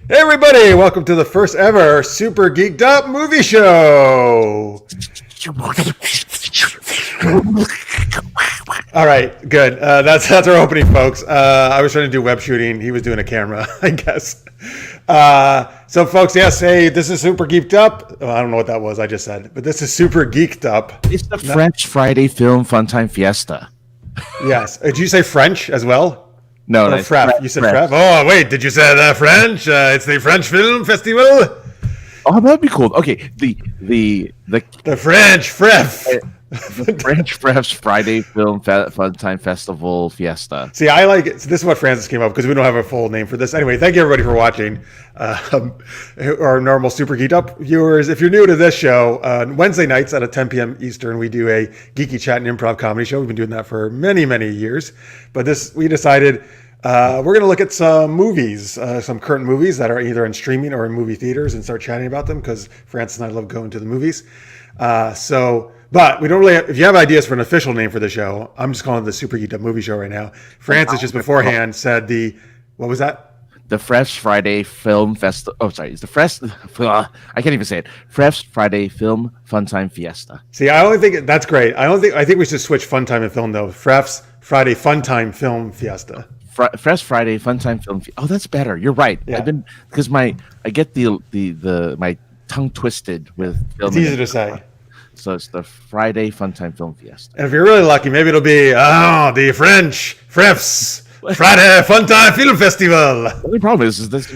Hey everybody, welcome to the first ever Super Geeked Up movie show. All right, good. That's our opening, folks. I was trying to do web shooting. He was doing a camera, I guess. So, folks, yes, hey, this is Super Geeked Up. Oh, I don't know what that was I just said, but this is Super Geeked Up. It's the French Friday Film Funtime Fiesta. Yes. Did you say French as well? No, Or Freff. You said Freff. Oh, wait, did you say French? It's the French Film Festival. Oh, that'd be cool. Okay, the French Freff. the French Freff's Friday Film Funtime Festival Fiesta. See, I like it. So this is what Francis came up because we don't have a full name for this. Anyway, thank you everybody for watching. Our normal Super Geeked Up viewers. If you're new to this show, Wednesday nights at 10 p.m. Eastern, we do a geeky chat and improv comedy show. We've been doing that for many, many years. But we decided we're going to look at some movies, some current movies that are either in streaming or in movie theaters and start chatting about them because Francis and I love going to the movies. But we don't really if you have ideas for an official name for the show, I'm just calling it the Super Geeked Up Movie Show right now. Francis just beforehand said what was that? The Freff's Friday Film Festival. Oh, sorry. It's the Freff's. I can't even say it. Freff's Friday Film Funtime Fiesta. See, I only think that's great. I think we should switch Funtime and Film though. Freff's Friday Funtime Film Fiesta. Freff's Friday Funtime Film. Oh, that's better. You're right. Yeah. I've been because I get the my tongue twisted with. It's easy to say. So it's the Friday Funtime Film Fiesta. And if you're really lucky, maybe it'll be the French Freff's Friday Funtime Film Festival. The only problem is this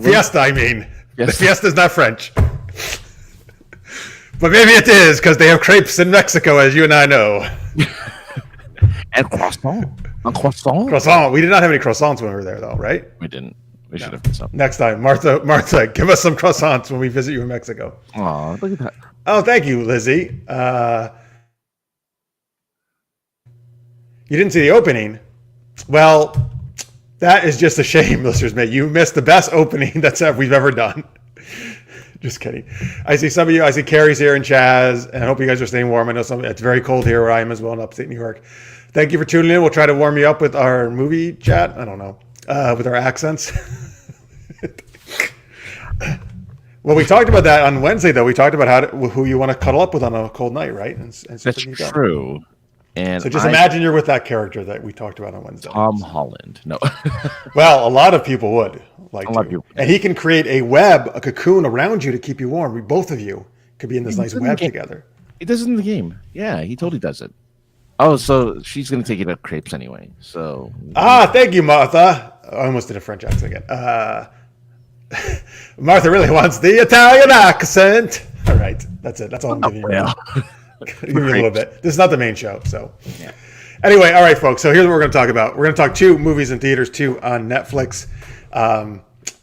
Fiesta. I mean, Fiesta. The Fiesta is not French, but maybe it is because they have crepes in Mexico, as you and I know. And croissant. A croissant. Croissant. We did not have any croissants when we were there, though, right? We didn't. We should have done something. Next time, Martha, give us some croissants when we visit you in Mexico. Oh, look at that. Oh, thank you, Lizzie. You didn't see the opening. Well, that is just a shame, listeners. Mate, you missed the best opening we've ever done. Just kidding. I see some of you. I see Carrie's here and Chaz, and I hope you guys are staying warm. I know it's very cold here where I am as well in upstate New York. Thank you for tuning in. We'll try to warm you up with our movie chat. I don't know, with our accents. Well, we talked about that on Wednesday, though. We talked about who you want to cuddle up with on a cold night, right? And That's true. And so just imagine you're with that character that we talked about on Wednesday. Tom Holland. No. Well, a lot of people would like to. People. And he can create a cocoon around you to keep you warm. Both of you could be in this nice web together. He does it in the game. Yeah, he totally does it. Oh, so she's going to take you to crepes anyway. So. Thank you, Martha. I almost did a French accent again. Martha really wants the Italian accent. All right, that's it. That's all I'm giving you. Give me a little bit. This is not the main show, so. Yeah. Anyway, all right, folks. So here's what we're going to talk about. We're going to talk 2 movies in theaters, 2 on Netflix.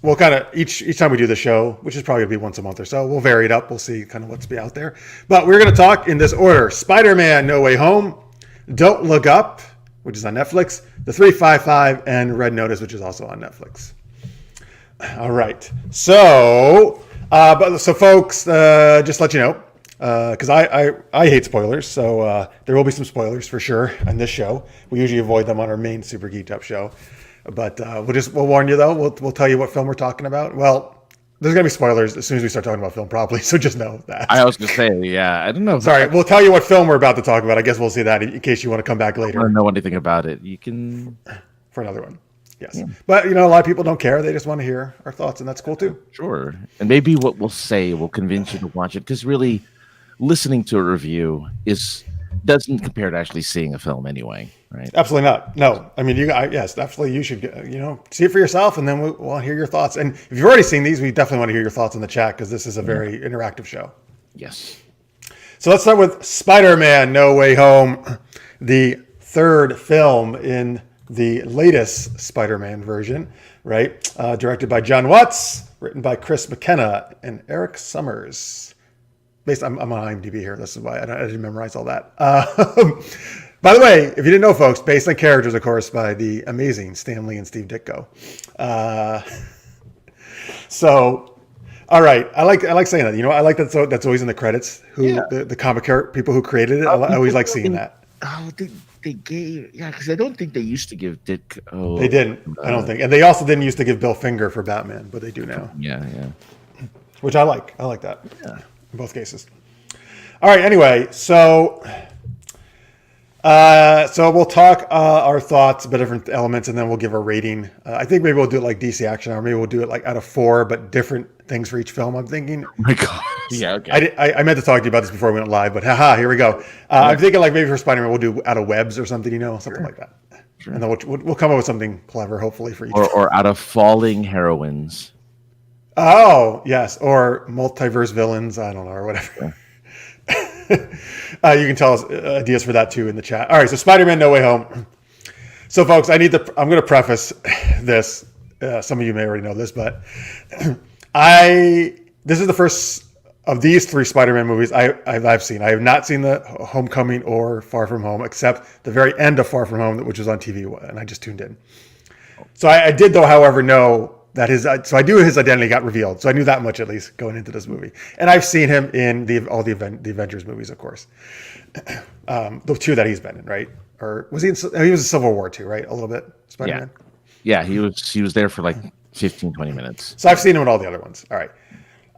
We'll kind of each time we do the show, which is probably going to be once a month or so, we'll vary it up. We'll see kind of what's be out there. But we're going to talk in this order: Spiderman: No Way Home, Don't Look Up, which is on Netflix, The 355, and Red Notice, which is also on Netflix. All right. So, folks, just to let you know, because I hate spoilers, so there will be some spoilers for sure on this show. We usually avoid them on our main Super Geeked Up show, but we'll warn you though. We'll tell you what film we're talking about. Well, there's gonna be spoilers as soon as we start talking about film properly, so just know that. I was gonna say, yeah, I don't know. Sorry, we'll tell you what film we're about to talk about. I guess we'll see that in case you want to come back later. I don't know anything about it. You can for another one. Yes. Yeah. But, a lot of people don't care. They just want to hear our thoughts, and that's cool, too. Sure. And maybe what we'll say will convince you to watch it, because really, listening to a review doesn't compare to actually seeing a film anyway, right? Absolutely not. No. I mean, yes, definitely you should, see it for yourself, and then we'll hear your thoughts. And if you've already seen these, we definitely want to hear your thoughts in the chat, because this is a very interactive show. Yes. So let's start with Spider-Man: No Way Home, the 3rd film in the latest Spider-Man version, right? Directed by John Watts, written by Chris McKenna and Eric Summers. I'm on IMDb here. This is why I didn't memorize all that. By the way, if you didn't know, folks, based on characters, of course, by the amazing Stan Lee and Steve Ditko. So, all right, I like saying that. I like that. So that's always in the credits. The comic people who created it. I always like seeing that. Oh, they gave because I don't think they used to give Dick. Oh, They didn't. I don't think, and they also didn't used to give Bill Finger for Batman, but they do now. Yeah. Which I like. I like that. Yeah. In both cases. All right. Anyway, so we'll talk our thoughts about different elements, and then we'll give a rating. I think maybe we'll do it like DC Action Hour. Maybe we'll do it like out of 4, but different things for each film. I'm thinking. Oh my God. Yeah. Okay. I meant to talk to you about this before we went live, but haha, here we go. I'm thinking like maybe for Spider-Man we'll do out of webs or something, something like that. Sure. And then we'll come up with something clever, hopefully for each. Or out of falling heroines. Oh yes, or multiverse villains. I don't know, or whatever. Yeah. You can tell us ideas for that too in the chat. All right, so Spider-Man: No Way Home. So, folks, I'm going to preface this. Some of you may already know this, but this is the first of these 3 Spider-Man movies I've seen. I have not seen the Homecoming or Far From Home, except the very end of Far From Home, which was on TV, and I just tuned in. So I did, though, however, know that so I knew his identity got revealed. So I knew that much, at least, going into this movie. And I've seen him in all the Avengers movies, of course. The 2 that he's been in, right? Or was he was in Civil War too, right? A little bit, Spider-Man? Yeah, he was there for like 15, 20 minutes. So I've seen him in all the other ones. All right.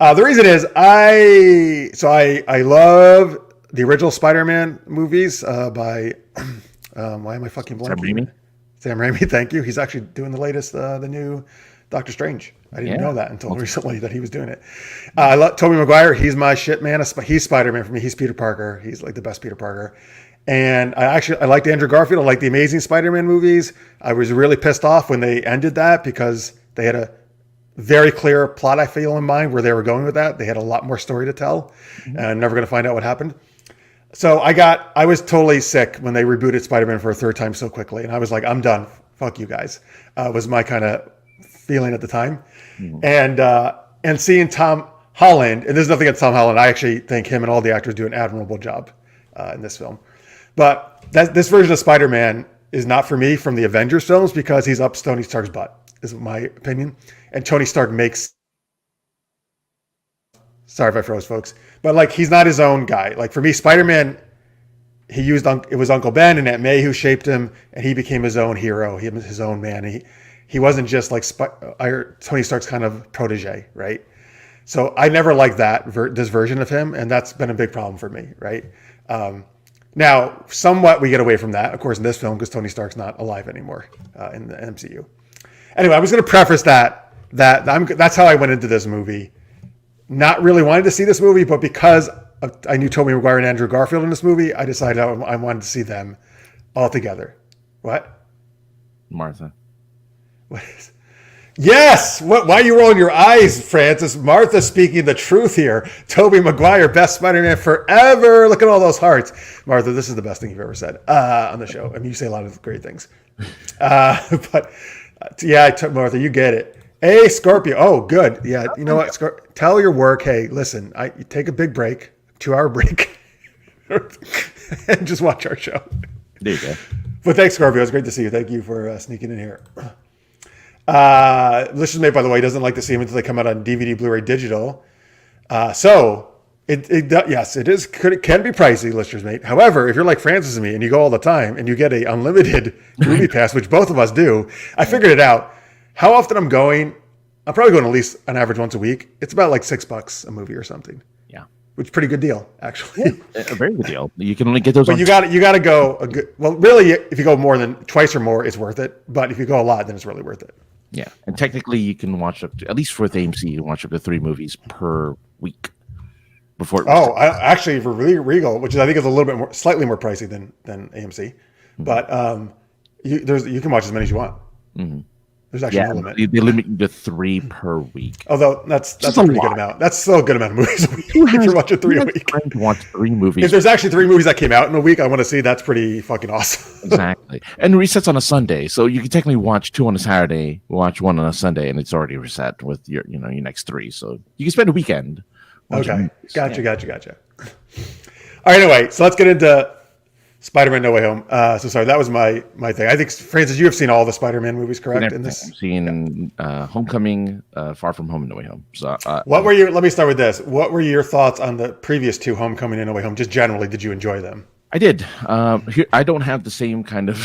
The reason is I love the original Spider-Man movies by why am I fucking blanking? Sam Raimi, thank you. He's actually doing the latest, the new Doctor Strange. I didn't know that until recently that he was doing it. I love Tobey Maguire. He's my shit, man. He's Spider-Man for me. He's Peter Parker. He's like the best Peter Parker. And I liked Andrew Garfield. I liked the Amazing Spider-Man movies. I was really pissed off when they ended that because they had a very clear plot, I feel, in mind where they were going with that. They had a lot more story to tell, and I'm never going to find out what happened. So I was totally sick when they rebooted Spider-Man for a 3rd time so quickly, and I was like, I'm done. Fuck you guys. Was my kind of feeling at the time. And seeing Tom Holland, and there's nothing against Tom Holland. I actually think him and all the actors do an admirable job in this film. But this version of Spider-Man is not for me from the Avengers films because he's up Tony Stark's butt, is my opinion. And Tony Stark makes... Sorry if I froze, folks. But like, he's not his own guy. Like for me, Spider-Man, it was Uncle Ben and Aunt May who shaped him, and he became his own hero, his own man. He wasn't just like Tony Stark's kind of protege, right? So I never liked this version of him, and that's been a big problem for me, right? Now, somewhat we get away from that, of course, in this film because Tony Stark's not alive anymore in the MCU. Anyway, I was going to preface that's how I went into this movie. Not really wanted to see this movie, but because I knew Tobey Maguire and Andrew Garfield in this movie, I decided I wanted to see them all together. What? Martha. What is? Yes! Why are you rolling your eyes, Francis? Martha speaking the truth here. Tobey Maguire, best Spider-Man forever. Look at all those hearts. Martha, this is the best thing you've ever said on the show. I mean, you say a lot of great things. But yeah, Martha, you get it. Hey, Scorpio. Oh, good. Yeah, you know what? Tell your work, hey, listen, you take a big break, 2-hour break, and just watch our show. There you go. But thanks, Scorpio. It's great to see you. Thank you for sneaking in here. Listeners Mate, by the way, doesn't like to see them until they come out on DVD, Blu-ray, digital. So yes, it can be pricey, Listeners Mate. However, if you're like Francis and me and you go all the time and you get a unlimited movie pass, which both of us do, I figured it out. How often I'm going? I'm probably going at least an average once a week. It's about like $6 a movie or something. Yeah, which is a pretty good deal, actually. Yeah, a very good deal. You can only get those. But you got to go well, really, if you go more than twice or more, it's worth it. But if you go a lot, then it's really worth it. Yeah, and technically, you can watch at least with AMC, you can watch up to 3 movies per week. Actually, for Regal, which I think is a little bit more, slightly more pricey than AMC, but you can watch as many as you want. Mm-hmm. There's actually no limit. They limit you to 3 per week. Although that's a pretty good amount. That's still a good amount of movies a week. If you're watching 3 a week. To watch 3 movies. If there's actually 3 movies that came out in a week, I want to see. That's pretty fucking awesome. Exactly. And it resets on a Sunday, so you can technically watch 2 on a Saturday, watch 1 on a Sunday, and it's already reset with your next 3. So you can spend a weekend. Okay, gotcha. All right, anyway, so let's get into Spider-Man: No Way Home. So sorry, that was my thing. I think, Francis, you have seen all the Spider-Man movies, correct? In this, I've seen Homecoming, Far From Home, and No Way Home. So, what were your? Let me start with this. What were your thoughts on the previous 2, Homecoming and No Way Home? Just generally, did you enjoy them? I did. Here, I don't have the same kind of.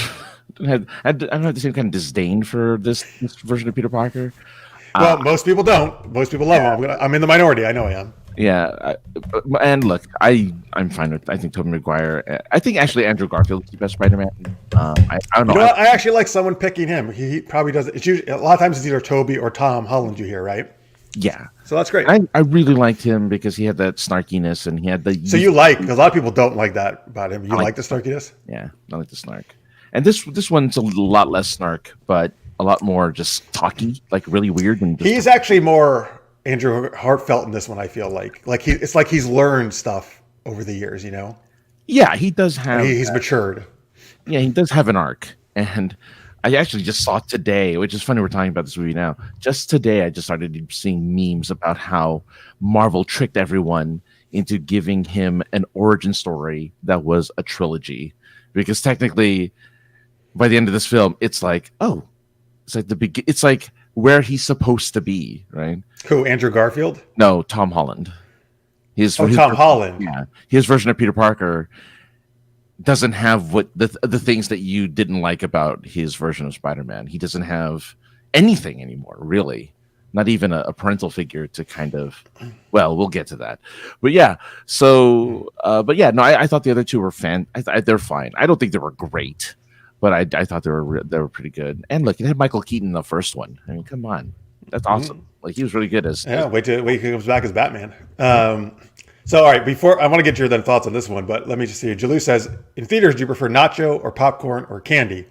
I don't have the same kind of disdain for this version of Peter Parker. Well, most people don't. Most people love him. I'm in the minority. I know I am. Yeah, and look, I'm fine with. I think Tobey Maguire. I think actually Andrew Garfield is the best Spider-Man. I don't know. You know what? I actually like someone picking him. He probably does. It's usually, a lot of times it's either Toby or Tom Holland. You hear, right? Yeah, so that's great. I really liked him because he had that snarkiness and he had the. So you like, because a lot of people don't like that about him. You like the snarkiness? Yeah, I like the snark. And this one's a lot less snark, but a lot more just talky, like really weird. And he's actually more Andrew heartfelt in this one. I feel like it's like he's learned stuff over the years. You know? Yeah, he does have. He's matured. Yeah, he does have an arc, and I actually just saw today, which is funny we're talking about this movie now. Just today, I just started seeing memes about how Marvel tricked everyone into giving him an origin story that was a trilogy, because technically, by the end of this film, it's like, oh, it's like it's like where he's supposed to be, right? Who, Andrew Garfield? No, Tom Holland. Tom Holland. Yeah, his version of Peter Parker doesn't have what the things that you didn't like about his version of Spider-Man. He doesn't have anything anymore, really. Not even a parental figure to kind of. Well, we'll get to that, but yeah. So, but yeah, no, I thought the other two were they're fine. I don't think they were great, but I thought they were pretty good. And look, it had Michael Keaton in the first one. I mean, come on, that's awesome. Like he was really good as. Yeah, wait till he comes back as Batman. So, all right, before I want to get your thoughts on this one, but let me just see. Jalou says, in theaters, do you prefer nacho or popcorn or candy?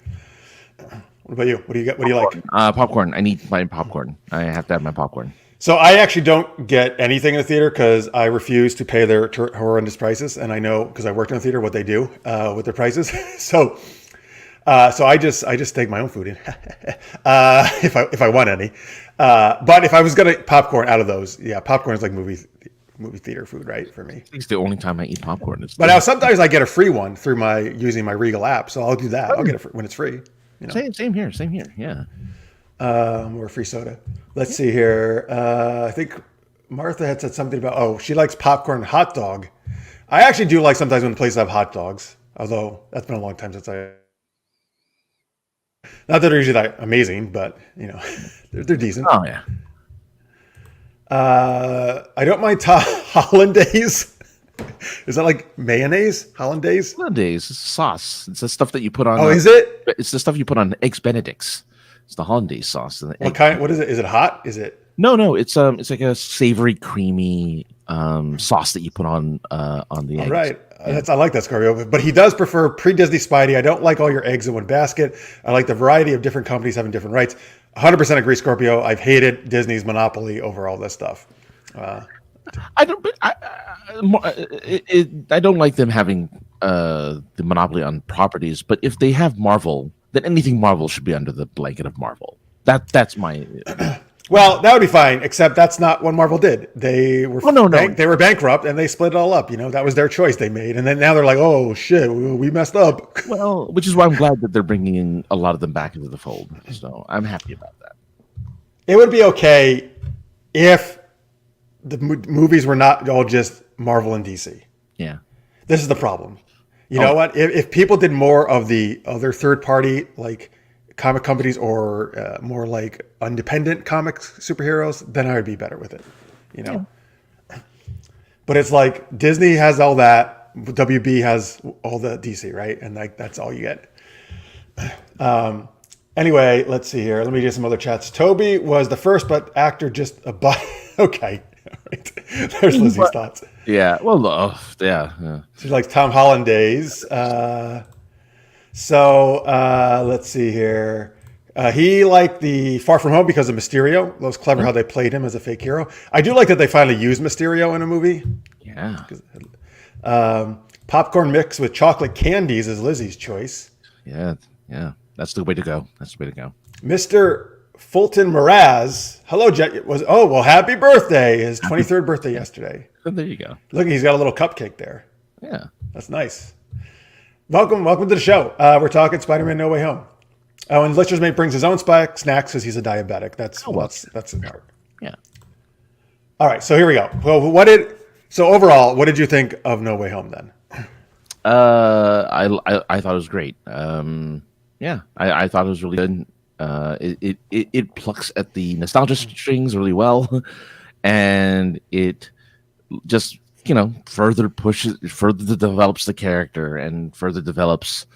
What about you? What do you like? Popcorn. I need my popcorn. I have to have my popcorn. So I actually don't get anything in the theater because I refuse to pay their horrendous prices, and I know because I worked in the theater what they do with their prices. So I just take my own food in if I want any. But if I was gonna popcorn out of those, yeah, popcorn is like movie theater food, right? For me, it's the only time I eat popcorn. But now sometimes I get a free one through using my Regal app, so I'll do that. I'll get it when it's free. You know? Same here. Yeah. Or free soda. Let's see here. I think Martha had said something about she likes popcorn and hot dog. I actually do like sometimes when places have hot dogs, although that's been a long time since not that they're usually that amazing, but you know they're decent. Oh yeah. I don't mind hollandaise. Is that like mayonnaise? Hollandaise? Hollandaise is sauce. It's the stuff that you put on. Oh, is it? It's the stuff you put on eggs Benedicts. It's the hollandaise sauce. What kind? What is it? Is it hot? Is it? No. It's like a savory, creamy sauce that you put on the eggs. Right. Yeah. I like that, Scorpio. But he does prefer pre-Disney Spidey. I don't like all your eggs in one basket. I like the variety of different companies having different rights. 100% agree, Scorpio. I've hated Disney's monopoly over all this stuff. I don't. But I don't like them having the monopoly on properties. But if they have Marvel, then anything Marvel should be under the blanket of Marvel. That's my. Well, that would be fine, except that's not what Marvel did. They were they were bankrupt and they split it all up. You know, that was their choice they made, and then now they're like, oh shit, we messed up. Well, which is why I'm glad that they're bringing in a lot of them back into the fold. So I'm happy about that. It would be okay if the movies were not all just Marvel and DC. Yeah, this is the problem. You know what? If people did more of the other third party like comic companies or more like independent comics superheroes, then I would be better with it, you know. Yeah. But it's like Disney has all that, WB has all the DC, right? And like that's all you get. Anyway, let's see here. Let me get some other chats. Toby was the first, but actor just a butt. Okay, all right. There's Lizzie's thoughts. Yeah. Well, yeah. She likes Tom Holland days. So let's see here. He liked the Far From Home because of Mysterio. It was clever how they played him as a fake hero. I do like that they finally used Mysterio in a movie. Yeah. Popcorn mix with chocolate candies is Lizzie's choice. Yeah. That's the way to go. Mr. Fulton Mraz. Hello, Jet. Happy birthday. His 23rd birthday yesterday. There you go. Look, he's got a little cupcake there. Yeah. That's nice. Welcome to the show. We're talking Spider-Man No Way Home. Oh, and Lister's mate brings his own snacks because he's a diabetic. That's smart. Yeah. All right, so here we go. Well, overall, what did you think of No Way Home then? I thought it was great. Yeah, I thought it was really good. It plucks at the nostalgia strings really well, and it just further develops the character and further develops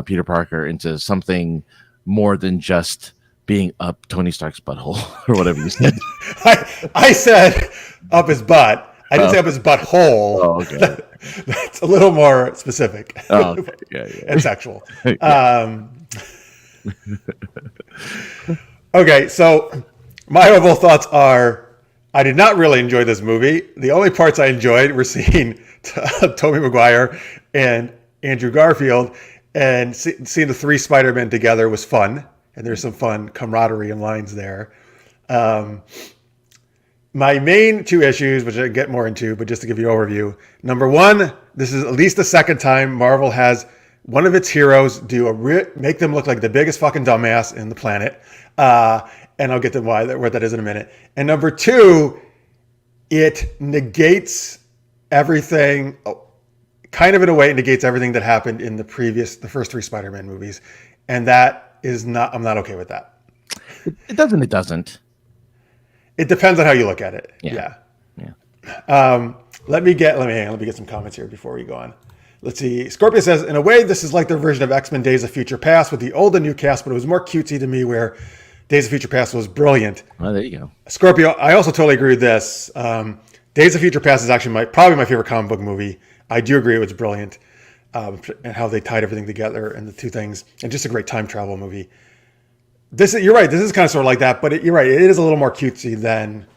Peter Parker into something more than just being up Tony Stark's butthole or whatever you said. I said up his butt. I didn't say up his butthole. Oh, okay. That's a little more specific. Oh, okay. Yeah. And sexual. Yeah. Okay, so my overall thoughts are, I did not really enjoy this movie. The only parts I enjoyed were seeing Tobey Maguire and Andrew Garfield, and seeing the three Spider-Men together was fun, and there's some fun camaraderie and lines there. My main two issues, which I get more into, but just to give you an overview. Number one, this is at least the second time Marvel has one of its heroes make them look like the biggest fucking dumbass in the planet. And I'll get to what that is in a minute. And number two, it negates everything, kind of in a way, it negates everything that happened in the first three Spider-Man movies. And that is not, I'm not okay with that. It doesn't. It depends on how you look at it. Yeah. Let me get some comments here before we go on. Let's see. Scorpio says, in a way, this is like their version of X-Men Days of Future Past with the old and new cast, but it was more cutesy to me, where Days of Future Past was brilliant. Oh, there you go. Scorpio, I also totally agree with this. Days of Future Past is actually probably my favorite comic book movie. I do agree it was brilliant, and how they tied everything together and the two things, and just a great time travel movie. You're right. This is kind of sort of like that, but you're right. It is a little more cutesy than,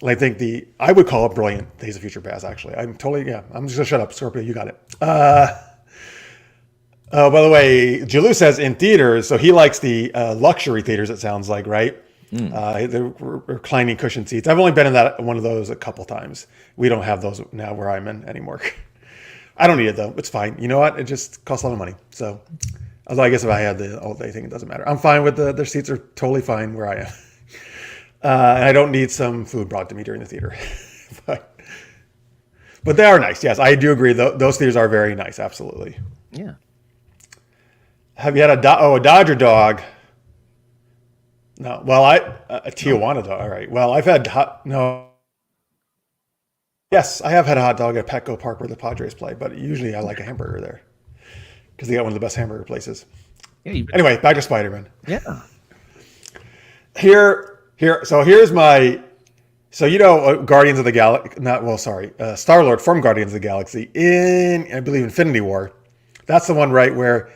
I think I would call it brilliant Days of Future Past. Actually, I'm just gonna shut up, Scorpio. You got it. By the way, Jalou says in theaters, so he likes the luxury theaters. It sounds like, right? The reclining cushion seats. I've only been in one of those a couple times. We don't have those now where I'm in anymore. I don't need it though. It's fine. You know what? It just costs a lot of money. So, although I guess if I had the all day thing, it doesn't matter. I'm fine with their seats are totally fine where I am. And I don't need some food brought to me during the theater. but they are nice. Yes, I do agree. Those theaters are very nice. Absolutely. Yeah. Have you had a Dodger dog? No. Well, a Tijuana dog. All right. Well, I've had no. Yes, I have had a hot dog at Petco Park where the Padres play, but usually I like a hamburger there because they got one of the best hamburger places. Yeah. Anyway, back to Spider-Man. Yeah. So here's my. So Guardians of the Galaxy. Star-Lord from Guardians of the Galaxy in, I believe, Infinity War. That's the one, right, where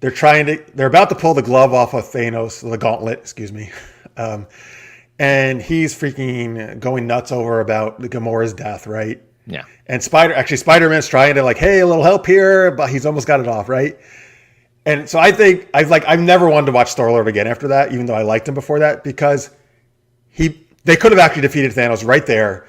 they're about to pull the glove off of Thanos, the gauntlet, excuse me. And he's freaking going nuts about the Gamora's death, right? Yeah. And Spider-Man's trying to hey, a little help here, but he's almost got it off, right? And so I think I've never wanted to watch Star-Lord again after that, even though I liked him before that, because they could have actually defeated Thanos right there.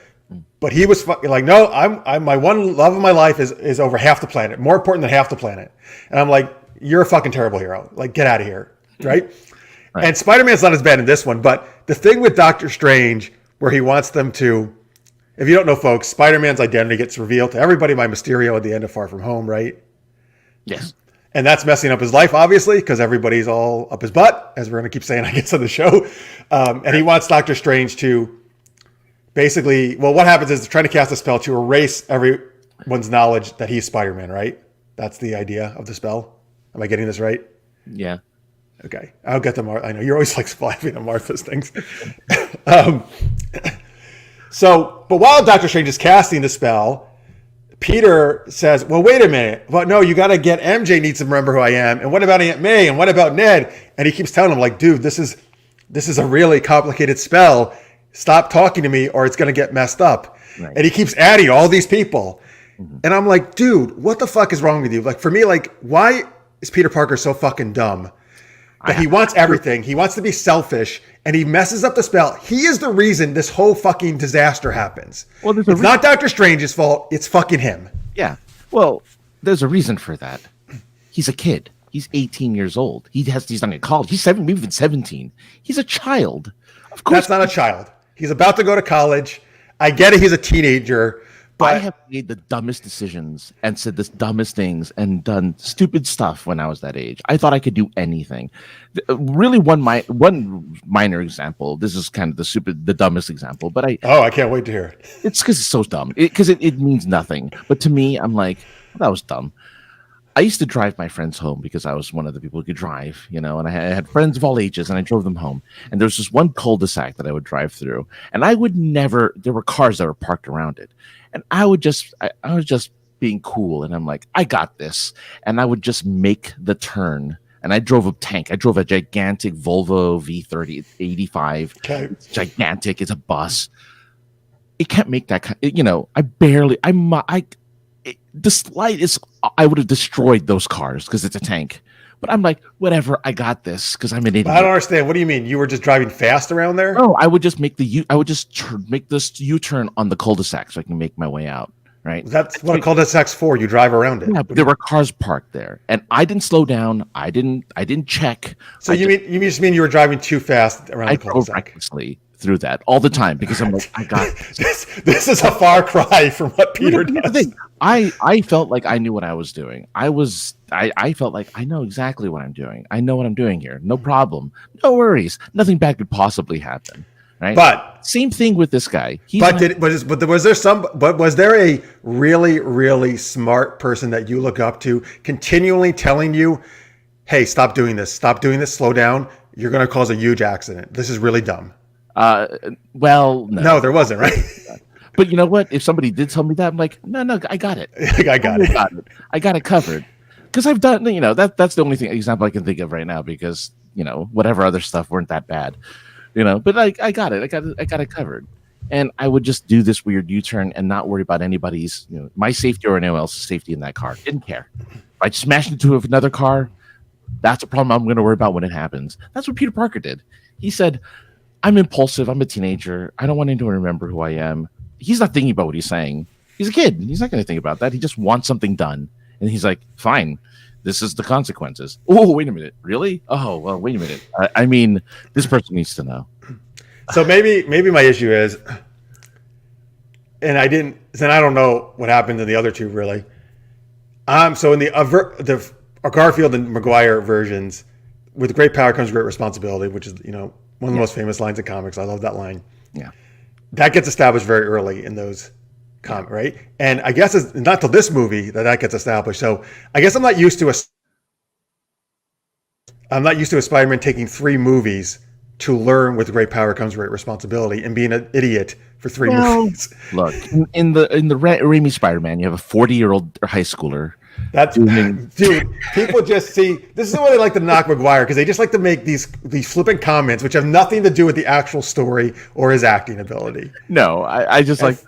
But he was no, I'm my one love of my life is over half the planet, more important than half the planet. And I'm like, you're a fucking terrible hero. Get out of here, right? Right. And Spider-Man's not as bad in this one, but the thing with Doctor Strange, where he wants them to, if you don't know, folks, Spider-Man's identity gets revealed to everybody by Mysterio at the end of Far From Home, right? Yes. And that's messing up his life, obviously, because everybody's all up his butt, as we're going to keep saying, I guess, on the show. And he wants Doctor Strange to basically, what happens is they're trying to cast a spell to erase everyone's knowledge that he's Spider-Man, right? That's the idea of the spell. Am I getting this right? Yeah. Okay. I'll get them. I know you're always laughing at Martha's things. But while Doctor Strange is casting the spell, Peter says, well, wait a minute. Well, no, you got to get MJ needs to remember who I am. And what about Aunt May? And what about Ned? And he keeps telling him, dude, this is a really complicated spell. Stop talking to me or it's going to get messed up. Right. And he keeps adding all these people. Mm-hmm. And I'm like, dude, what the fuck is wrong with you? For me, why is Peter Parker so fucking dumb that he wants everything? He wants to be selfish and he messes up the spell. He is the reason this whole fucking disaster happens. Well, it's not Doctor Strange's fault. It's fucking him. Yeah. Well, there's a reason for that. He's a kid. He's 18 years old. He's not in college. He's maybe even 17. He's a child. Of course. That's not a child. He's about to go to college. I get it. He's a teenager, I have made the dumbest decisions and said the dumbest things and done stupid stuff when I was that age. I thought I could do anything. Really, one minor example. This is kind of the dumbest example, but I can't wait to hear it. It's because it's so dumb. Because it means nothing. But to me, I'm like, well, that was dumb. I used to drive my friends home because I was one of the people who could drive, and I had friends of all ages, and I drove them home. And there's this one cul-de-sac that I would drive through, and I would never. There were cars that were parked around it, and I was just being cool, and I'm like, I got this, and I would just make the turn. And I drove a tank. I drove a gigantic Volvo V30 85. Okay. It's gigantic. It's a bus. It can't make that. The slightest, I would have destroyed those cars because it's a tank. But I'm like, whatever, I got this because I'm an idiot. I don't understand. What do you mean? You were just driving fast around there? No, I would just make make this U-turn on the cul-de-sac so I can make my way out. Right. That's what a cul-de-sac's for. You drive around it. Yeah, but there were cars parked there, and I didn't slow down. I didn't check. So you mean you were driving too fast around the cul-de-sac? I drove recklessly through that all the time because I'm like, I got this. This is a far cry from what Peter does. I felt like I knew what I was doing. I felt like I know exactly what I'm doing. I know what I'm doing here. No problem. No worries. Nothing bad could possibly happen. Right? But same thing with this guy. Was there a really, really smart person that you look up to continually telling you, hey, stop doing this, slow down. You're going to cause a huge accident. This is really dumb. Well, no, there wasn't, right? But you know what? If somebody did tell me that, I'm like, no, I got it. I got it. I got it covered. Because I've done, that's the only example I can think of right now because, whatever other stuff weren't that bad. But I got it. I got it covered. And I would just do this weird U-turn and not worry about anybody's, my safety or anyone else's safety in that car. Didn't care. If I smashed into another car, that's a problem I'm going to worry about when it happens. That's what Peter Parker did. He said, I'm impulsive. I'm a teenager. I don't want anyone to remember who I am. He's not thinking about what he's saying. He's a kid. He's not going to think about that. He just wants something done. And he's like, fine. This is the consequences. Oh, wait a minute. Really? Oh, well, wait a minute. I mean, this person needs to know. So maybe my issue is, and I don't know what happened in the other two really. So in the Garfield and Maguire versions, with great power comes great responsibility, which is one of the most famous lines in comics. I love that line. Yeah, that gets established very early in those. Right, and I guess it's not till this movie that gets established. So I guess I'm not used to a Spider-Man taking 3 movies to learn with great power comes great responsibility and being an idiot for 3 movies. Look, in the Raimi Spider-Man, you have a 40-year-old high schooler. Dude, people just see this is why they like to knock Maguire because they just like to make these flippant comments which have nothing to do with the actual story or his acting ability. No, I just love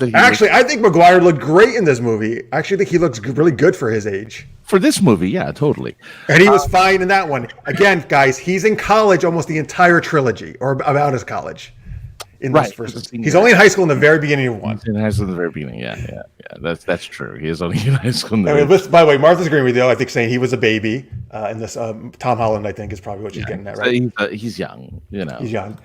that. I think Maguire looked great in this movie. I actually think he looks really good for his age. For this movie, yeah, totally. And he was fine in that one. Again, guys, he's in college almost the entire trilogy or about his college. He's only in high school in the very beginning of one. He's in high school in the very beginning, yeah. That's true. He is only in high school. By the way, Martha's agreeing with you. I think saying he was a baby in this. Tom Holland, I think, is probably what she's getting at, right? He's young, He's young.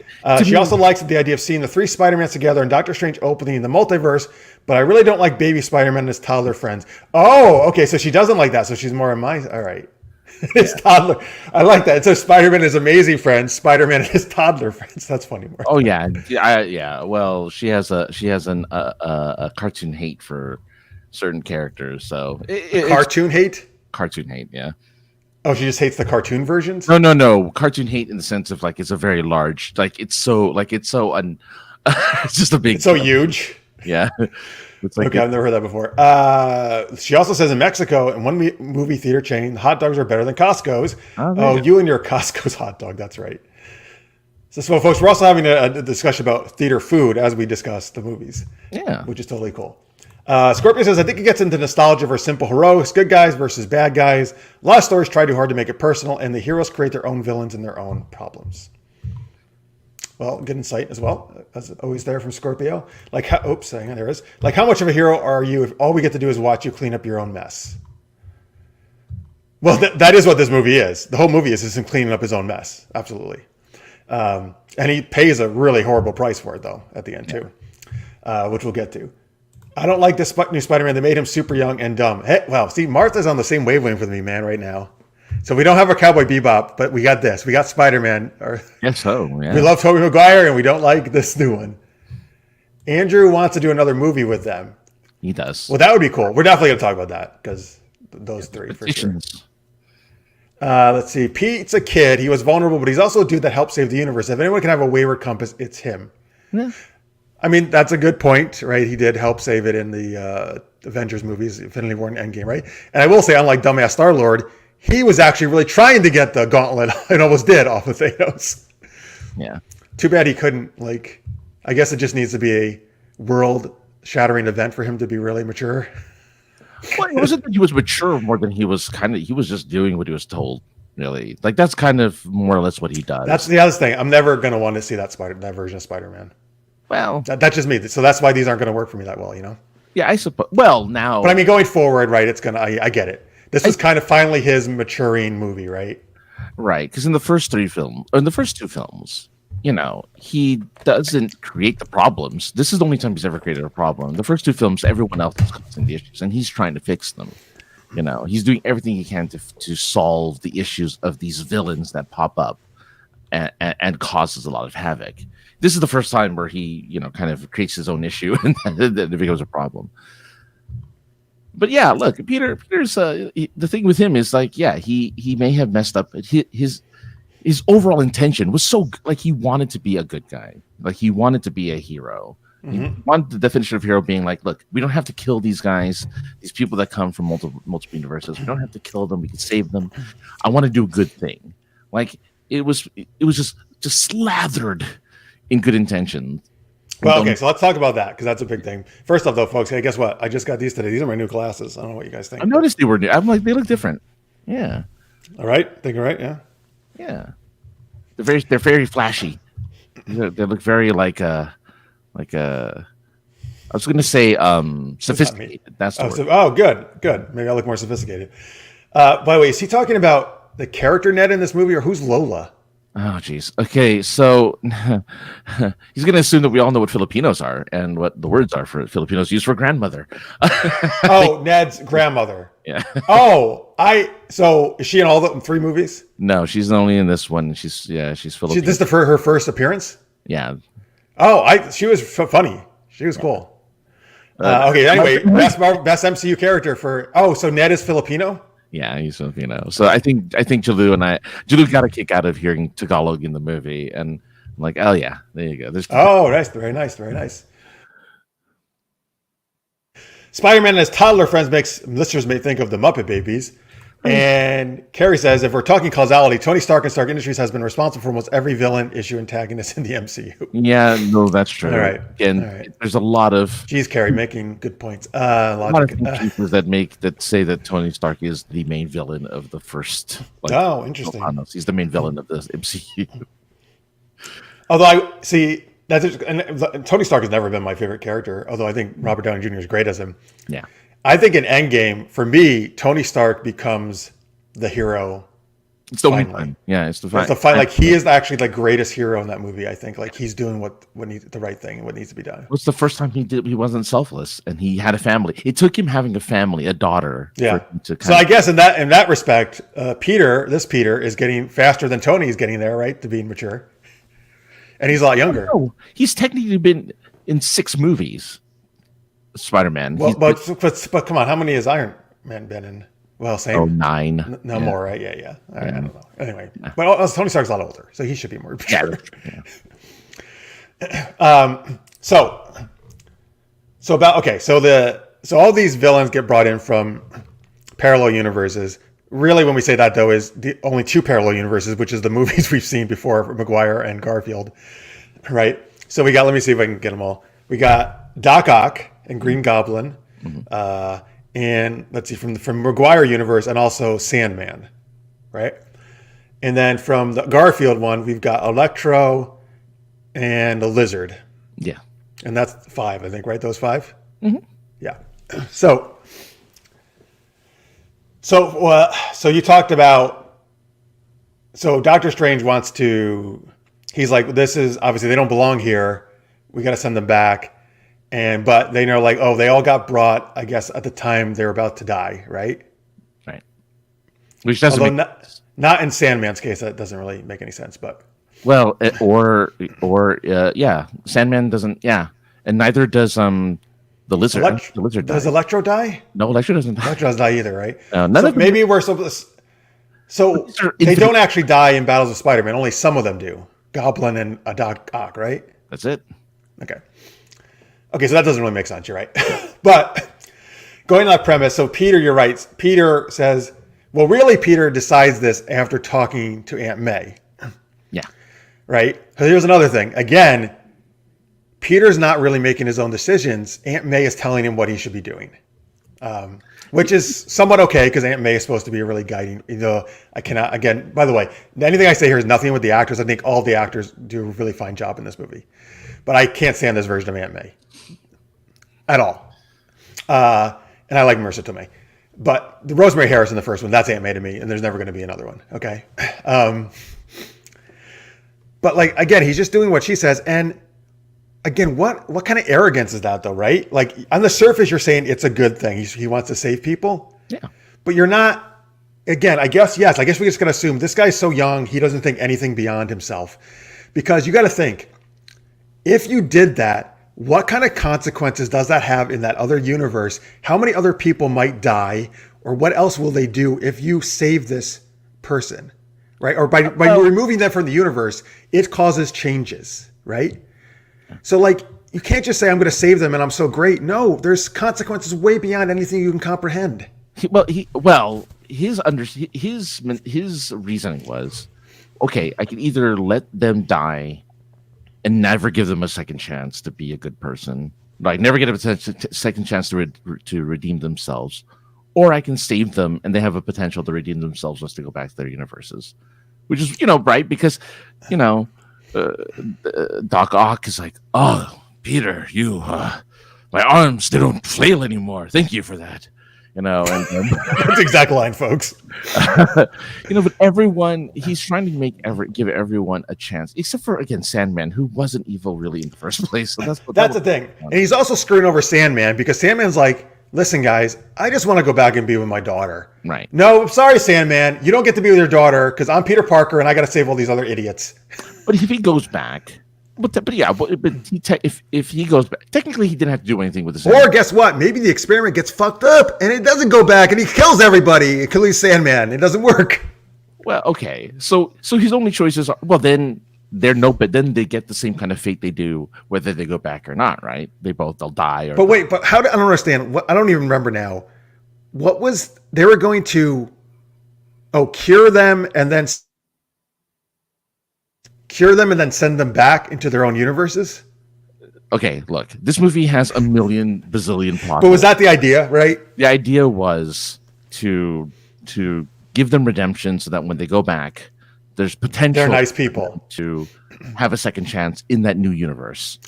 She also likes the idea of seeing the 3 Spider-Mans together and Doctor Strange opening the multiverse. But I really don't like baby Spider-Man and his toddler friends. Oh, okay. So she doesn't like that. So she's more in my. All right. His toddler. I like that. So Spider-Man is amazing friends. Spider-Man and his toddler friends. That's funny. Martha. Oh yeah. Well, she has a cartoon hate for certain characters. So cartoon hate. Cartoon hate. Yeah. Oh, she just hates the cartoon versions. No. Cartoon hate in the sense of like it's a very large. It's just a big. It's so huge. Yeah. It's like I've never heard that before. She also says in Mexico, in one movie theater chain, hot dogs are better than Costco's. You and your Costco's hot dog. That's right. So folks, we're also having a discussion about theater food as we discuss the movies. Yeah. Which is totally cool. Scorpio says, I think it gets into nostalgia for simple heroics, good guys versus bad guys. A lot of stories try too hard to make it personal, and the heroes create their own villains and their own problems. Well, good insight as well, as always there from Scorpio. Hang on, there it is. Like, how much of a hero are you if all we get to do is watch you clean up your own mess? Well, that is what this movie is. The whole movie is him cleaning up his own mess. Absolutely. And he pays a really horrible price for it, though, at the end, too, which we'll get to. I don't like this new Spider-Man. They made him super young and dumb. Hey, well, see, Martha's on the same wavelength with me, man, right now. So we don't have our Cowboy Bebop, but we got this. We got Spider-Man. Yes, so yeah. We love Tobey Maguire, and we don't like this new one. Andrew wants to do another movie with them. He does. Well, that would be cool. We're definitely going to talk about that because those three for sure. Let's see. Pete's a kid. He was vulnerable, but he's also a dude that helped save the universe. If anyone can have a wayward compass, it's him. Yeah. I mean, that's a good point, right? He did help save it in the Avengers movies, Infinity War and Endgame, right? And I will say, unlike dumbass Star-Lord, he was actually really trying to get the gauntlet and almost did off of Thanos. Yeah. Too bad he couldn't, I guess it just needs to be a world-shattering event for him to be really mature. Well, it wasn't that he was mature more than he was just doing what he was told, really. Like, that's kind of more or less what he does. That's the other thing. I'm never going to want to see that version of Spider-Man. Well, that's just me. So that's why these aren't going to work for me that well, Yeah, I suppose. Well, now. But I mean, going forward, right, it's going to, I get it. This was kind of finally his maturing movie, right? Right, because in the first two films, he doesn't create the problems. This is the only time he's ever created a problem. The first two films, everyone else is causing the issues, and he's trying to fix them. He's doing everything he can to solve the issues of these villains that pop up and causes a lot of havoc. This is the first time where he, kind of creates his own issue and then it becomes a problem. But yeah, look, Peter's the thing with him is he may have messed up. His overall intention was he wanted to be a good guy, he wanted to be a hero. Mm-hmm. He wanted the definition of hero being look, we don't have to kill these guys, these people that come from multiple universes. We don't have to kill them. We can save them. I want to do a good thing. It was just slathered in good intentions. Well, okay, so let's talk about that because that's a big thing. First off, though, folks, hey, guess what? I just got these today. These are my new glasses. I don't know what you guys think. I noticed they were new. I'm like, they look different. Yeah. All right, think you're right. Yeah. Yeah. They're very flashy. They look very I was going to say sophisticated. That's the word. Good. Maybe I look more sophisticated. By the way, is he talking about the character Ned in this movie, or who's Lola? Oh, geez. Okay, so he's going to assume that we all know what Filipinos are and what the words are for Filipinos used for grandmother. Ned's grandmother. Yeah. So is she in all the three movies? No, she's only in this one. She's Filipino. This is her first appearance? Yeah. She was funny. She was cool. Okay, anyway, best MCU character so Ned is Filipino? Yeah, he's Filipino. So I think Jalu got a kick out of hearing Tagalog in the movie, and I'm like, oh yeah, there you go. Nice, very nice, very nice. Spider-Man and his toddler friends makes listeners may think of the Muppet Babies. And Carrie says, if we're talking causality, Tony Stark and Stark Industries has been responsible for almost every villain, issue, antagonist in the MCU. Yeah, no, that's true. All right. And there's a lot of... Geez, Carrie, making good points. A lot of pieces that say that Tony Stark is the main villain of the first... interesting. He's the main villain of the MCU. Although, Tony Stark has never been my favorite character, although I think Robert Downey Jr. is great as him. Yeah. I think in Endgame, for me, Tony Stark becomes the hero. It's the one. Yeah, it's the fight. He is actually the greatest hero in that movie. I think he's doing the right thing and what needs to be done. It's the first time he wasn't selfless and he had a family. It took him having a family, a daughter. Yeah. I guess in that respect, Peter is getting faster than Tony is getting there, right, to being mature, and he's a lot younger. No, he's technically been in 6 movies. Spider-Man. Well, but come on, how many has Iron Man been in? Well, same. 9. More, right? Yeah. All right, I don't know. Anyway, but Tony Stark's a lot older, so he should be more mature. Yeah. So all these villains get brought in from parallel universes. Really, when we say that, though, is the only 2 parallel universes, which is the movies we've seen before, Maguire and Garfield, right? So we got. Let me see if I can get them all. We got Doc Ock and Green Goblin, and let's see, from Maguire universe, and also Sandman, right? And then from the Garfield one, we've got Electro and the Lizard. Yeah. And that's 5, I think, right? Those 5? Mm-hmm. Yeah. So you talked about, so Doctor Strange he's like, this is, obviously they don't belong here. We got to send them back. but they know, like, oh, they all got brought, I guess, at the time they were about to die, right? Right. Which doesn't Although not in Sandman's case, that doesn't really make any sense, but well, yeah, Sandman doesn't, yeah, and neither does the lizard. The lizard does dies. Electro die? No, Electro doesn't die. Electro doesn't die either, right? Maybe we're so they don't actually die in Battles of Spider-Man. Only some of them do. Goblin and a Doc Ock, right? That's it. Okay, so that doesn't really make sense. You're right, but going on that premise, so Peter, you're right. Peter says, well, really, Peter decides this after talking to Aunt May. Yeah. Right? So here's another thing. Again, Peter's not really making his own decisions. Aunt May is telling him what he should be doing, which is somewhat okay because Aunt May is supposed to be really guiding. I cannot, again, by the way, anything I say here is nothing with the actors. I think all the actors do a really fine job in this movie. But I can't stand this version of Aunt May at all. And I like Marissa Tomei. But the Rosemary Harris in the first one, that's Aunt May to me, and there's never going to be another one, okay? But, like, again, he's just doing what she says. And, again, what kind of arrogance is that, though, right? Like, on the surface, you're saying it's a good thing. He wants to save people. Yeah. But you're not, again, I guess we're just going to assume this guy's so young, he doesn't think anything beyond himself. Because you got to think, if you did that, what kind of consequences does that have in that other universe? How many other people might die? Or what else will they do if you save this person? Right? Or by removing them from the universe, it causes changes, right? So, like, you can't just say, I'm going to save them and I'm so great. No, there's consequences way beyond anything you can comprehend. His reasoning was, okay, I can either let them die and never give them a second chance to be a good person, like never get a second chance to redeem themselves, or I can save them and they have a potential to redeem themselves just to go back to their universes, which is, right, because Doc Ock is like, oh, Peter, you my arms, they don't flail anymore, thank you for that. And that's the exact line, folks. But everyone, he's trying to give everyone a chance, except for, again, Sandman, who wasn't evil really in the first place. So that's the thing. And he's also screwing over Sandman because Sandman's like, listen, guys, I just want to go back and be with my daughter. Right. No, I'm sorry, Sandman. You don't get to be with your daughter because I'm Peter Parker and I got to save all these other idiots. But if he goes back, if he goes back, technically he didn't have to do anything with the Or guess what? Maybe the experiment gets fucked up and it doesn't go back and he kills everybody, including Sandman. It doesn't work. Well, okay. So his only choices are, well, then but then they get the same kind of fate they do whether they go back or not, right? They'll die. But wait, I don't understand. I don't even remember now. What was, they were going to, cure them and then send them back into their own universes? Okay, look, this movie has a million bazillion plots. But was that the idea, right? The idea was to give them redemption so that when they go back, there's potential. They're nice people to have a second chance in that new universe.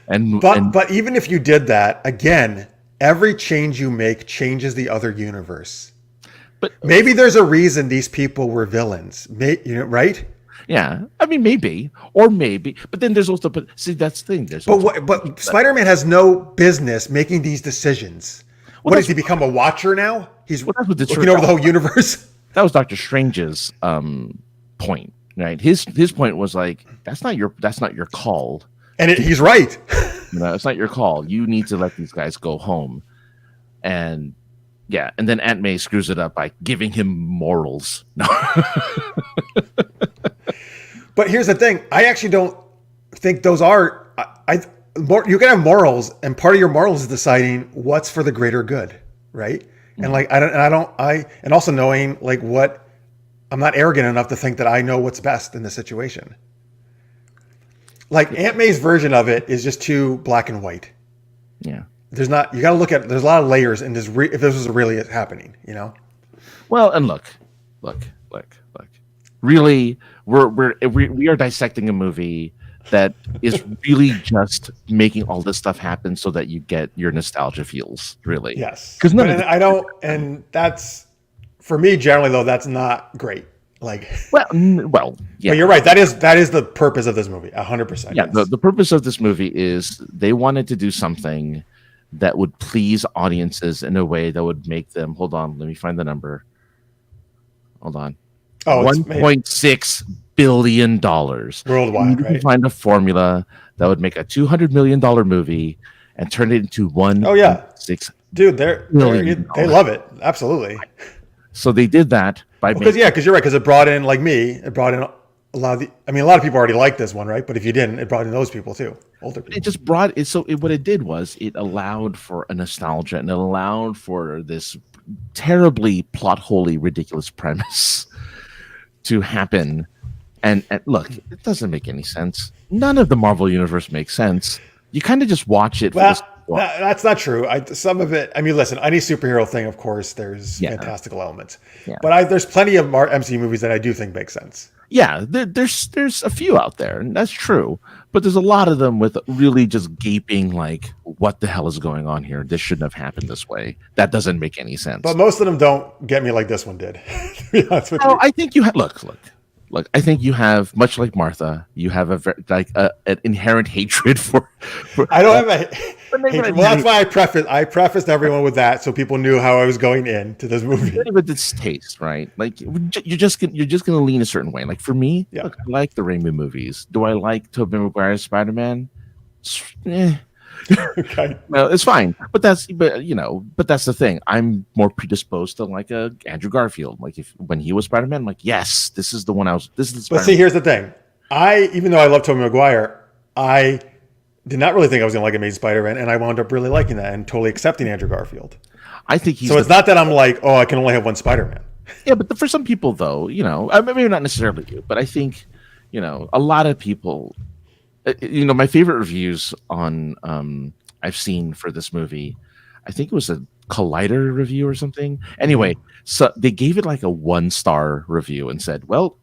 But even if you did that, again, every change you make changes the other universe. But maybe there's a reason these people were villains, right? Yeah, I mean, maybe, but then there's also, that's the thing. But Spider-Man has no business making these decisions. What does he become, a watcher now? He's looking over the whole universe. That was Doctor Strange's point, right? His point was like, that's not your call, and he's right. It's not your call. You need to let these guys go home, and then Aunt May screws it up by giving him morals. No. But here's the thing. I actually don't think those are. You can have morals, and part of your morals is deciding what's for the greater good, right? Mm-hmm. And also knowing like what. I'm not arrogant enough to think that I know what's best in this situation. Like Aunt May's version of it is just too black and white. Yeah. There's not. You got to look at. There's a lot of layers in this. If this was really happening, Well, and look. Really, we are dissecting a movie that is really just making all this stuff happen so that you get your nostalgia feels. Really, yes. Because I don't, and that's for me generally though. That's not great. Like, yeah. but you're right. That is the purpose of this movie. 100%. Yeah, the purpose of this movie is they wanted to do something that would please audiences in a way that would make them. Hold on, let me find the number. Hold on. Oh, $1.6 billion worldwide. You can find a formula that would make a $200 million movie and turn it into one. Oh yeah, dude, they love it. Absolutely. So they did that because you're right. Because it brought in a lot of people already liked this one, right? But if you didn't, it brought in those people too, older people. It just brought it. So what it did was it allowed for a nostalgia and it allowed for this terribly plot holey ridiculous premise to happen. And look, it doesn't make any sense. None of the Marvel universe makes sense. You kind of just watch it. That's not true. Some of it. I mean, listen, any superhero thing, of course, there's fantastical elements. Yeah. But there's plenty of MCU movies that I do think make sense. Yeah, there's a few out there, and that's true. But there's a lot of them with really just gaping like, what the hell is going on here? This shouldn't have happened this way. That doesn't make any sense. But most of them don't get me like this one did. To be honest with you. I think you have look. I think you have, much like Martha, you have an inherent hatred for I don't have a hatred. Well, that's why I prefaced everyone with that, so people knew how I was going into this movie. But it's taste, right? Like you're just gonna lean a certain way. Like for me, look, I like the Raimi movies. Do I like Tobey Maguire's Spider-Man? Okay. Well, it's fine, but that's the thing. I'm more predisposed to like a Andrew Garfield. Like when he was Spider-Man, I'm like, yes, this is the one I was. This is the Spider-Man. But see, here's the thing. Even though I love Tobey Maguire, I did not really think I was going to like Amazing Spider-Man, and I wound up really liking that and totally accepting Andrew Garfield. I think he's. So it's not that I'm like, I can only have one Spider-Man. Yeah, but for some people, though, maybe not necessarily you, but I think, a lot of people. My favorite reviews on I've seen for this movie, I think it was a Collider review or something. Anyway, so they gave it like a 1-star review and said, "Well,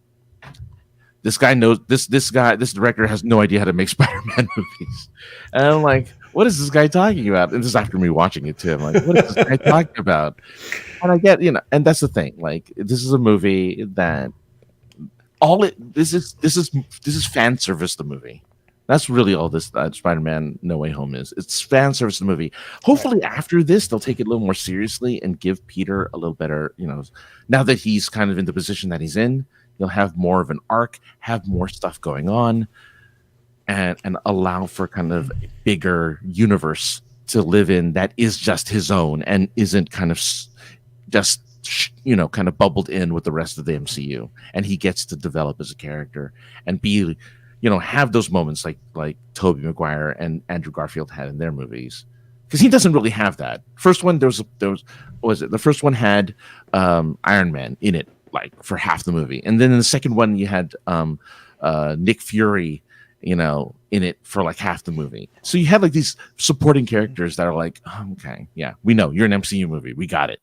this guy knows this director has no idea how to make Spider-Man movies." And I'm like, "What is this guy talking about?" And this is after me watching it too. I'm like, "What is this guy talking about?" And I get, and that's the thing. Like, this is a movie that this is fan service. The movie. That's really all this Spider-Man No Way Home is. It's fan service to the movie. Hopefully after this, they'll take it a little more seriously and give Peter a little better, now that he's kind of in the position that he's in, he'll have more of an arc, have more stuff going on, and allow for kind of a bigger universe to live in that is just his own and isn't kind of just, kind of bubbled in with the rest of the MCU. And he gets to develop as a character and be... have those moments like Tobey Maguire and Andrew Garfield had in their movies, because he doesn't really have that. First one, what was it? The first one had Iron Man in it, like for half the movie, and then in the second one you had Nick Fury, in it for like half the movie. So you had like these supporting characters that are like, okay, yeah, we know you're an MCU movie, we got it.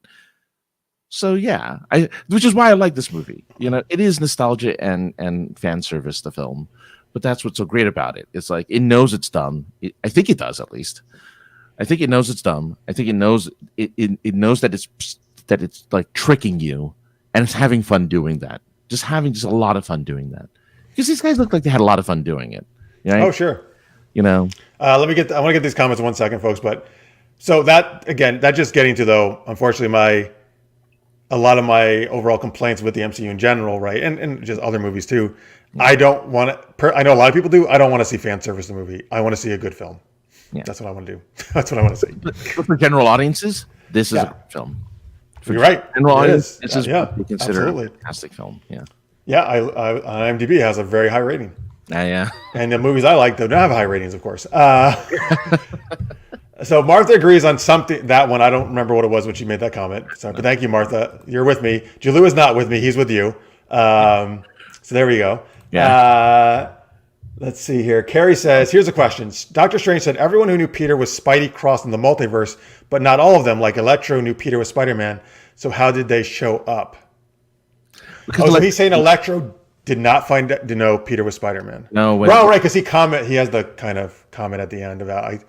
So yeah, which is why I like this movie. It is nostalgia and fan service, the film. But that's what's so great about it. It's like it knows it's dumb. I think it does, at least. I think it knows it's dumb. I think it knows it knows that it's like tricking you, and it's having fun doing that. Just a lot of fun doing that. Because these guys look like they had a lot of fun doing it. Right? Oh sure. I want to get these comments in 1 second, folks. But so that just getting to, though, unfortunately, a lot of my overall complaints with the MCU in general, right, and just other movies too. I don't want to. I know a lot of people do. I don't want to see fan service in the movie. I want to see a good film. Yeah. That's what I want to do. That's what I want to see. But for general audiences, this is a good film. You're right. General audience, this is what we consider a fantastic film. Yeah. Yeah. IMDb has a very high rating. Yeah. And the movies I like don't have high ratings, of course. So Martha agrees on something. That one, I don't remember what it was when she made that comment. So, but thank you, Martha. You're with me. Jalou is not with me. He's with you. So there we go. Yeah. Let's see here. Carrie says, here's a question. Doctor Strange said everyone who knew Peter was Spidey crossed in the multiverse, but not all of them, like Electro knew Peter was Spider-Man. So how did they show up? So he's saying Electro did not to know Peter was Spider-Man. No. Right, because he has the kind of comment at the end about, I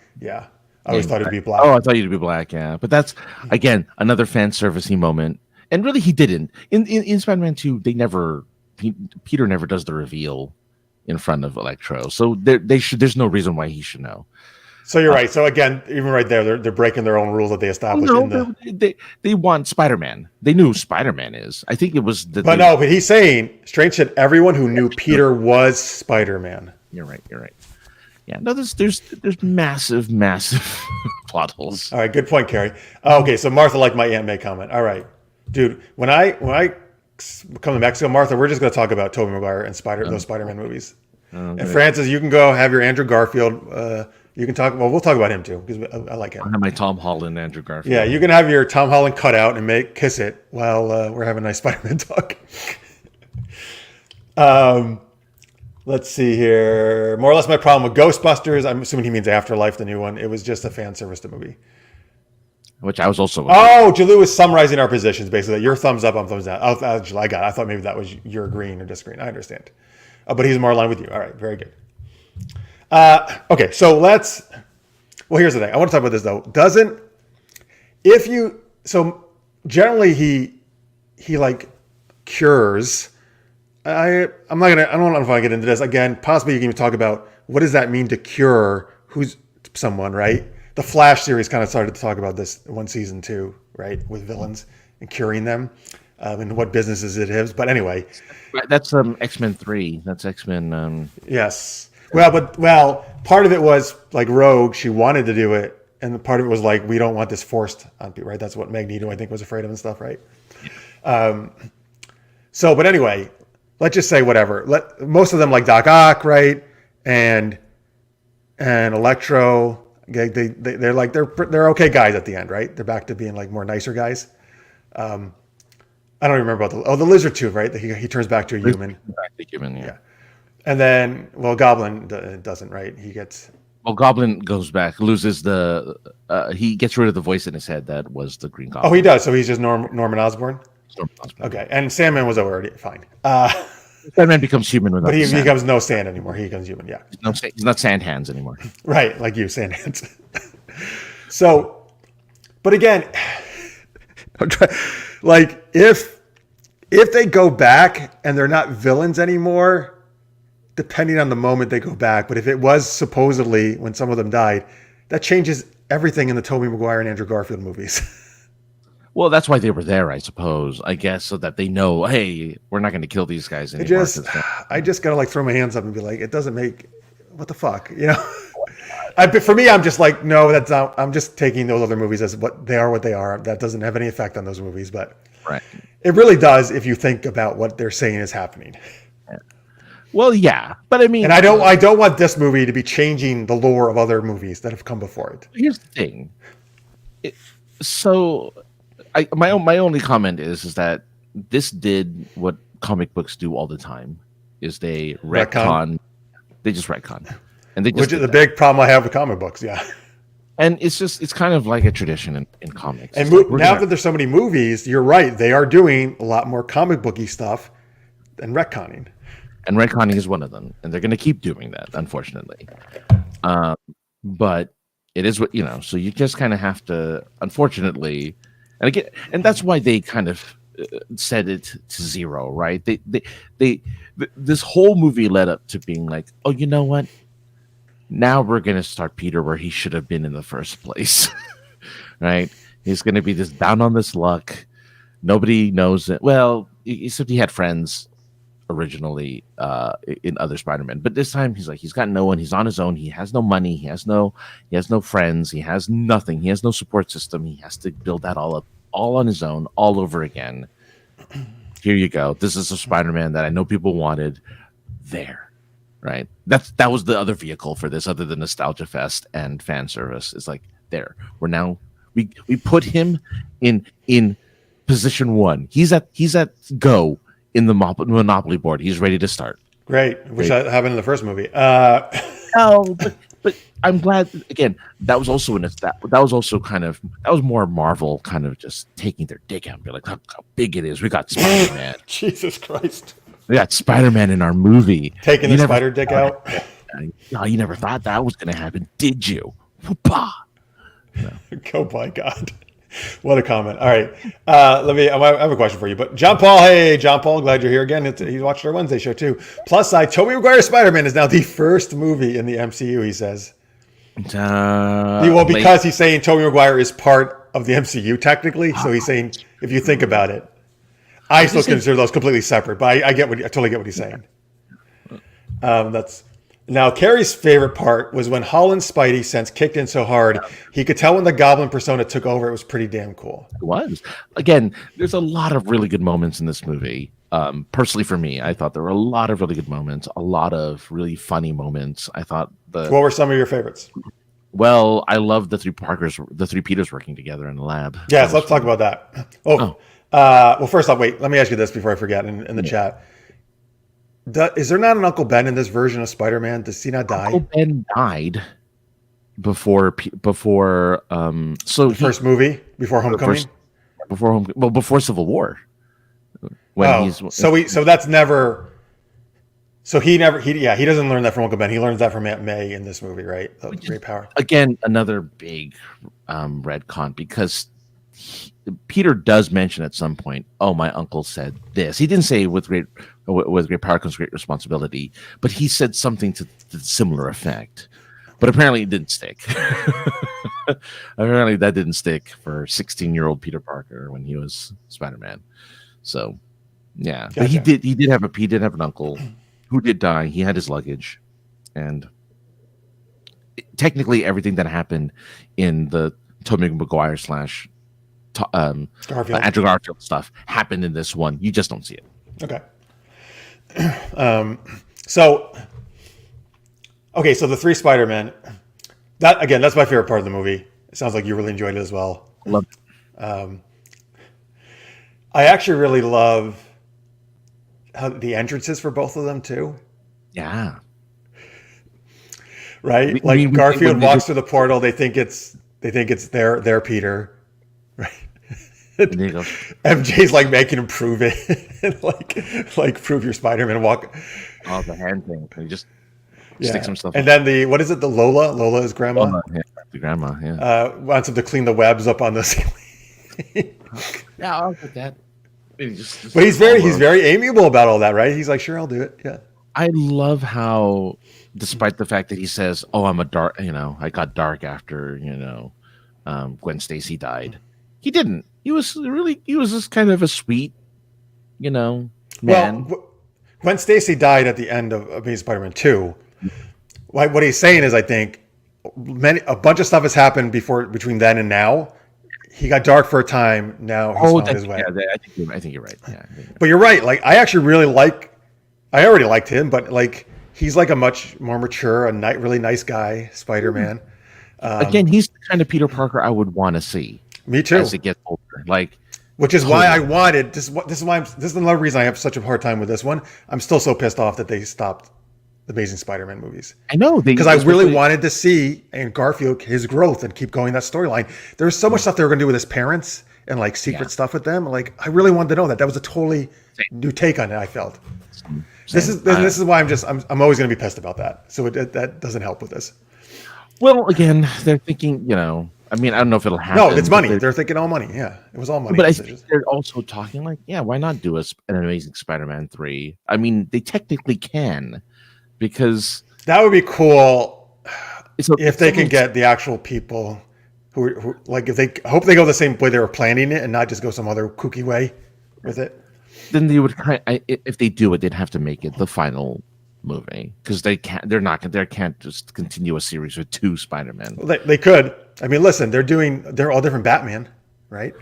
always thought it'd be black. Oh, I thought you'd be black, yeah. But that's, again, another fan servicey moment. And really, he didn't. In Spider-Man 2, they never Peter never does the reveal in front of Electro, so there's no reason why he should know. So you're right. So again, even right there, they're breaking their own rules that they established. They want Spider-Man. They knew who Spider-Man is. I think it was but he's saying Strange said everyone who knew Peter was Spider-Man. You're right. Yeah, no, there's massive plot holes. All right, good point, Carrie. Okay, so Martha liked my Aunt May comment. All right, dude, when I come to Mexico, Martha, we're just going to talk about Tobey Maguire and those Spider-Man movies. And Francis, you can go have your Andrew Garfield. You can talk. Well, we'll talk about him too because I like him. I have my Tom Holland, Andrew Garfield. Yeah, you can have your Tom Holland cutout and kiss it while we're having a nice Spider-Man talk. Let's see here. More or less, my problem with Ghostbusters. I'm assuming he means Afterlife, the new one. It was just a fan service to movie. Which I was also. Oh, Jalou was summarizing our positions basically. Your thumbs up, I'm thumbs down. I got it. I thought maybe that was you're agreeing or disagreeing. I understand. But he's more in line with you. All right, very good. Okay, so here's the thing. I want to talk about this though. Generally he like cures. I don't know if I get into this again. Possibly you can even talk about what does that mean to cure who's someone, right? The Flash series kind of started to talk about this in season 2, right, with villains and curing them, and what businesses it is. But anyway, that's X-Men 3. That's X-Men. Yes. Well, part of it was like Rogue. She wanted to do it, and part of it was like we don't want this forced on people, right? That's what Magneto, I think, was afraid of and stuff, right? But anyway, let's just say whatever. Most of them like Doc Ock, right, and Electro. They're okay guys at the end, right? They're back to being like more nicer guys. I don't even remember about the Lizard too, right? He turns back to a human. Back to human, yeah. And then, Goblin doesn't, right? Goblin goes back, loses he gets rid of the voice in his head that was the Green Goblin. Oh, he does. So he's just Norman Osborn? Okay. And Sandman was already fine. Sandman becomes human without. But he becomes no sand anymore. He becomes human, yeah. He's not sand hands anymore. Right, like you, sand hands. So, but again, like if they go back and they're not villains anymore, depending on the moment they go back, but if it was supposedly when some of them died, that changes everything in the Tobey Maguire and Andrew Garfield movies. Well, that's why they were there, I suppose. I guess so that they know, hey, we're not going to kill these guys anymore. I just gotta like throw my hands up and be like, it doesn't make what the fuck, you know? For me, I'm just like, no, that's not. I'm just taking those other movies as what they are. That doesn't have any effect on those movies, but right, it really does if you think about what they're saying is happening. Well, yeah, but I mean, and I don't want this movie to be changing the lore of other movies that have come before it. Here's the thing. My only comment is that this did what comic books do all the time: is they retcon. They just retcon, and which is the big problem I have with comic books. Yeah, and it's kind of like a tradition in comics. And now that there's so many movies, you're right; they are doing a lot more comic booky stuff than retconning. And retconning is one of them, and they're going to keep doing that, unfortunately. But it is what so you just kind of have to, unfortunately, and that's why they kind of set it to 0, right? This whole movie led up to being like, oh, you know what? Now we're going to start Peter where he should have been in the first place, right? He's going to be this down on this luck. Nobody knows it. Well, except he had friends originally in other Spider-Man, but this time he's got no one. He's on his own. He has no money. He has no friends. He has nothing. He has no support system. He has to build that all up, all on his own, all over again. Here you go. This is a Spider-Man that I know people wanted. There, right? That was the other vehicle for this, other than Nostalgia Fest and fan service. It's like there. We're now we put him in position 1. He's at go in the Monopoly board. He's ready to start. Great. Which happened in the first movie. No, but I'm glad. Again, that was also that was more Marvel kind of just taking their dick out and be like, look how big it is. We got Spider-Man. Jesus Christ. We got Spider-Man in our movie. Taking the spider dick out. No, you never thought that was going to happen, did you? Oh my God. What a comment. All right. I have a question for you. But John Paul, hey, John Paul, glad you're here again. He watched our Wednesday show too. Plus side, Tobey Maguire's Spider-Man is now the first movie in the MCU, he says. Because he's saying Tobey Maguire is part of the MCU technically. So he's saying, if you think about it, I still consider those completely separate, but I totally get what he's saying. Now, Carrie's favorite part was when Holland's Spidey sense kicked in so hard, he could tell when the Goblin persona took over. It was pretty damn cool. It was. Again, there's a lot of really good moments in this movie. Personally, for me, I thought there were a lot of really good moments, a lot of really funny moments. I thought What were some of your favorites? Well, I love the three Peters working together in the lab. Yes, let's talk about that. Well, first off, wait, let me ask you this before I forget in the chat. Is there not an Uncle Ben in this version of Spider-Man? Does he not die? Uncle Ben died before first movie before Homecoming. Before Civil War. He doesn't learn that from Uncle Ben. He learns that from Aunt May in this movie, right? The great power. Again, another big retcon because Peter does mention at some point, "Oh, my uncle said this." He didn't say with great power comes great responsibility, but he said something to the similar effect. But apparently, it didn't stick. Apparently, that didn't stick for 16-year-old Peter Parker when he was Spider-Man. So, yeah, gotcha. But he did have an uncle who did die. He had his luggage, and technically, everything that happened in the Tobey Maguire / Andrew Garfield stuff happened in this one. You just don't see it. Okay. So the three Spider-Men. That's my favorite part of the movie. It sounds like you really enjoyed it as well. Love it. I actually really love how the entrances for both of them too. Yeah. Right? Garfield walks through the portal. They think it's their Peter. Right. MJ's like making him prove it. like prove your Spider-Man walk. Oh, the hand thing. He just sticks some stuff. And then the Lola? Lola is grandma. The grandma, yeah. Wants him to clean the webs up on the ceiling. Yeah, I'll get that. But he's very amiable about all that, right? He's like, sure, I'll do it. Yeah. I love how, despite the fact that he says, "Oh, I'm a dark," I got dark after, Gwen Stacy died. He didn't. He was just kind of a sweet, man. Well, Gwen Stacy died at the end of Amazing Spider-Man 2. What he's saying is, I think, a bunch of stuff has happened between then and now. He got dark for a time. Now he's found his way. Yeah, I think you're right. Yeah, but you're right. Like, I actually I already liked him, but like, he's like a much more mature, really nice guy, Spider-Man. Again, he's the kind of Peter Parker I would want to see. Me too. As it gets older, which is why I wanted this. This is another reason I have such a hard time with this one. I'm still so pissed off that they stopped the Amazing Spider-Man movies. I know, because I really wanted to see Garfield his growth and keep going that storyline. There was so much stuff they were going to do with his parents and like secret stuff with them. Like, I really wanted to know that. That was a totally new take on it. I felt. This is why I'm always going to be pissed about that. So that doesn't help with this. Well, again, they're thinking, I don't know if it'll happen. No, it's money. They're thinking all money. Yeah, it was all money. But I think they're also talking why not do an Amazing Spider-Man 3? I mean, they technically can, because that would be cool if they can get the actual people who if they hope they go the same way they were planning it and not just go some other kooky way with it. Then they would if they do it, they'd have to make it the final movie, because they can't just continue a series with two Spider-Men. Well, they could. I mean, listen, they're all different Batman, right?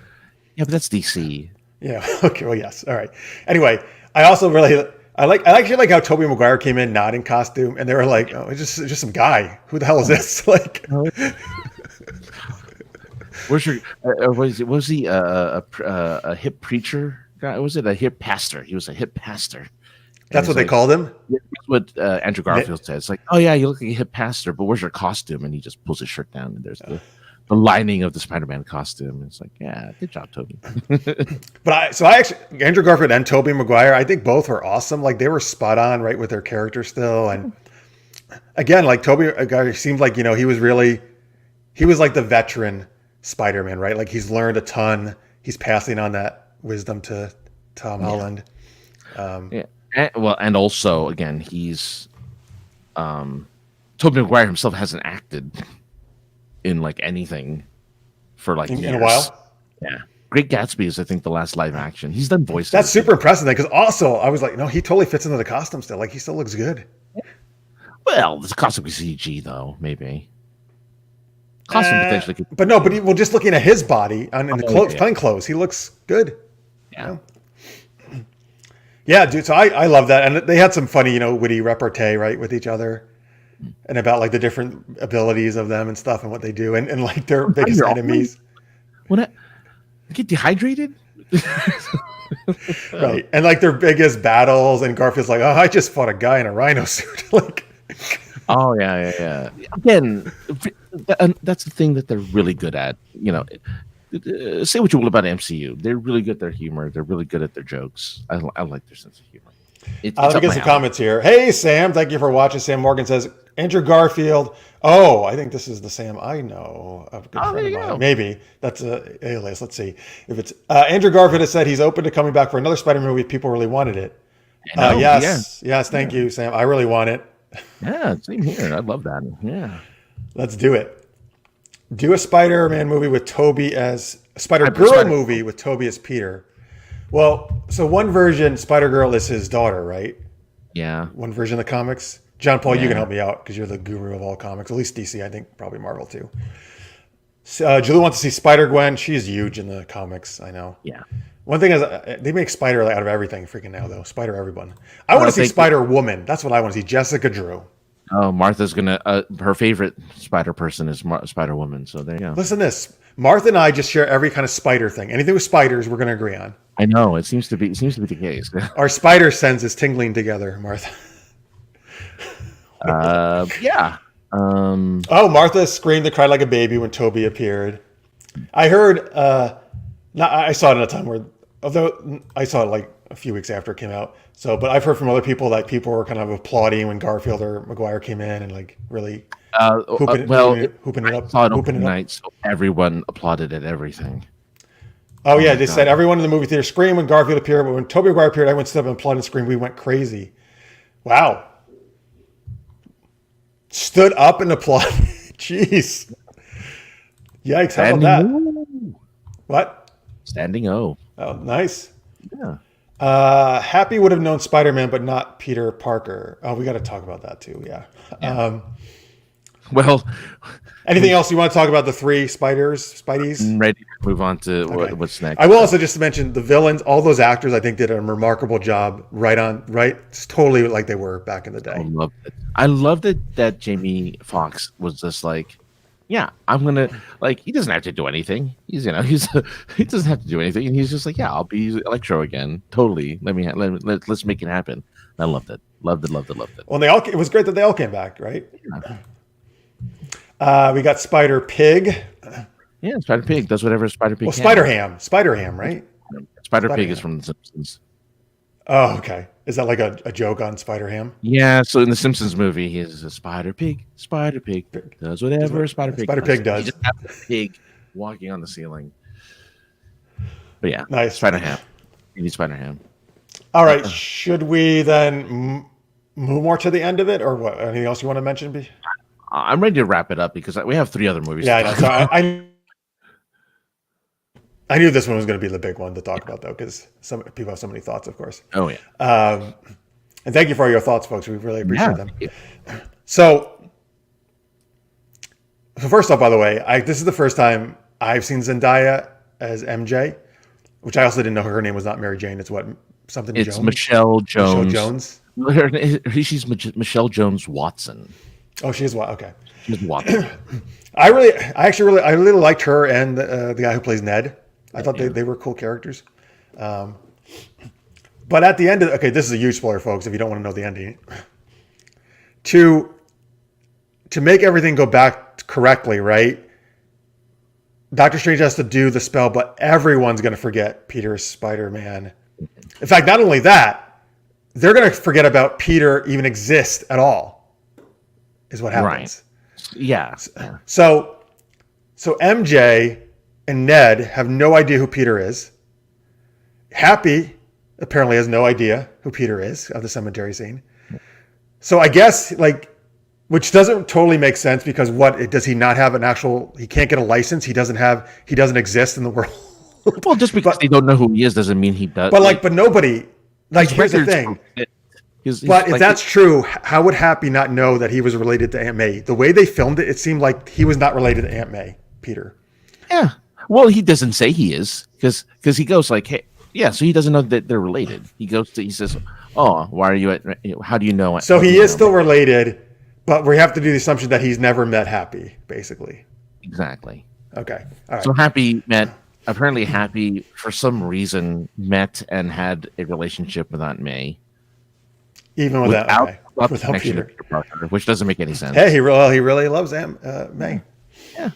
Yeah, but that's DC. Yeah. Okay. Well, yes. All right. Anyway, I also I actually like how Tobey Maguire came in not in costume, and they were like, "Oh, it's just some guy. Who the hell is this?" Like, was he a hip preacher guy? Was it a hip pastor? He was a hip pastor. That's what they called him? That's what Andrew Garfield says. It's like, "Oh yeah, you look like a hip pastor, but where's your costume?" And he just pulls his shirt down, and there's the lining of the Spider-Man costume. It's like, yeah, good job, Tobey. But I actually, Andrew Garfield and Tobey Maguire, I think both were awesome. Like, they were spot on, right, with their character still. And again, like, Tobey seemed like, he was like the veteran Spider-Man, right? Like he's learned a ton. He's passing on that wisdom to Tom Holland. Yeah. And also again, he's Tobey Maguire himself hasn't acted in like anything for like in years. a while. Yeah. Great Gatsby is, I think, the last live action. He's done voices. That's super impressive because also I was like, no, he totally fits into the costume still. Like he still looks good. Well, the costume is CG though, maybe. Costume potentially could. But just looking at his body in the plain clothes, he looks good. Yeah. Yeah, dude. So I love that. And they had some funny, witty repartee, right, with each other. And about like the different abilities of them and stuff and what they do and like their biggest enemies. What? Get dehydrated? Right. And like their biggest battles, and Garfield's like, oh, I just fought a guy in a rhino suit. Like, oh yeah. Again, that's the thing that they're really good at. Say what you will about MCU, they're really good at their humor. They're really good at their jokes. I like their sense of humor. Let me get some comments here. Hey, Sam, thank you for watching. Sam Morgan says, Andrew Garfield. Oh, I think this is the Sam I know. A good friend of mine. Maybe. That's a alias. Let's see. If it's Andrew Garfield has said he's open to coming back for another Spider-Man movie if people really wanted it. Yes. Thank you, Sam. I really want it. Yeah, same here. I love that. Yeah. Let's do it. Do a Spider-Man movie with Toby as Spider-Girl movie with Toby as Peter. Well, so one version, Spider-Girl is his daughter, right? Yeah. One version of the comics. John Paul, you can help me out because you're the guru of all comics, at least DC, I think, probably Marvel too. Julie wants to see Spider-Gwen. She's huge in the comics, I know. Yeah. One thing is they make Spider out of everything freaking now, though. Spider everyone. I want to see Spider-Woman. That's what I want to see. Jessica Drew. Oh, Martha's her favorite Spider person is Spider-Woman. So there you go. Listen to this. Martha and I just share every kind of spider thing. Anything with spiders, we're going to agree on. I know. It seems to be the case. Our spider sense is tingling together, Martha. Yeah. Martha screamed and cried like a baby when Toby appeared. I heard, I saw it in a time where, although I saw it like a few weeks after it came out. But I've heard from other people that people were kind of applauding when Garfield or Maguire came in and like really hooping it up. Saw it opening night, so everyone applauded at everything. Oh yeah, they said everyone in the movie theater screamed when Garfield appeared, but when Tobey Maguire appeared, everyone stood up and applauded and screamed. We went crazy. Wow. Stood up and applauded. Jeez. Yikes, how about that? O. What? Standing O. Oh, nice. Yeah. Happy would have known Spider-Man, but not Peter Parker. Oh, we got to talk about that too. Yeah. Well, anything else you want to talk about the three Spideys? I'm ready to move on to what's next. I will also just mention the villains. All those actors, I think, did a remarkable job. Right. It's totally like they were back in the day. I loved it that Jamie Foxx was just like, yeah, I'm gonna like. He doesn't have to do anything. He doesn't have to do anything, and he's just like, yeah, I'll be Electro again. Totally. Let's make it happen. I loved it. Loved it. Well, it was great that they all came back, right? Yeah. We got Spider Pig. Yeah, Spider Pig does whatever Spider Pig. Well, Spider Ham, right? Spider Pig is from The Simpsons. Oh, okay. Is that like a joke on Spider Ham? Yeah. So in the Simpsons movie, he is a Spider Pig. Spider Pig does whatever Spider Pig does. He just has a pig walking on the ceiling. But yeah, nice. Spider Ham. You need Spider Ham. All right. Should we then move more to the end of it, or what? Anything else you want to mention? I'm ready to wrap it up because we have 3 other movies. Yeah, I know. So I knew this one was going to be the big one to talk about, though, because some people have so many thoughts, of course. Oh, yeah. And thank you for all your thoughts, folks. We really appreciate them. Yeah. So first off, by the way, this is the first time I've seen Zendaya as MJ, which I also didn't know her name was not Mary Jane. It's something It's Jones? Michelle Jones. Michelle Jones? She's Michelle Jones Watson. Oh, she is what? Okay. She's Watson. I really liked her and the guy who plays Ned. I thought they were cool characters. But at the end of this is a huge spoiler, folks, if you don't want to know the ending. To make everything go back correctly, right? Doctor Strange has to do the spell, but everyone's going to forget Peter's Spider-Man. In fact, not only that, they're going to forget about Peter even exists at all, is what happens. Right. Yeah. So MJ and Ned have no idea who Peter is. Happy apparently has no idea who Peter is of the cemetery scene. So I guess like, which doesn't totally make sense because does he not have an actual? He can't get a license. He doesn't exist in the world. Well, just because they don't know who he is doesn't mean he does. But nobody. Like here's the thing. If that's true, how would Happy not know that he was related to Aunt May? The way they filmed it, it seemed like he was not related to Aunt May, Peter. Yeah. Well, he doesn't say he is because he goes like, hey, yeah. So he doesn't know that they're related. He says, oh, why are you at? How do you know? So he is still related, but we have to do the assumption that he's never met Happy, basically. Exactly. Okay. All right. So apparently Happy for some reason met and had a relationship with Aunt May. Even without Peter. Parker, which doesn't make any sense. Hey, he really loves Aunt May. Yeah.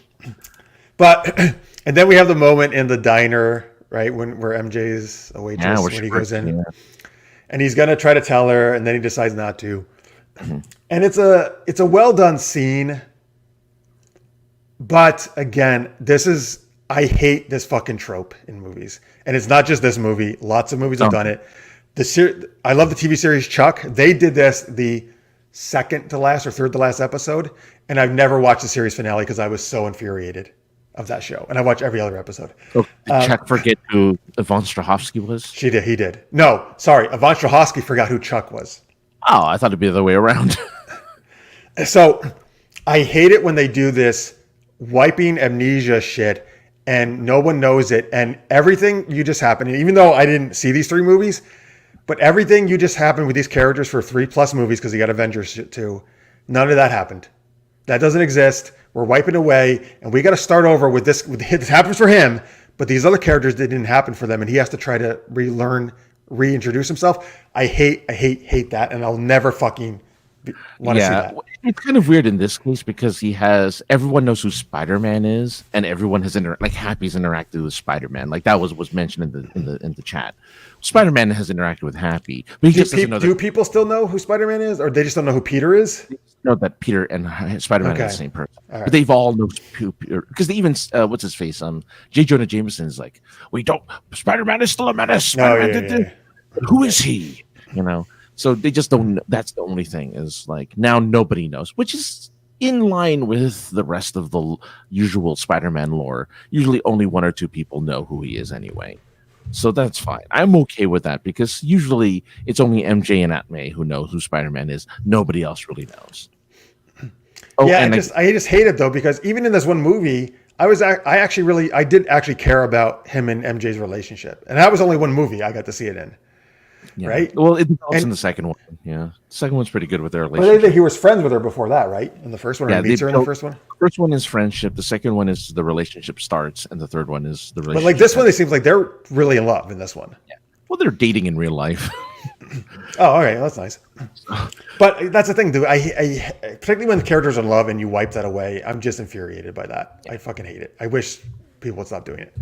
But and then we have the moment in the diner, right, where MJ's a waitress when he goes in, and he's gonna try to tell her, and then he decides not to. Mm-hmm. And it's a well done scene, but again, I hate this fucking trope in movies, and it's not just this movie. Lots of movies have done it. I love the TV series Chuck. They did this the second to last or third to last episode, and I've never watched the series finale because I was so infuriated of that show, and I watch every other episode. Oh, did Chuck forget who Yvonne Strahovski was? He did. No, sorry, Yvonne Strahovski forgot who Chuck was. Oh, I thought it'd be the other way around. So I hate it when they do this wiping amnesia shit, and no one knows it, and everything you just happened. And even though I didn't see these 3 movies. But everything you just happened with these characters for 3+ movies, because you got Avengers shit too, none of that happened. That doesn't exist. We're wiping away, and we got to start over with this. This happens for him, but these other characters didn't happen for them, and he has to try to reintroduce himself. I hate that, and I'll never fucking want to see that. It's kind of weird in this case because everyone knows who Spider-Man is, and everyone has Happy's interacted with Spider-Man. Like that was mentioned in the chat. Spider-Man has interacted with Happy, but he just doesn't know. Do people still know who Spider-Man is, or they just don't know who Peter is? They know that Peter and Spider-Man are the same person, but they've all known who Peter because they even what's his face? J. Jonah Jameson is like, we don't. Spider-Man is still a menace. Who is he? You know. So they just don't. That's the only thing is like now nobody knows, which is in line with the rest of the usual Spider-Man lore. Usually only 1 or 2 people know who he is anyway. So that's fine. I'm okay with that because usually it's only MJ and Aunt May who know who Spider-Man is. Nobody else really knows. Oh, yeah, I just hate it though because even in this one movie, I did actually care about him and MJ's relationship, and that was only one movie I got to see it in. Yeah. Right. Well, it develops in the second one. Yeah, the second one's pretty good with their relationship. But he was friends with her before that, right? In the first one, or meets her in the first one. The first one is friendship. The second one is the relationship starts, and the third one is the relationship. But like this one, it seems like they're really in love in this one. Yeah. Well, they're dating in real life. Oh, all right, that's nice. But that's the thing, dude. I particularly when the characters are in love and you wipe that away, I'm just infuriated by that. I fucking hate it. I wish people would stop doing it.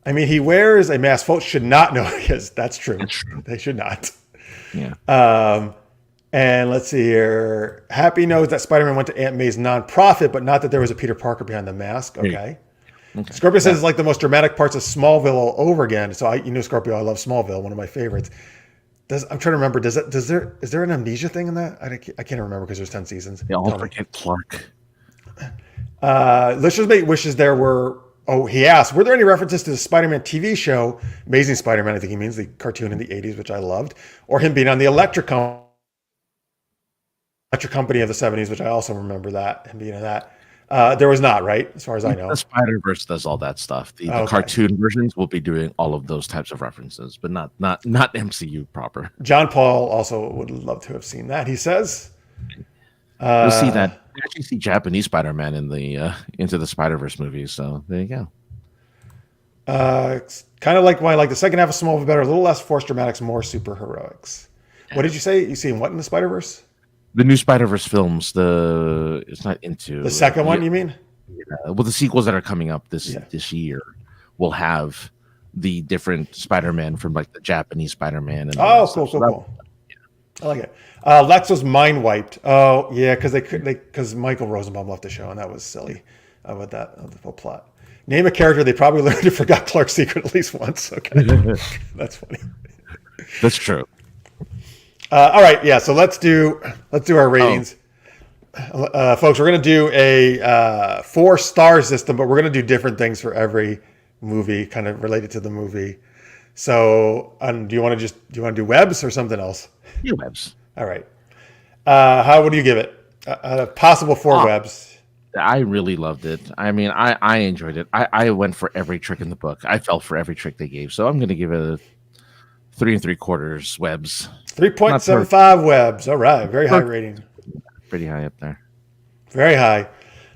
I mean, he wears a mask. Folks should not know because that's true. They should not. Yeah. And let's see here. Happy knows that Spider-Man went to Aunt May's nonprofit, but not that there was a Peter Parker behind the mask. Okay. Scorpio says it's like the most dramatic parts of Smallville all over again. So Scorpio, I love Smallville, one of my favorites. I'm trying to remember. Is there an amnesia thing in that? I can't remember because there's 10 seasons. They all forget Clark. Let's just make wishes there were. Oh, he asked, were there any references to the Spider-Man TV show, Amazing Spider-Man, I think he means, the cartoon in the 80s, which I loved, or him being on the Electric Company of the 70s, which I also remember that, him being in that. There was not, right? As far as I know. The Spider-Verse does all that stuff. The cartoon versions will be doing all of those types of references, but not MCU proper. John Paul also would love to have seen that, he says. We'll see that. I actually see Japanese Spider-Man in the Into the Spider-Verse movies, so there you go. Kind of like why I like the second half of Smallville better, a little less forced dramatics, more super heroics. What did you say? You seen what in the Spider-Verse? The new Spider-Verse films. It's not Into the second one. You mean? Well, the sequels that are coming up this year will have the different Spider-Man from like the Japanese Spider-Man. And cool. Yeah. I like it. Lex was mind wiped. Oh yeah, because Michael Rosenbaum left the show, and that was silly. How about that? Oh, the full plot. Name a character they probably learned and forgot Clark's secret at least once. Okay, that's funny. That's true. All right, yeah. So let's do our ratings, folks. We're gonna do a 4-star system, but we're gonna do different things for every movie, kind of related to the movie. So, do you want to do webs or something else? Yeah, webs. All right. What do you give it? Possible 4 webs. I really loved it. I mean, I enjoyed it. I went for every trick in the book. I fell for every trick they gave. So I'm going to give it a 3 3/4 webs. 3.75 webs. All right. Very high rating. Pretty high up there. Very high.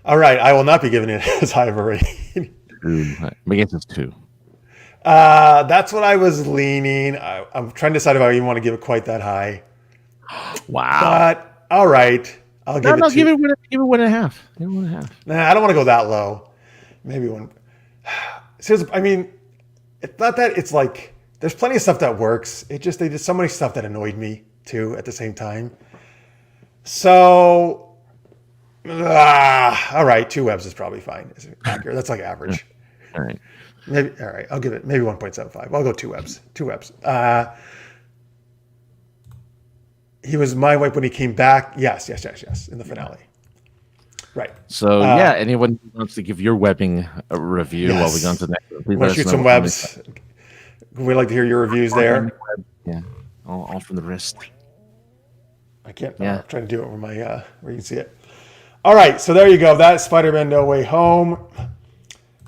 All right. I will not be giving it as high of a rating. I guess it's 2. That's what I was leaning. I'm trying to decide if I even want to give it quite that high. Wow. But all right. I'll give it 2. Give it 1.5. Give it 1.5. Nah, I don't want to go that low. Maybe 1. I mean, it's not that it's like there's plenty of stuff that works. They did so many stuff that annoyed me too at the same time. So, all right, 2 webs is probably fine. Is it accurate? That's like average. All right. Maybe all right. I'll give it maybe 1.75. I'll go 2 webs. 2 webs. He was my wife when he came back. Yes, in the finale. Right. So anyone who wants to give your webbing a review while we go on to the next one, please want to shoot some webs. We'd like to hear your reviews there. Yeah, all from the wrist. I can't. Yeah. I'm trying to do it where you can see it. All right, so there you go. That's Spider-Man: No Way Home.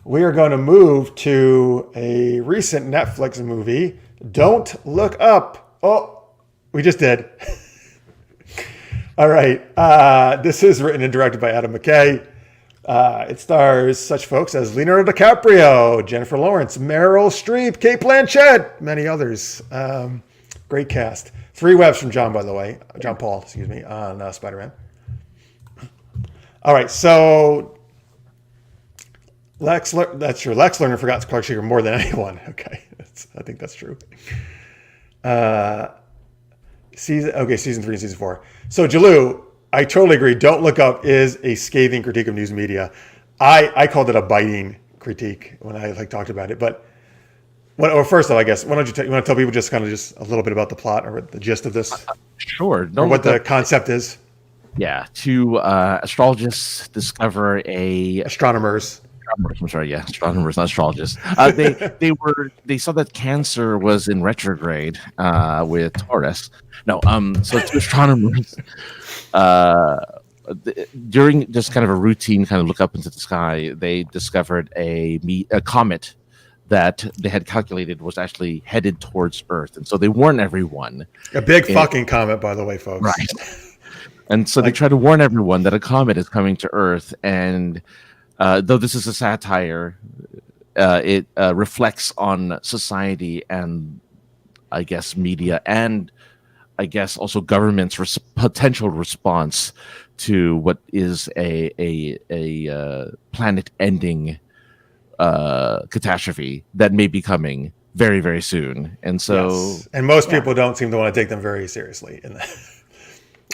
We are going to move to a recent Netflix movie, Don't Look Up. Oh, we just did. All right. This is written and directed by Adam McKay. It stars such folks as Leonardo DiCaprio, Jennifer Lawrence, Meryl Streep, Cate Blanchett, many others. Great cast. 3 webs from John Paul, on Spider-Man. All right, so that's true. Lex Lerner forgot Clark Seeger more than anyone. Okay, I think that's true. Season 3 and season 4. So Jalou, I totally agree. Don't Look Up is a scathing critique of news media. I called it a biting critique when I talked about it. But first of all, I guess why don't you want to tell people just a little bit about the plot or the gist of this? Sure. Or what the concept is. Yeah, 2 astrologists discover astronomers. I'm sorry, yeah, astronomers, not astrologists. They saw that Cancer was in retrograde with Taurus. No, so 2 astronomers during just kind of a routine kind of look up into the sky, they discovered a comet that they had calculated was actually headed towards Earth, and so they warn everyone. A big fucking comet, by the way, folks. Right. And so they try to warn everyone that a comet is coming to Earth, and though this is a satire, it reflects on society and, I guess, media and, I guess, also government's potential response to what is a planet-ending catastrophe that may be coming very, very soon. And so, yes. And most people don't seem to want to take them very seriously in that.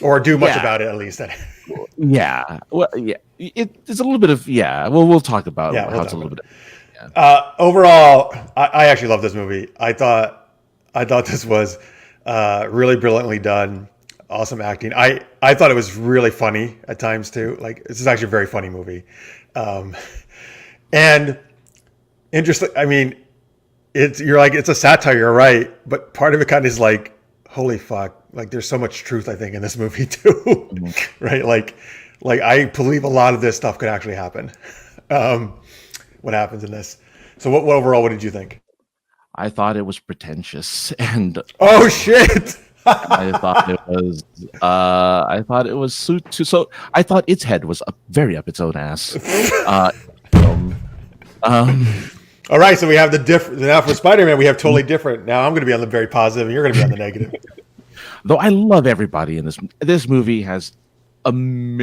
Or do much about it, at least. Yeah. Well, yeah. It's a little bit of, we'll talk about how it's a little bit. Overall, I actually love this movie. I thought this was really brilliantly done. Awesome acting. I thought it was really funny at times too. This is actually a very funny movie. And interesting. I mean, it's a satire, you're right. But part of it kind of is holy fuck. There's so much truth, I think, in this movie too, mm-hmm. Right? I believe a lot of this stuff could actually happen. What happens in this? So, what overall? What did you think? I thought it was pretentious and. Oh shit! I thought it was so. I thought its head was very up its own ass. All right, so we have now for Spider-Man, we have totally different. Now I'm going to be on the very positive, and you're going to be on the negative. Though I love everybody in this movie has an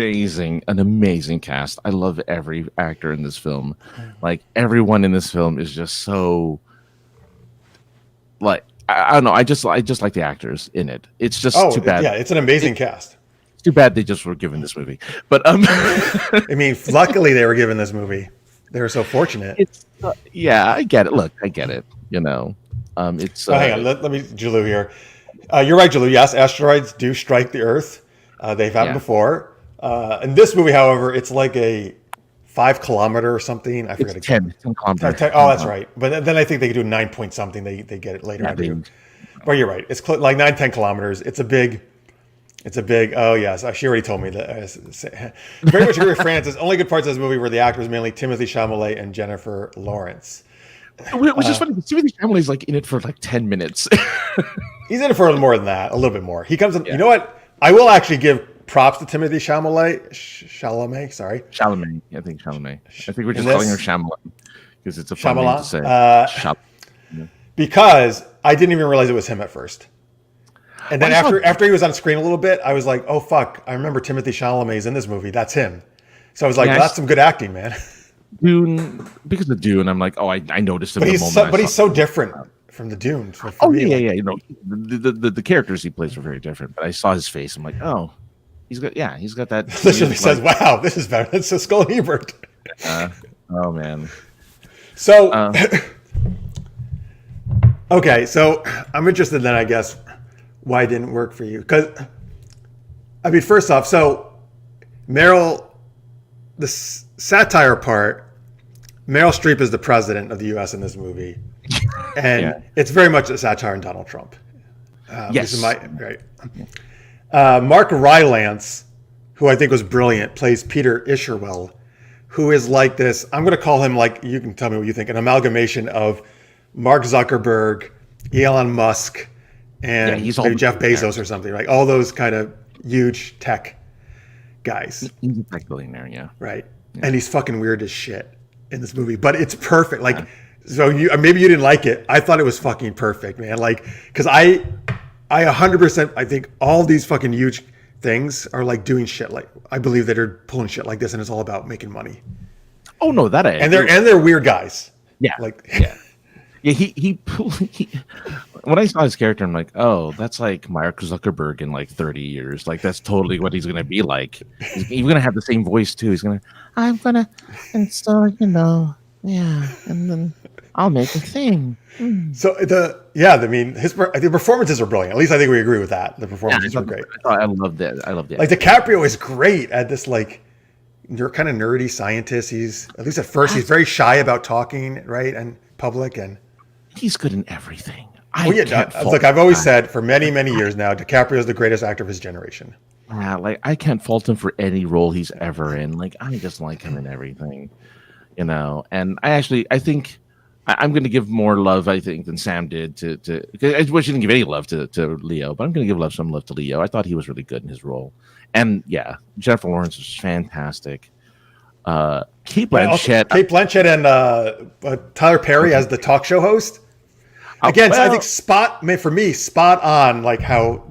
amazing cast. I love every actor in this film. Everyone in this film is just so I don't know. I just like the actors in it. It's just too bad. Yeah, it's an amazing cast. It's too bad they just were given this movie. But I mean, luckily they were given this movie. They were so fortunate. It's yeah, I get it. Look, I get it. You know, it's. Hang on, let me Jalu here. You're right, Jalu. Yes, asteroids do strike the Earth. They've happened before. In this movie, however, it's like a 5 kilometer or something. I forget. It's 10 kilometers. That's right. But then I think they do 9 point something. They get it later. But you're right. It's like 9-10 kilometers. It's a big. Oh yes, she already told me that. Very much agree with Francis. Only good parts of this movie were the actors, mainly Timothy Chalamet and Jennifer Lawrence. Which is funny. Timothy Chalamet is like in it for like 10 minutes. He's in it for more than that, a little bit more. He comes in. Yeah. You know what? I will actually give props to Timothy Chalamet. Chalamet. I think Chalamet. I think we're just calling her Shyamalan because it's a fun name to say. Because I didn't even realize it was him at first. And then after he was on screen a little bit, I was like, oh, fuck. I remember Timothy Chalamet's in this movie. That's him. So I was like, that's some good acting, man. Dune, because of Dune, I'm like, oh, I noticed him. But he's so different from the Dune. Yeah. You know, the characters he plays are very different. But I saw his face. I'm like, oh, he's got that. Literally says, wow, this is better than Siskel and Ebert. Oh, man. So, okay. So I'm interested then, I guess, why it didn't work for you. Because, I mean, first off, so Meryl, the satire part, Meryl Streep is the president of the U.S. in this movie. And it's very much a satire on Donald Trump. Yes. Right. Mark Rylance, who I think was brilliant, plays Peter Isherwell, who is like this, I'm going to call him, like, you can tell me what you think, an amalgamation of Mark Zuckerberg, Elon Musk, and maybe Jeff Bezos or something, like all those kind of huge tech guys. He's a tech billionaire, yeah. Right. Yeah. And he's fucking weird as shit in this movie, but it's perfect. Like, so maybe you didn't like it. I thought it was fucking perfect, man. Like, because I 100%, I think all these fucking huge things are like doing shit. Like, I believe that they're pulling shit like this, and it's all about making money. Oh no, that I agree. And they're weird guys. Yeah. Like, yeah, he when I saw his character, I'm like, oh, that's like Mark Zuckerberg in like 30 years. Like, that's totally what he's going to be like. He's going to have the same voice, too. And so, and then I'll make a thing. So, I mean, the performances are brilliant. At least I think we agree with that. The performances were great. I loved it. Like, DiCaprio is great at this, like, you're kind of nerdy scientist. He's, at least at first, he's very shy about talking, right, in public, and he's good in everything. Look, I've always said for many, many years now, DiCaprio is the greatest actor of his generation. Yeah, like I can't fault him for any role he's ever in. Like, I just like him in everything, And I think I'm going to give more love, I think, than Sam did to. I wish he didn't give any love to Leo, but I'm going to give some love to Leo. I thought he was really good in his role, and Jennifer Lawrence was fantastic. Kate Blanchett and Tyler Perry as the talk show host. Again, I think spot on, like how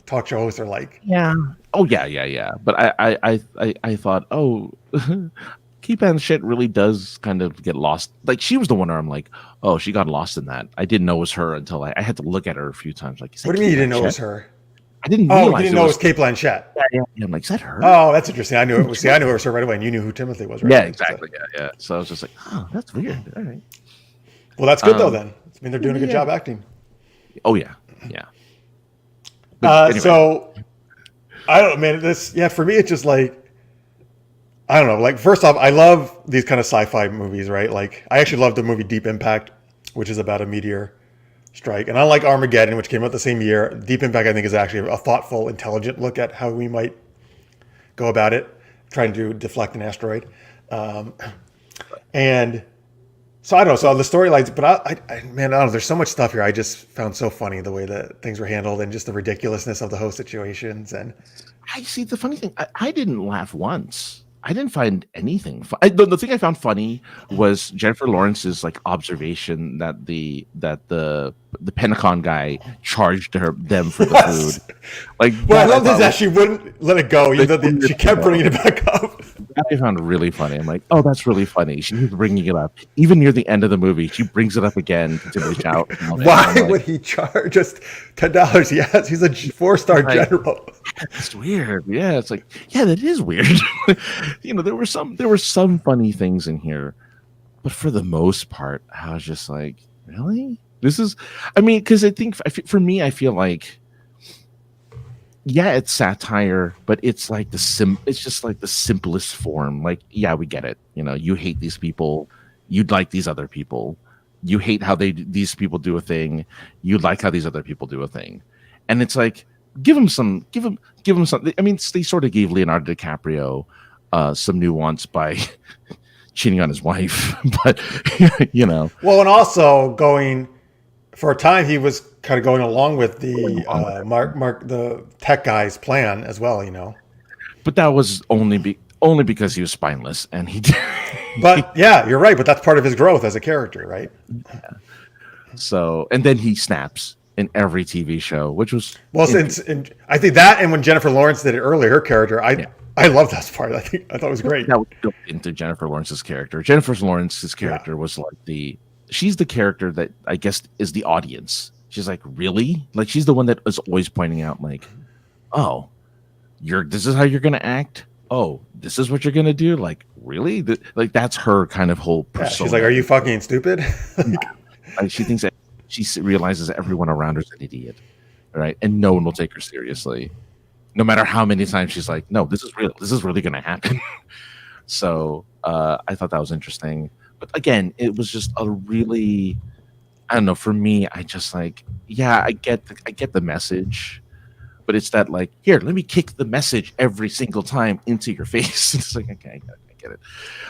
talk show hosts are like. Yeah. Oh yeah. But I thought, Kate Blanchett really does kind of get lost. Like, she was the one where I'm like, oh, she got lost in that. I didn't know it was her until I had to look at her a few times. Like, what do you mean you didn't know it was her? I didn't realize it was Kate Blanchett. Yeah. I'm like, is that her? Oh, that's interesting. I knew it was. I knew it was her right away, and you knew who Timothy was, right? Yeah, exactly. So. Yeah. So I was just like, oh, that's weird. All right. Well, that's good though. Then I mean, they're doing a good job acting. Oh yeah. Anyway. So I don't know, man. For me, it's just like, I don't know. Like, first off, I love these kind of sci-fi movies, right? Like, I actually love the movie Deep Impact, which is about a meteor strike. And unlike Armageddon, which came out the same year, Deep Impact, I think, is actually a thoughtful, intelligent look at how we might go about it, trying to deflect an asteroid. And so I don't know. So the storylines, but I don't know. There's so much stuff here. I just found so funny the way that things were handled and just the ridiculousness of the whole situations. And I see the funny thing. I didn't laugh once. I didn't find anything. The thing I found funny was Jennifer Lawrence's like observation that the Pentagon guy charged them for the food. Like, well, I love this that she wouldn't let it go. She kept bringing it back up. That I found really funny. I'm like, oh, that's really funny. She was bringing it up even near the end of the movie. She brings it up again to the shout. Why would he charge us $10? Yes, he's a 4-star general. It's weird. Yeah, it's like, yeah, that is weird. There were some funny things in here, but for the most part, I was just like, really? This is, I mean, because I think for me, I feel like, yeah, it's satire, but it's like it's just like the simplest form. Like, yeah, we get it. You hate these people, you'd like these other people. You hate how these people do a thing, you like how these other people do a thing, and it's like, give them something. I mean, they sort of gave Leonardo DiCaprio some nuance by cheating on his wife, but Well, and also going for a time, he was kind of going along with the the tech guy's plan as well. But that was only because he was spineless, and he. But yeah, you're right. But that's part of his growth as a character, right? Yeah. So, and then he snaps in every TV show, which was I think that, and when Jennifer Lawrence did it earlier, her character, I love that part. I thought it was great. That was built into Jennifer Lawrence's character. Jennifer Lawrence's character was like she's the character that I guess is the audience. She's like, really? Like, she's the one that is always pointing out, like, oh, this is how you're gonna act. Oh, this is what you're gonna do. Like, really? Like, that's her kind of whole persona. Yeah, she's like, are you fucking stupid? She thinks that she realizes that everyone around her is an idiot, right? And no one will take her seriously, no matter how many times she's like, no, this is real. This is really gonna happen. So I thought that was interesting. But again, it was just a really, I don't know. For me, I just like, yeah, I get the message, but it's that, like, here, let me kick the message every single time into your face. It's like, okay, I get it.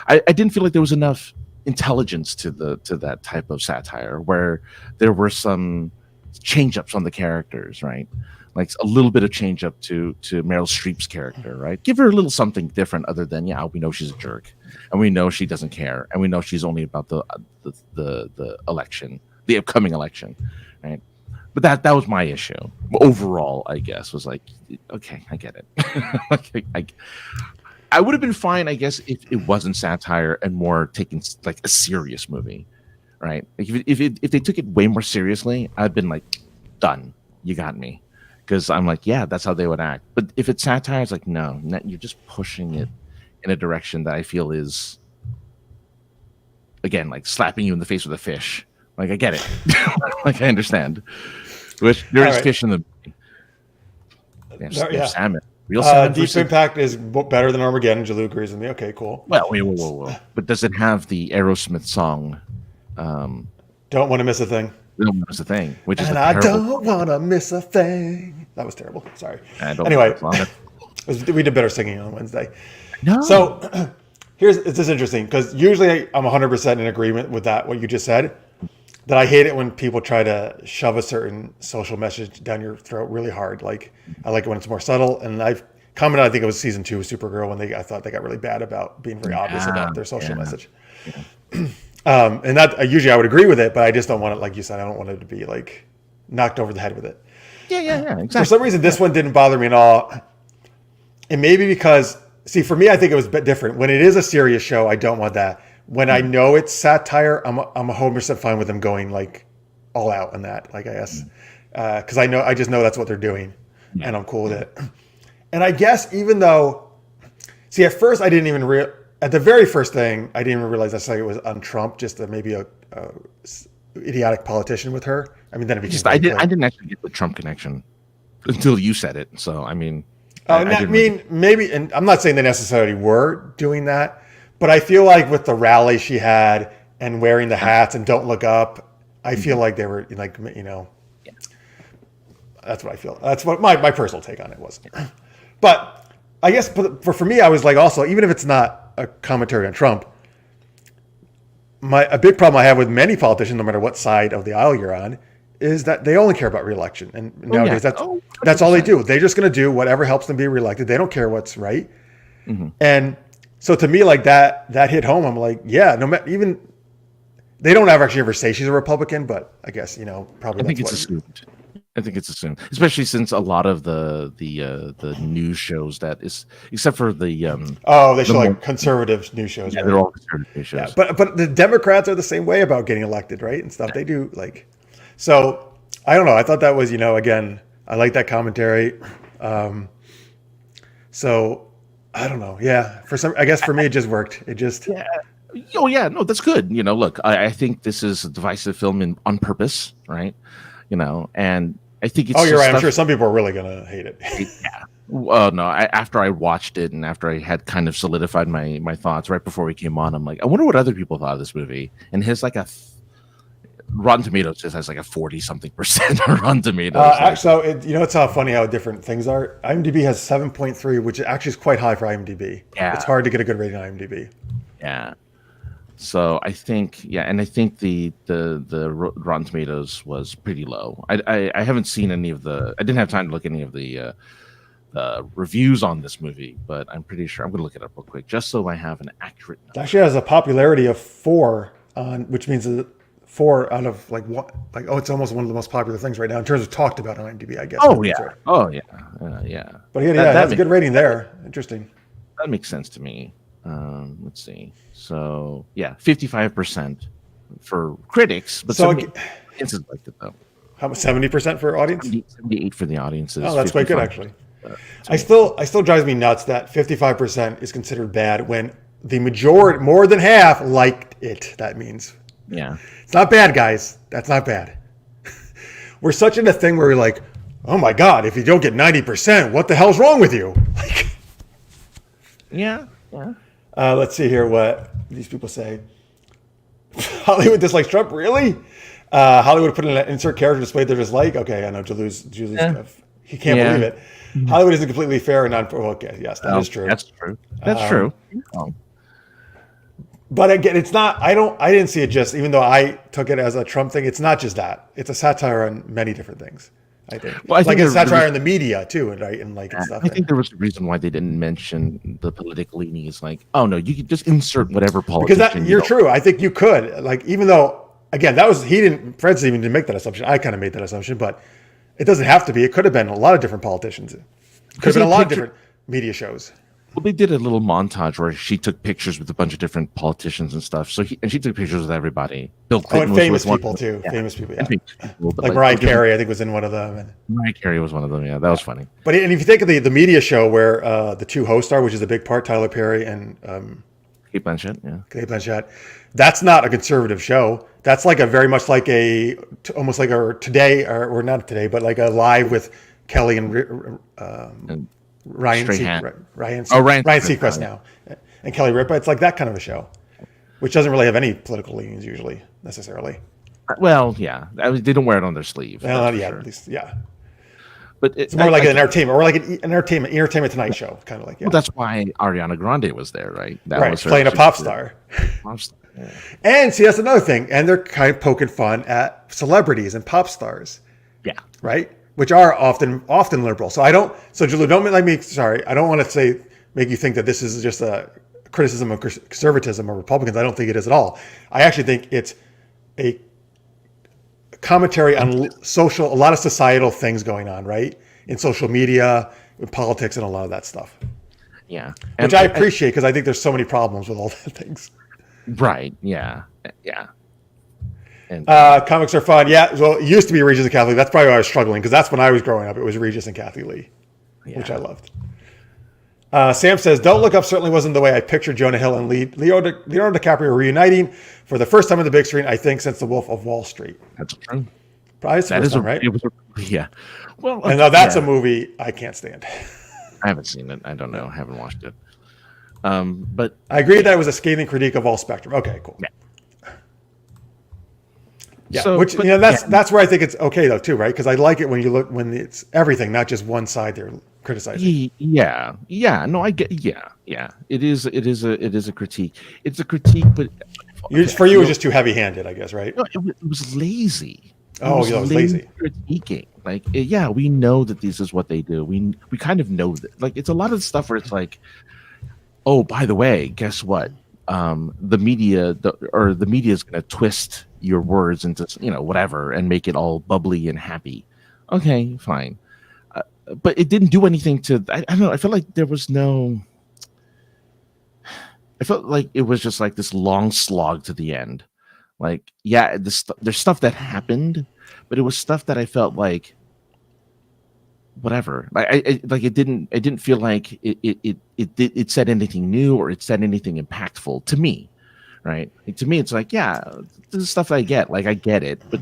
I didn't feel like there was enough intelligence to that type of satire, where there were some change ups on the characters, right? Like a little bit of change up to Meryl Streep's character, right? Give her a little something different other than, yeah, we know she's a jerk, and we know she doesn't care, and we know she's only about the election, the upcoming election, right? But that was my issue. Overall, I guess, was like, okay, I get it. I would have been fine, I guess, if it wasn't satire and more taking like a serious movie, right? Like if they took it way more seriously, I'd been like, done, you got me. Because I'm like, yeah, that's how they would act. But if it's satire, it's like, no, you're just pushing it in a direction that I feel is, again, like slapping you in the face with a fish. Like, I get it. Like, I understand. Which there is fish in the there's salmon. Real salmon. Deep Impact is better than Armageddon. Jalou agrees with me. Okay, cool. Well, whoa. But does it have the Aerosmith song? Don't want to miss a thing. Don't want to miss a thing. Which is I don't want to miss a thing. That was terrible. Sorry. Anyway, we did better singing on Wednesday. No. So this is interesting, because usually I'm 100% in agreement with what you just said. That I hate it when people try to shove a certain social message down your throat really hard. Like, I like it when it's more subtle. And I've commented, I think it was season 2 of Supergirl, when I thought they got really bad about being very obvious about their social message. Yeah. And that usually I would agree with it, but I just don't want it, like you said, I don't want it to be like knocked over the head with it. Yeah, exactly. For some reason, this one didn't bother me at all. And maybe because, see, for me, I think it was a bit different. When it is a serious show, I don't want that. When I know it's satire, I'm 100% fine with them going like all out on that. Like, I guess, because I just know that's what they're doing, and I'm cool with it. And I guess even though, see, at first I didn't even at the very first thing, I didn't even realize necessarily it was on Trump, just maybe a idiotic politician with her. I mean, then it became. I didn't actually get the Trump connection until you said it. So I mean, maybe, and I'm not saying they necessarily were doing that, but I feel like with the rally she had and wearing the hats and don't look up, I feel like they were like, that's what I feel. That's what my personal take on it was. But I guess for me, I was like, also, even if it's not a commentary on Trump, a big problem I have with many politicians, no matter what side of the aisle you're on, is that they only care about reelection. And nowadays, that's all they do. They're just going to do whatever helps them be reelected. They don't care what's right. Mm-hmm. And so to me, like that hit home. I'm like, yeah, no matter, even they don't ever say she's a Republican, but I guess, probably. I think it's assumed. I think it's assumed, especially since a lot of the news shows that is, except for they show like conservative news shows. Yeah, right? They're all conservative news shows. Yeah, but the Democrats are the same way about getting elected, right, and stuff. They do like, so I don't know. I thought that was, again, I like that commentary. So I don't know. Yeah, I guess for me it just worked. It just Yeah. Oh yeah, no, that's good. Look, I think this is a divisive film on purpose, right? And I think it's oh, you're just right. I'm sure stuff. some people are really gonna hate it. Yeah. No, after I watched it and after I had kind of solidified my thoughts right before we came on, I'm like, I wonder what other people thought of this movie. And his like Rotten Tomatoes just has like a 40-something% on Rotten Tomatoes. So it's how funny how different things are. IMDb has 7.3, which actually is quite high for IMDb. Yeah. It's hard to get a good rating on IMDb. Yeah. So I think, and I think the Rotten Tomatoes was pretty low. I haven't seen any of I didn't have time to look at any of the reviews on this movie, but I'm pretty sure I'm going to look it up real quick just so I have an accurate number. It actually has a popularity of 4 on, which means 4 out of it's almost one of the most popular things right now in terms of talked about on IMDb, I guess. Oh yeah, right. Yeah. But that's a good rating there. Interesting. That makes sense to me. Let's see. So yeah, 55% for critics, but audiences liked it though. How much? 70% for audience? 78 for the audiences. Oh, that's quite good actually. I still drives me nuts that 55% is considered bad when the majority, more than half, liked it. That means it's not bad, guys. That's not bad. We're such in a thing where we're like, oh my god, if you don't get 90%, what the hell's wrong with you? Yeah. Let's see here what these people say. Hollywood dislikes Trump, really? Hollywood put in an insert character displayed their dislike. Okay, I know Julie's he can't believe it. Hollywood isn't completely fair and okay, yes, that is true. That's true. That's true. But again, it's not. I didn't see it just. Even though I took it as a Trump thing, it's not just that. It's a satire on many different things. I think. Well, I think it's satire in the media too, right? And and stuff. I think there was a reason why they didn't mention the political leanings. Like, oh no, you could just insert whatever politician. Because you're true. I think you could. Even though, again, Fred's even didn't make that assumption. I kind of made that assumption, but it doesn't have to be. It could have been a lot of different politicians. It could have been a lot of different media shows. Well, they did a little montage where she took pictures with a bunch of different politicians and stuff. So she took pictures with everybody. Bill Clinton and famous people too. Yeah. Famous people, yeah. Like Mariah Carey, I think, was in one of them. And Mariah Carey was one of them. Yeah, that was funny. But if you think of the media show where the two hosts are, which is a big part, Tyler Perry and Kate Blanchett, Kate Blanchett, that's not a conservative show. That's like a very much like almost like a today or not today, but like a live with Kelly and Ryan Seacrest now, and Kelly Ripa. It's like that kind of a show, which doesn't really have any political leanings usually necessarily. Well, yeah, they don't wear it on their sleeve. Well, yeah, at least, yeah. But it's more like an entertainment, or like an entertainment Tonight Show, kind of like. Yeah. Well, that's why Ariana Grande was there, right? That was playing a pop star. Yeah. And see, that's another thing, and they're kind of poking fun at celebrities and pop stars. Yeah. Right. Which are often liberal. So Julie, don't like me. Sorry, I don't want to make you think that this is just a criticism of conservatism or Republicans. I don't think it is at all. I actually think it's a commentary on a lot of societal things going on, right? In social media, in politics, and a lot of that stuff. Yeah. Which I appreciate because I think there's so many problems with all that things. Right. Yeah. Yeah. And comics are fun. Yeah. Well, it used to be Regis and Kathy Lee. That's probably why I was struggling because that's when I was growing up. It was Regis and Kathy Lee, which I loved. Sam says, "Don't Look Up" certainly wasn't the way I pictured Jonah Hill and Leonardo DiCaprio reuniting for the first time on the big screen, I think, since The Wolf of Wall Street. That's true. Probably the first time, right? Yeah. Well, and now that's a movie I can't stand. I haven't seen it. I don't know. I haven't watched it. But I agree that it was a scathing critique of all spectrum. Okay, cool. Yeah. Yeah, so, that's where I think it's okay though too, right? Because I like it when it's everything, not just one side they're criticizing. Yeah. No, I get. Yeah. It is a critique. It's a critique, but for you, it was just too heavy-handed, I guess, right? No, it was lazy. It was lazy critiquing. Like, we know that this is what they do. We kind of know that. Like, it's a lot of stuff where it's like, oh, by the way, guess what? The media is going to twist your words into whatever and make it all bubbly and happy. Okay, fine, but it didn't do anything to. I don't know. I felt like there was no. I felt like it was just like this long slog to the end. Like, there's stuff that happened, but it was stuff that I felt like whatever. Like it didn't feel like it said anything new or it said anything impactful to me, right? Like, to me, it's like, yeah, this is stuff I get. Like I get it, but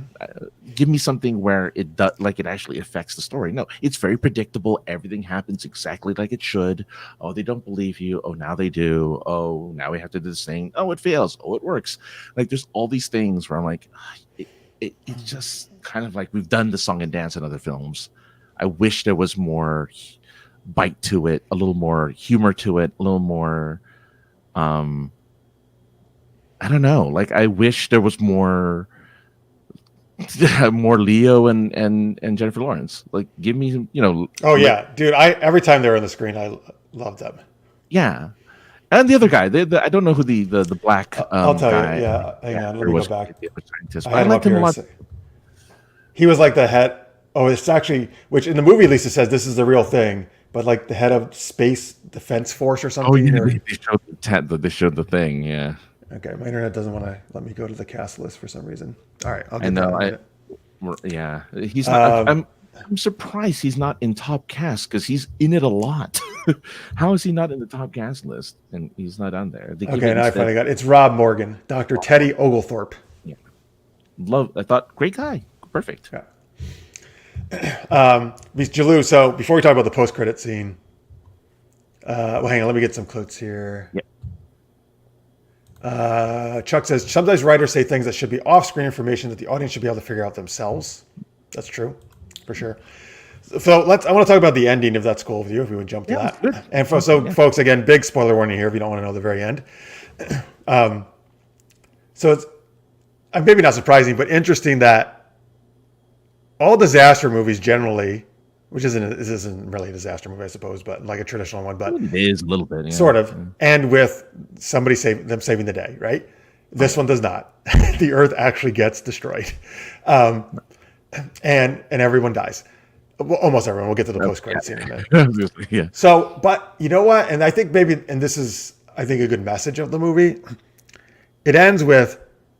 give me something where it does, like it actually affects the story. No, it's very predictable. Everything happens exactly like it should. Oh, they don't believe you. Oh, now they do. Oh, now we have to do this thing. Oh, it fails. Oh, it works. Like there's all these things where I'm like, it's just kind of like we've done the song and dance in other films. I wish there was more bite to it, a little more humor to it, a little more I don't know. Like I wish there was more more Leo and Jennifer Lawrence. Like give me, Oh yeah, dude. Every time they're on the screen, I love them. Yeah. And the other guy, I don't know who the black I'll tell guy, you. Yeah, hang on. Let me go back. I liked him a lot. He was like the head. Oh, it's actually, which in the movie at least it says this is the real thing, but like the head of Space Defense Force or something. Oh, yeah, they showed the thing. Yeah. Okay, my internet doesn't want to let me go to the cast list for some reason. All right, I'll get I know. Yeah, he's not. I'm surprised he's not in top cast because he's in it a lot. How is he not in the top cast list and he's not on there? Okay, now I finally got it. It's Rob Morgan, Dr. Teddy Oglethorpe. Yeah, I thought great guy, perfect. Yeah. Jalou, so before we talk about the post-credit scene, well, hang on, let me get some quotes here. Yeah. Chuck says, sometimes writers say things that should be off-screen information that the audience should be able to figure out themselves. That's true, for sure. So I want to talk about the ending, if that's cool with you, if we would jump to that. Good. And folks, again, big spoiler warning here if you don't want to know the very end. So it's maybe not surprising, but interesting that all disaster movies generally, which isn't really a disaster movie, I suppose, but like a traditional one, but it is a little bit, yeah. Sort of, end with somebody saving the day, right? This one does not. The Earth actually gets destroyed, and everyone dies. Well, almost everyone. We'll get to the post-credit scene in a minute. Yeah. So, but you know what? And I think this is, I think, a good message of the movie. It ends with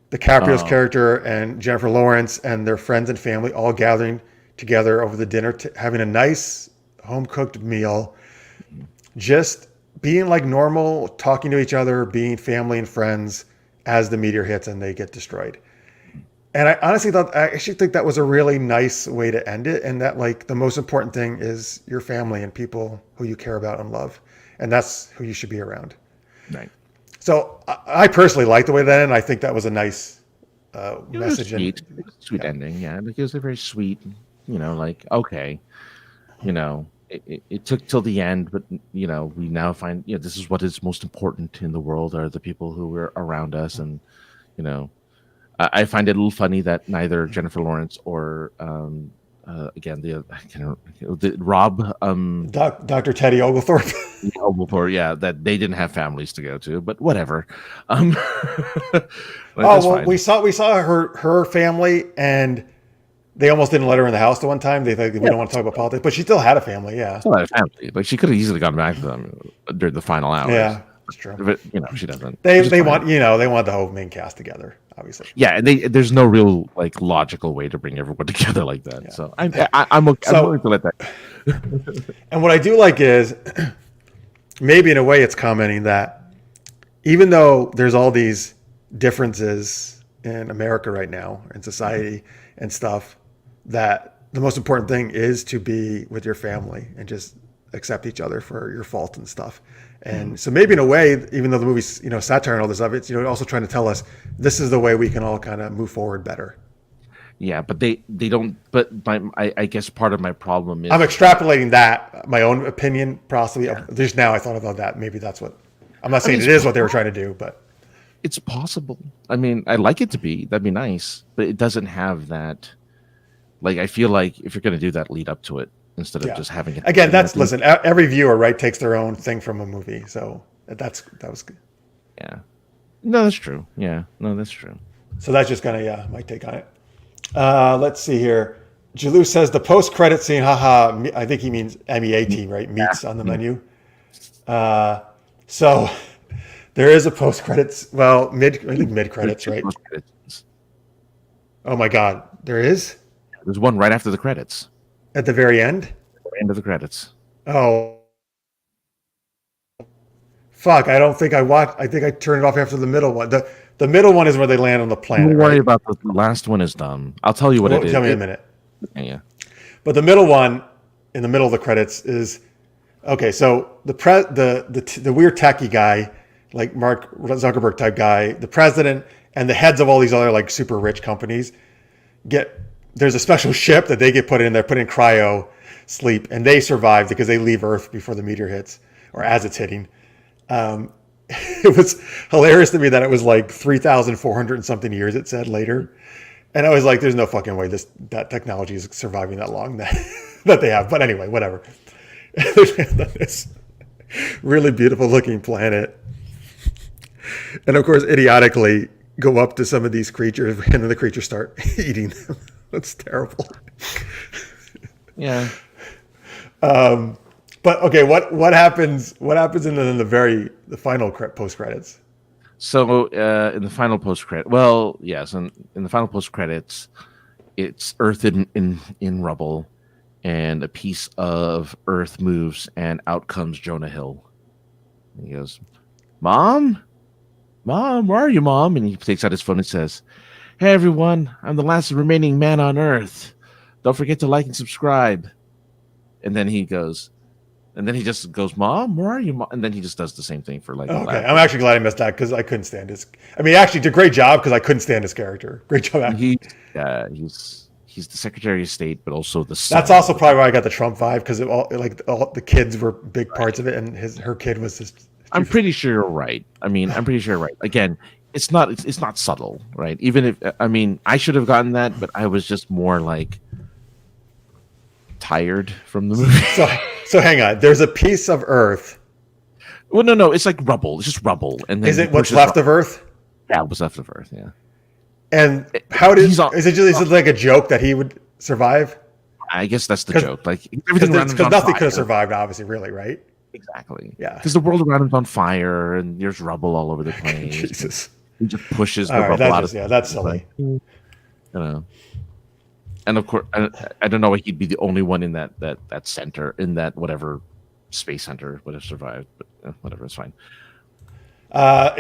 DiCaprio's character and Jennifer Lawrence and their friends and family all gathering together over the dinner, having a nice home-cooked meal, just being like normal, talking to each other, being family and friends as the meteor hits and they get destroyed. And I actually think that was a really nice way to end it, and that like the most important thing is your family and people who you care about and love, and that's who you should be around. Right. So I personally like the way that ended. I think that was a nice message. Sweet ending, yeah. Like it was a very sweet, like, okay, it took till the end, but we now find, this is what is most important in the world are the people who are around us, and I find it a little funny that neither Jennifer Lawrence or again Rob Dr. Teddy Oglethorpe. Oglethorpe, yeah, that they didn't have families to go to, but whatever. Fine. we saw her family, and they almost didn't let her in the house the one time. They think we don't want to talk about politics, but she still had a family. Yeah, still had a family. Like she could have easily gone back to them during the final hours. Yeah, that's true. But she doesn't. They want they want the whole main cast together, obviously. Yeah, and there's no real like logical way to bring everyone together like that. Yeah. So I'm okay. I'm willing to let that. And what I do like is maybe in a way it's commenting that even though there's all these differences in America right now, in society and stuff, that the most important thing is to be with your family and just accept each other for your fault and stuff. And so maybe in a way, even though the movie's, satire and all this stuff, it's, also trying to tell us this is the way we can all kind of move forward better. Yeah, but they don't. But I guess part of my problem is I'm extrapolating that, my own opinion, possibly. Yeah. Just now I thought about that. Maybe that's what, I'm not saying it is what they were trying to do, but. It's possible. I mean, I'd like it to be. That'd be nice. But it doesn't have that. Like, I feel like if you're going to do that, lead up to it instead of just having it. Again, listen, every viewer, right, takes their own thing from a movie. So that was good. Yeah. No, that's true. Yeah. No, that's true. So that's just kind of, my take on it. Let's see here. Jalou says the post-credit scene, haha, I think he means MEAT, right? Meats on the menu. So there is a post-credits, I think mid-credits, right? Oh my God, there is? There's one right after the credits. At the very end? End of the credits. Oh, fuck! I don't think I watched. I think I turned it off after the middle one. The middle one is where they land on the planet. Don't worry right? about the last one is done. I'll tell you what it is. Tell me in a minute. Yeah. But the middle one, in the middle of the credits, is okay. So the weird tacky guy, like Mark Zuckerberg type guy, the president, and the heads of all these other like super rich companies there's a special ship that they get put in. They're put in cryo sleep, and they survive because they leave Earth before the meteor hits or as it's hitting. It was hilarious to me that it was like 3,400 and something years. It said later. And I was like, there's no fucking way that technology is surviving that long that they have. But anyway, whatever. This really beautiful looking planet. And of course, idiotically go up to some of these creatures and then the creatures start eating them. That's terrible. Yeah. But okay, what happens in the final post credits? So in the final post credit, well, yes, in the final post credits, it's Earth in rubble, and a piece of Earth moves, and out comes Jonah Hill. And he goes, "Mom, where are you, Mom?" And he takes out his phone and says, "Hey everyone, I'm the last remaining man on Earth. Don't forget to like and subscribe." And then he just goes, "Mom, where are you, Mom?" And then he just does the same thing for like. Okay, I'm actually glad I missed that because I couldn't stand his. I mean, he actually did a great job because I couldn't stand his character. Great job. He's the Secretary of State, but also the son. That's also probably why I got the Trump vibe because all the kids were big parts of it, and her kid was just. I'm pretty sure you're right. I mean, I'm pretty sure you're right. Again, it's not subtle, right? Even if I should have gotten that, but I was just more like tired from the movie. So hang on. There's a piece of Earth. Well, no, it's like rubble. It's just rubble. And then is it what's left of Earth? Yeah, what's left of Earth. Yeah. And is it like a joke that he would survive? I guess that's the joke. Like everything around him because nothing could have survived, obviously, really, right? Exactly. Yeah. Because the world around him's on fire and there's rubble all over the place. Jesus. He just pushes the rubble out of. Yeah, that's silly. You know. And of course, I don't know why he'd be the only one in that center, in that whatever space center would have survived, but whatever, it's fine.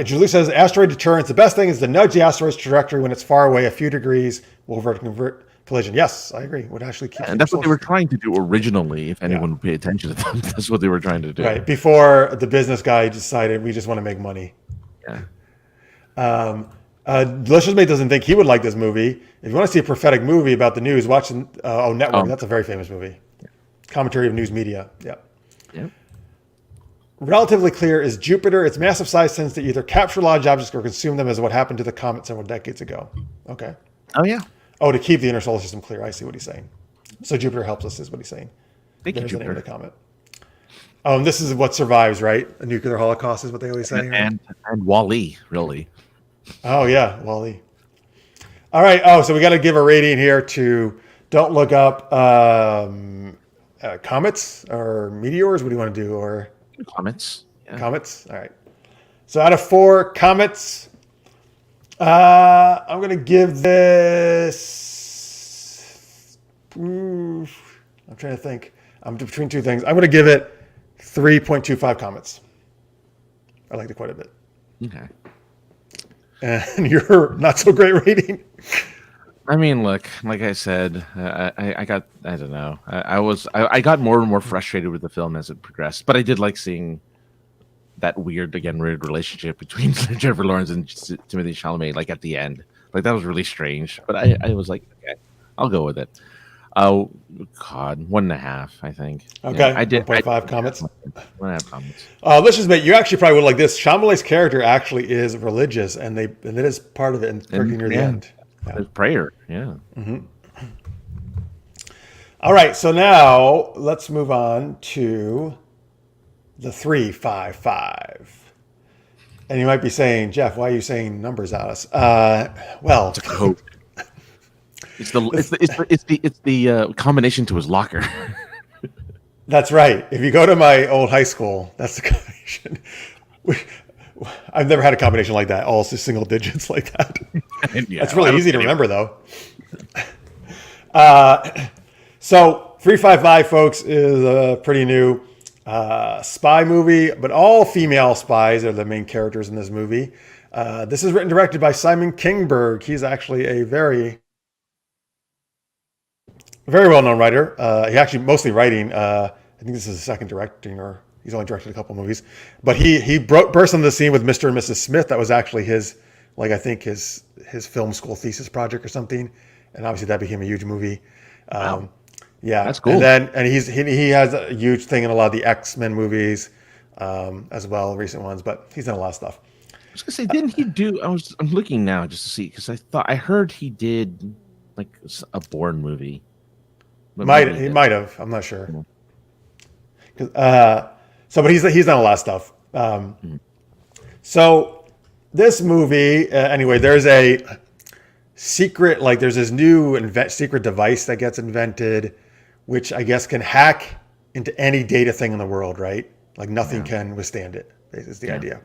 Julie says, asteroid deterrence. The best thing is to nudge the asteroid's trajectory when it's far away. A few degrees will convert collision. Yes, I agree. Would actually keep. And that's what they were trying to do originally. If anyone would pay attention to them, that's what they were trying to do. Right before the business guy decided we just want to make money. Yeah. Delicious Mate doesn't think he would like this movie. If you want to see a prophetic movie about the news, watch Network. That's a very famous movie. Commentary of news media. Yeah. Yep. Relatively clear is Jupiter. Its massive size tends to either capture large objects or consume them, as what happened to the comet several decades ago. Okay. Oh, yeah. Oh, to keep the inner solar system clear. I see what he's saying. So Jupiter helps us, is what he's saying. Thank you, There's the name Jupiter. of the comet. Oh, and this is what survives, right? A nuclear holocaust is what they always say. And Wall-E, really. Oh, yeah, Wall-E. All right. Oh, so we got to give a rating here to Don't Look Up comets or meteors. What do you want to do? Or Comets. Yeah. comets? All right. So out of 4 comets, I'm going to give this. I'm trying to think. I'm between 2 things. I'm going to give it 3.25 comets. I liked it quite a bit. Okay. And your not so great rating. I mean, look, like I said, I don't know. I got more and more frustrated with the film as it progressed, but I did like seeing that weird relationship between Jennifer Lawrence and Timothée Chalamet, like at the end. Like that was really strange, but I was like, okay, I'll go with it. Oh God, 1.5, I think. Okay, yeah, I did 1.5 comments. 1.5 comments. Let's just admit, you actually probably would like this. Chalamet's character actually is religious, and it is part of it, and near the end. Yeah. Prayer, yeah. Mm-hmm. All right, so now let's move on to the 355. And you might be saying, Jeff, why are you saying numbers at us? Well, it's a code. It's the combination to his locker. That's right. If you go to my old high school, that's the combination. I've never had a combination like that. All just single digits like that. Yeah, it's really easy to remember, though. So 355, folks, is a pretty new spy movie, but all female spies are the main characters in this movie. This is written and directed by Simon Kingberg. He's actually a very well-known writer. He actually mostly writing. I think this is his second directing, or he's only directed a couple movies. But he burst on the scene with Mr. and Mrs. Smith. That was actually his, like, I think his film school thesis project or something. And obviously that became a huge movie. Wow. Yeah, that's cool. And he has a huge thing in a lot of the X-Men movies as well, recent ones. But he's done a lot of stuff. I was gonna say, didn't he do? I'm looking now just to see, because I heard he did like a Bourne movie. He might have. I'm not sure. But he's done a lot of stuff. So this movie, anyway, there's a secret, like there's this new secret device that gets invented, which I guess can hack into any data thing in the world, right? Like nothing can withstand it. Is the idea.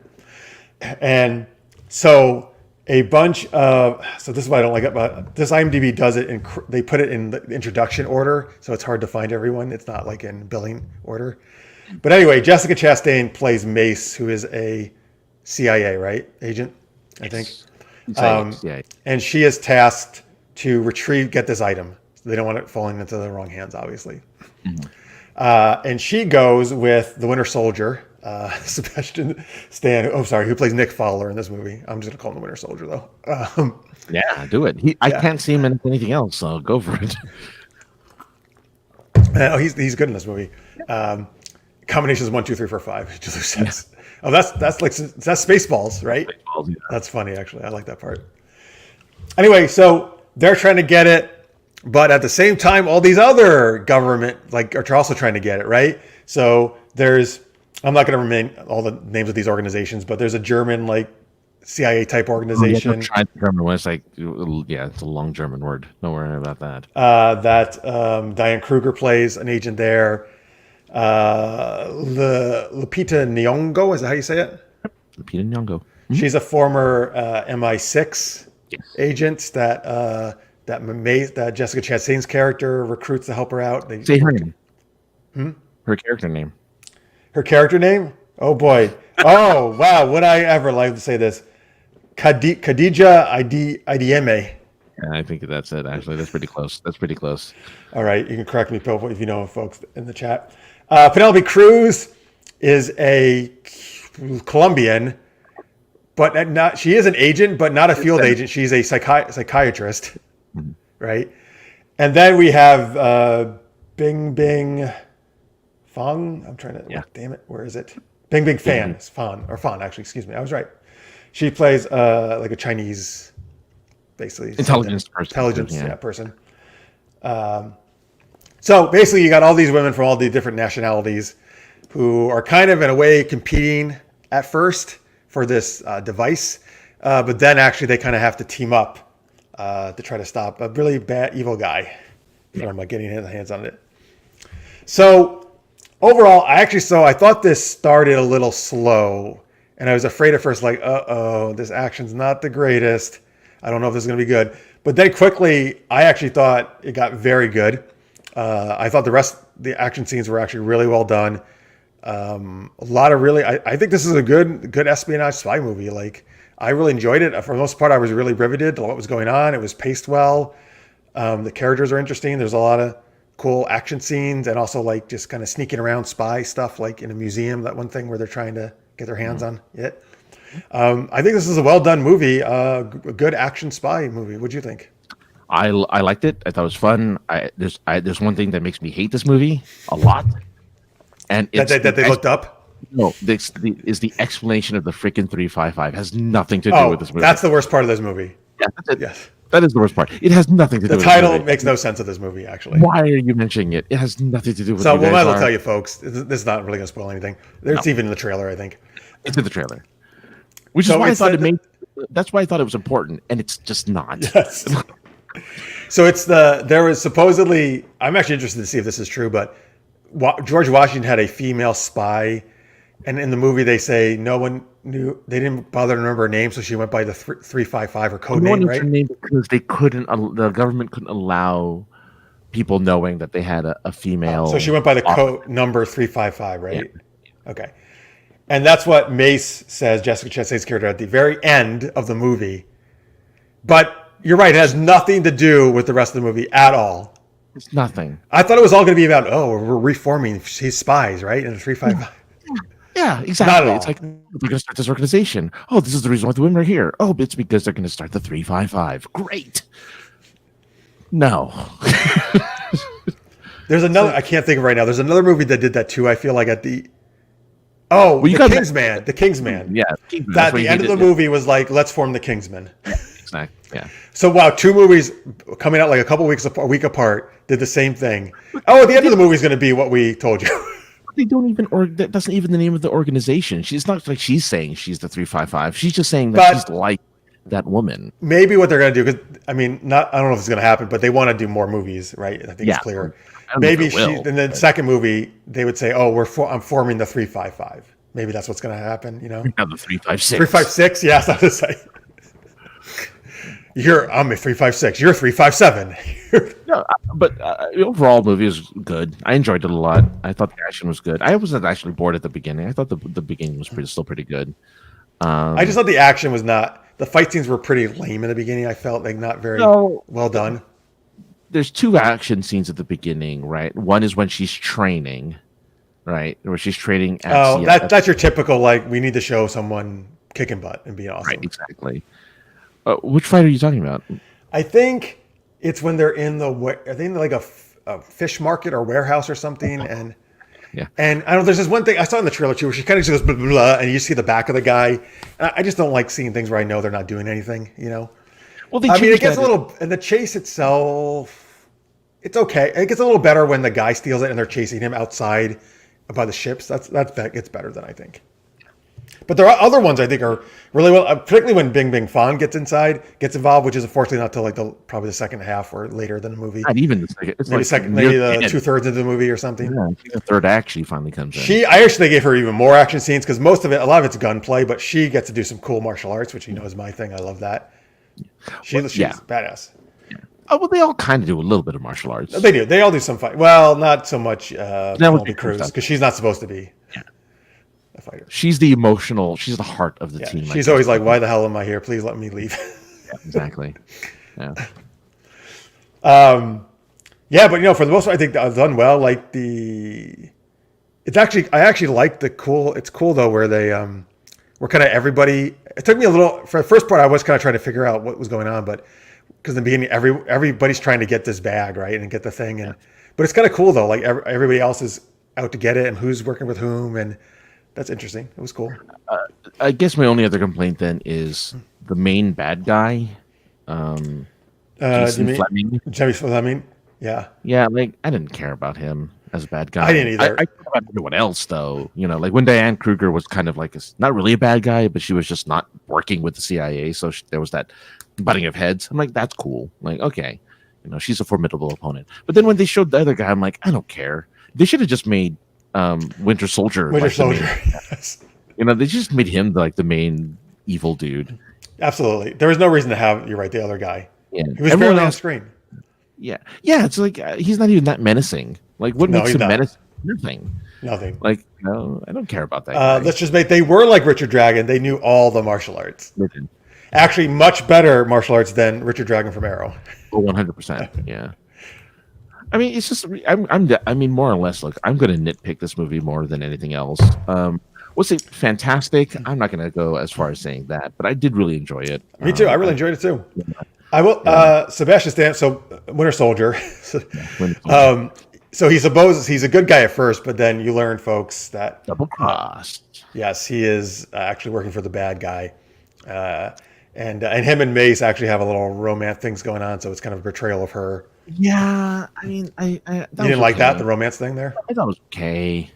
And so a bunch of, so this is what I don't like about this. IMDb does it they put it in the introduction order, so it's hard to find everyone. It's not like in billing order. But anyway, Jessica Chastain plays Mace, who is a CIA agent, I think. And she is tasked to get this item. So they don't want it falling into the wrong hands, obviously. And she goes with the Winter Soldier, Sebastian Stan. Oh, sorry, who plays Nick Fowler in this movie? I'm just gonna call him the Winter Soldier, though. Yeah, do it. I can't see him in anything else, so go for it. He's good in this movie. Combinations 1, 2, 3, 4, 5. Just says. Oh, that's Spaceballs, right? Spaceballs, yeah. That's funny, actually. I like that part. Anyway, so they're trying to get it, but at the same time, all these other government are also trying to get it, right? So I'm not going to remain all the names of these organizations, but there's a German CIA type organization. Try the German one. It's it's a long German word. Don't worry about that. Diane Kruger plays an agent there. Lupita Nyong'o, is that how you say it? Lupita Nyong'o. Mm-hmm. She's a former MI6 agent that Jessica Chastain's character recruits to help her out. Say her name. Her character name. Her character name? Oh boy. Oh wow. Would I ever like to say this? Khadija Ideme. Yeah, I think that's it. Actually, that's pretty close. All right, you can correct me, Pope, if you know, folks in the chat. Penelope Cruz is a Colombian, but she is an agent, but not a field agent. She's a psychiatrist, right? And then we have Bing Bing Fong. I'm trying to. Yeah. Damn it, where is it? Bing Bing Fan. It's Fan, actually. Excuse me, I was right. She plays like a Chinese, basically intelligence person. So basically, you got all these women from all the different nationalities who are kind of in a way competing at first for this device, but then actually they kind of have to team up to try to stop a really bad, evil guy from getting his hands on it. So overall, I thought this started a little slow, and I was afraid at first, this action's not the greatest. I don't know if this is going to be good. But then quickly, I actually thought it got very good. I thought the action scenes were actually really well done. A lot of I think this is a good espionage spy movie. I really enjoyed it. For the most part, I was really riveted to what was going on. It was paced well. The characters are interesting. There's a lot of cool action scenes, and also just kind of sneaking around spy stuff, like in a museum, that one thing where they're trying to get their hands on it. I think this is a well done movie, a good action spy movie. What'd you think? I liked it. I thought it was fun. There's one thing that makes me hate this movie a lot, and it's that they looked up. No, is the explanation of the freaking 355 has nothing to do with this movie. That's the worst part of this movie. Yeah, that's it. Yes. That is the worst part. It has nothing to do with the title. It makes no sense of this movie, actually. Why are you mentioning it? It has nothing to do with it. So, well, I'll tell you, folks. This is not really going to spoil anything. It's even in the trailer, I think. It's in the trailer. Which is why I thought that's why I thought it was important, and it's just not. Yes. So there was supposedly, I'm actually interested to see if this is true, but George Washington had a female spy, and in the movie they say no one knew, they didn't bother to remember her name, so she went by the 355 or code name, right? Her name because the government couldn't allow people knowing that they had a female. So she went by the code number 355, right? Yeah. Okay. And that's what Mace says, Jessica Chastain's character, at the very end of the movie. But you're right, it has nothing to do with the rest of the movie at all. It's nothing. I thought it was all going to be about, we're reforming his spies, right? In the 355. Yeah, exactly. It's like, they're going to start this organization. Oh, this is the reason why the women are here. Oh, it's because they're going to start the 355. Great. No. There's another, I can't think of right now. There's another movie that did that too. I feel like at the, the Kingsman. The Kingsman. Yeah. That the end of the movie was like, let's form the Kingsman. Exactly. Yeah. So wow, two movies coming out like a week apart did the same thing. Oh, the end of the movie is going to be what we told you. They don't even, or that doesn't even the name of the organization. She's not like she's saying she's the 355. She's just saying that she's like that woman. Maybe what they're going to do, because I don't know if it's going to happen, but they want to do more movies, right? I think it's clear. Maybe in the second movie they would say, I'm forming the 355. Maybe that's what's going to happen. You know, the 356. 356. Yes, I was saying. I'm a 356. You're 357. No, but overall, the movie is good. I enjoyed it a lot. I thought the action was good. I wasn't actually bored at the beginning. I thought the beginning was still pretty good. I just thought the action was not. The fight scenes were pretty lame in the beginning. I felt like not very well done. There's two action scenes at the beginning, right? One is when she's training, right, where she's training. That's your typical like we need to show someone kicking butt and being awesome. Right, exactly. Which fight are you talking about? I think it's when they're in like a fish market or warehouse or something, and I don't know. There's this one thing I saw in the trailer too, where she kind of just goes blah, blah, blah, and you see the back of the guy. I just don't like seeing things where I know they're not doing anything. You know. Well, it gets a little, and the chase itself, it's okay. It gets a little better when the guy steals it and they're chasing him outside by the ships. That gets better than I think. But there are other ones I think are really well, particularly when Bing Bing Fan gets involved, which is unfortunately not till probably the second half or later than the movie. Not even the second. It's maybe the 2/3 of the movie or something. Yeah, the third act she finally comes in. I actually gave her even more action scenes because a lot of it's gunplay, but she gets to do some cool martial arts, which is my thing. I love that. She's badass. Yeah. Oh well, they all kind of do a little bit of martial arts. They do. They all do some fight. Well, not so much Penelope Cruz because she's not supposed to be. A fighter. She's the heart of the team. She's always like, why the hell am I here? Please let me leave. Yeah, exactly. Yeah. But for the most part, I think I've done well. Like I actually like it's cool though, where they, were kind of everybody, it took me a little, for the first part, I was kind of trying to figure out what was going on, but because in the beginning, everybody's trying to get this bag, right. And get the thing. But it's kind of cool though. Like everybody else is out to get it and who's working with whom. And that's interesting. It was cool. I guess my only other complaint then is the main bad guy, Fleming. Jimmy Fleming. Yeah. Yeah. Like I didn't care about him as a bad guy. I didn't either. I care about everyone else though. Like when Diane Kruger was kind of like not really a bad guy, but she was just not working with the CIA. So there was that butting of heads. I'm like, that's cool. Like, okay. She's a formidable opponent. But then when they showed the other guy, I'm like, I don't care. They should have just made Winter Soldier. Yes. They just made him the main evil dude. Absolutely. There was no reason to have, you're right, the other guy. Yeah. He was barely on screen. Yeah. Yeah. It's like he's not even that menacing. Like what makes him menacing? Nothing. Like, no, I don't care about that. Let's just they were like Richard Dragon. They knew all the martial arts. They did. Actually, much better martial arts than Richard Dragon from Arrow. Oh, 100%. Yeah. I mean, it's just more or less. Look, I'm going to nitpick this movie more than anything else. Was it fantastic? I'm not going to go as far as saying that, but I did really enjoy it. Me too. I really enjoyed it too. Yeah. I will. Sebastian Stan. So Winter Soldier. So he's a good guy at first, but then you learn, folks, that double crossed. Yes, he is actually working for the bad guy, and him and Mace actually have a little romance things going on. So it's kind of a betrayal of her. Yeah, I mean, you didn't like that, the romance thing there? I thought it was okay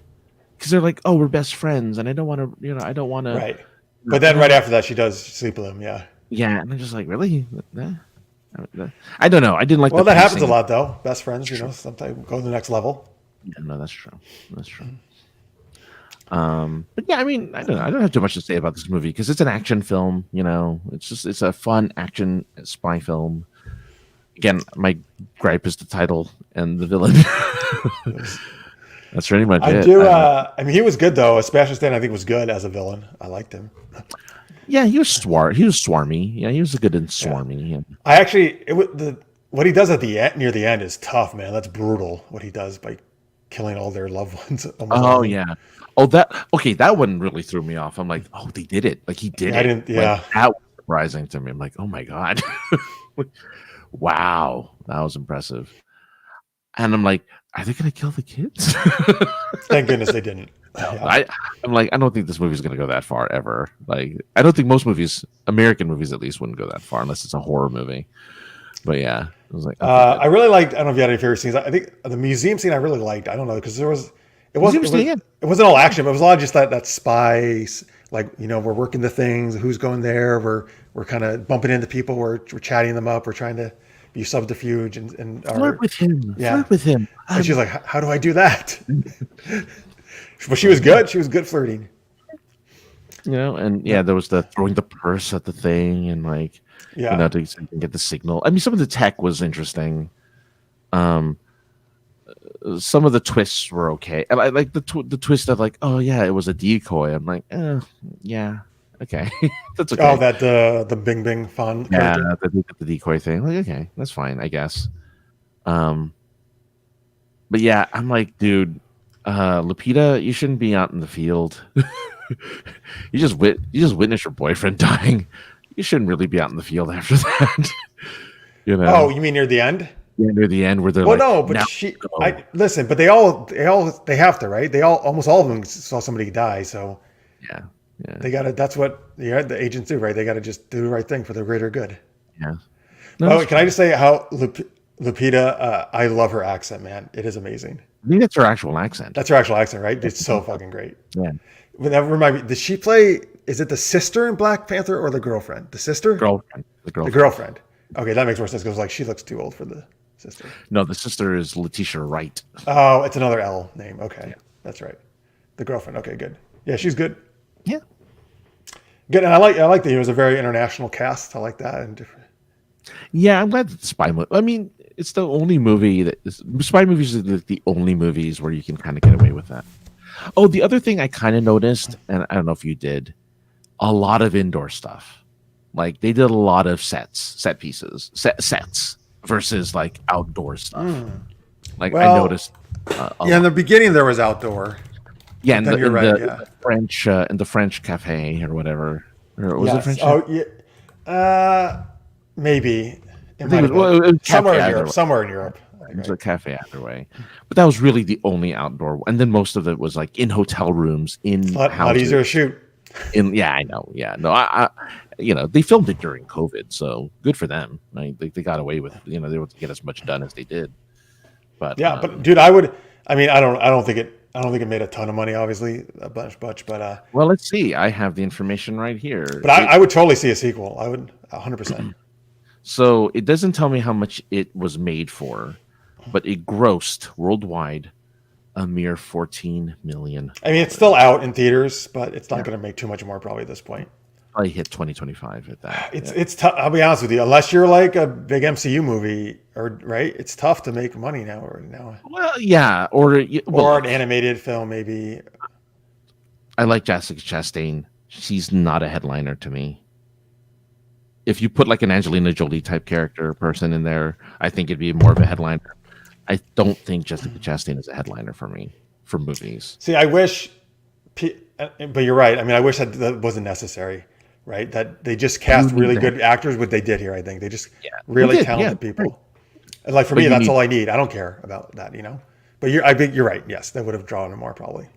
because they're like, oh, we're best friends, and I don't want to, I don't want to. Right, but then right after that, she does sleep with him. Yeah. Yeah, and I'm just like, really? I don't know. I didn't like. Well, that happens a lot, though. Best friends, sometimes go to the next level. Yeah, no, that's true. That's true. But yeah, I mean, I don't know. I don't have too much to say about this movie because it's an action film. It's a fun action spy film. Again, my gripe is the title and the villain. That's pretty much it. I mean, he was good though. Sebastian Stan, I think, was good as a villain. I liked him. Yeah, he was swarmy. Yeah, he was good and swarmy. Yeah. I actually, what he does at the end, near the end, is tough, man. That's brutal. What he does by killing all their loved ones. Oh yeah. Oh, that one really threw me off. I'm like, oh, they did it. Like he did it. I didn't. Yeah, like, that was surprising to me. I'm like, oh my god, wow, that was impressive. And I'm like, are they gonna kill the kids? Thank goodness they didn't. Yeah. I'm like, I don't think this movie's gonna go that far ever. Like, I don't think most movies, American movies at least, wouldn't go that far unless it's a horror movie. But yeah, I was like, okay, I really liked. I don't know if you had any favorite scenes. I think the museum scene I really liked. I don't know because it wasn't all action, but it was a lot of just that spies. Like, you know, we're working the things. Who's going there? We're kind of bumping into people. We're chatting them up. We're trying to be subterfuge and flirt with him. Yeah. Flirt with him. And she's like, how do I do that? But she was good. She was good flirting. You know, and yeah, there was the throwing the purse at the thing and like, you know, to get the signal. I mean, some of the tech was interesting. Some of the twists were okay. And I like the twist of like, oh yeah, it was a decoy. I'm like, yeah, okay, that's okay. Oh, that the Bing Bing fun. Yeah, the decoy thing. Like, okay, that's fine, I guess. But yeah, I'm like, dude, Lupita, you shouldn't be out in the field. you just witnessed your boyfriend dying. You shouldn't really be out in the field after that. You know? Oh, you mean near the end? Yeah, near the end where they're no, but listen, but they have to, right? Almost all of them saw somebody die, so yeah. They gotta. That's what the agents do, right? They gotta just do the right thing for the greater good. Yeah. No, can I just say how Lupita? I love her accent, man. It is amazing. I think that's her actual accent. That's her actual accent, right? It's so fucking great. Yeah. But that remind me. Did she play? Is it the sister in Black Panther or the girlfriend? The sister. Girlfriend. The girlfriend. Okay, that makes more sense because like she looks too old for the sister. No, the sister is Letitia Wright. Oh, it's another L name. Okay, that's right. The girlfriend. Okay, good. Yeah, she's good. Yeah. Good, and I like that it was a very international cast. I like that and different. Yeah, I'm glad that the spy movie. I mean, it's the only movie spy movies are the only movies where you can kind of get away with that. Oh, the other thing I kind of noticed, and I don't know if you did, a lot of indoor stuff. Like they did a lot of sets versus like outdoor stuff. Like I noticed. In the beginning there was outdoor. Yeah, in the French cafe or whatever. Or was it French? Oh, yeah. Maybe. It was somewhere in Europe. It was a cafe either way. But that was really the only outdoor. And then most of it was like in hotel rooms, in houses. A lot easier to shoot. I know. Yeah. No, I they filmed it during COVID, so good for them. They got away with, they were able to get as much done as they did. But yeah, but dude, I don't think it made a ton of money, obviously, a bunch, but well, let's see. I have the information right here. But I would totally see a sequel. I would 100%. So it doesn't tell me how much it was made for, but it grossed worldwide a mere $14 million. I mean, it's still out in theaters, but it's not going to make too much more probably at this point. Probably hit 2025 at that. It's tough. I'll be honest with you. Unless you're like a big MCU movie, right? It's tough to make money now. Well, yeah, or an animated film, maybe. I like Jessica Chastain. She's not a headliner to me. If you put like an Angelina Jolie type character person in there, I think it'd be more of a headliner. I don't think Jessica Chastain is a headliner for me for movies. See, I wish, but you're right. I mean, I wish that wasn't necessary. Right, that they just cast really good actors. What they did here, I think they just really talented people. Right. And like for me, that's all I need. I don't care about that, But I think you're right. Yes, that would have drawn them more probably.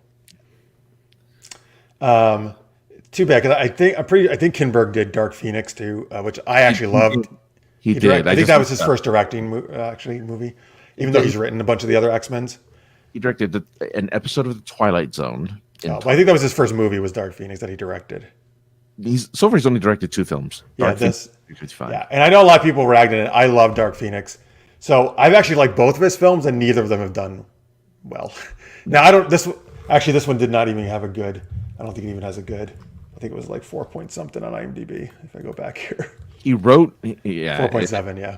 Too bad because I think Kinberg did Dark Phoenix too, which I actually loved. He did. I think that was his first directing movie, even though he's written a bunch of the other X-Men's. He directed an episode of The Twilight Zone. I think that was his first movie. Was Dark Phoenix that he directed. He's only directed 2 films. And I know a lot of people ragged on it. I love Dark Phoenix, so I've actually liked both of his films, and neither of them have done well. Now This one did not even have a good. I don't think it even has a good. I think it was like 4 point something on IMDb. If I go back here, he wrote 4.7. Yeah.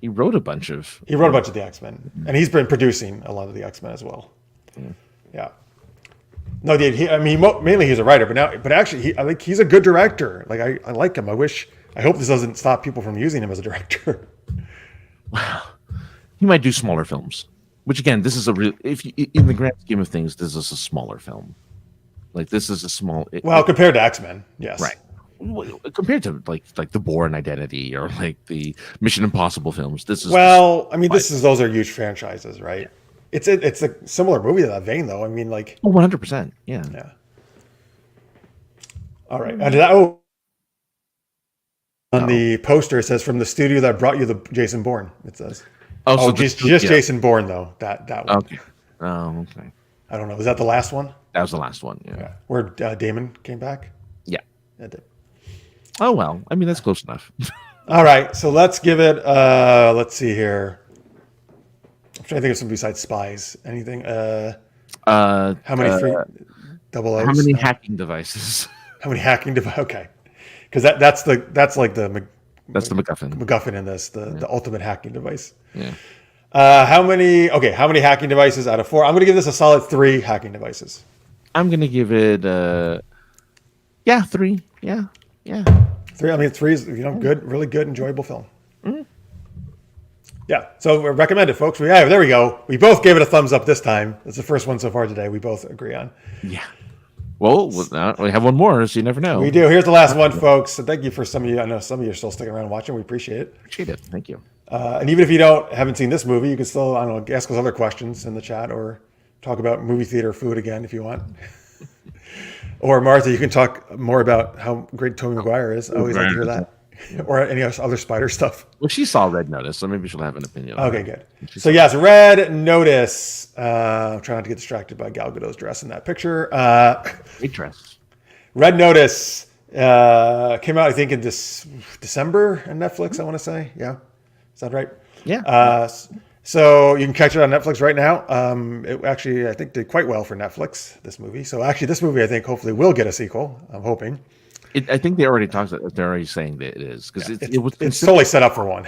He wrote a bunch of the X-Men, and he's been producing a lot of the X-Men as well. Yeah. No, mainly he's a writer, but actually, I think he's a good director. Like I like him. I hope this doesn't stop people from using him as a director. Wow. He might do smaller films, which again, this is in the grand scheme of things, this is a smaller film. Like this is a small. Compared to X-Men, yes. Right. Compared to like the Bourne Identity or like the Mission Impossible films, this is those are huge franchises, right? Yeah. It's a similar movie to that vein, though. I mean, like 100%, yeah. All right, on the poster it says from the studio that brought you the Jason Bourne. It says, just Jason Bourne though. That one. Okay. Oh, okay. I don't know. Was that the last one? That was the last one. Yeah. Where Damon came back. Yeah. That did. Oh well, I mean that's close enough. All right, so let's give it. Let's see here. I'm trying to think of something besides Spies. Anything? How many double O's? How many hacking devices? How many hacking devices? Okay, because that's like the MacGuffin. MacGuffin in this, the ultimate hacking device. Yeah. How many hacking devices out of 4? I'm going to give this a solid 3 hacking devices. I'm going to give it 3. Yeah. 3. I mean, 3 is good, really good, enjoyable film. Mm-hmm. Yeah, so we recommend it, folks. There we go. We both gave it a thumbs up this time. It's the first one so far today. We both agree on. Yeah. Well, we have one more, so you never know. We do. Here's the last one, folks. So thank you for some of you. I know some of you are still sticking around watching. We appreciate it. Appreciate it. Thank you. And even if you haven't seen this movie, you can still, ask us other questions in the chat or talk about movie theater food again if you want. Or Martha, you can talk more about how great Tobey Maguire is. I always like to hear that. Or any other Spider stuff. Well, she saw Red Notice, so maybe she'll have an opinion. Okay, good. So yes, Red Notice. I'm trying not to get distracted by Gal Gadot's dress in that picture. Great dress. Red Notice came out, I think, in December on Netflix. I want to say, yeah, is that right? Yeah. So you can catch it on Netflix right now. It actually, I think, did quite well for Netflix. This movie. So actually, this movie, I think, hopefully, will get a sequel. I'm hoping. I think they already talked. They're already saying that it is because it's totally set up for one.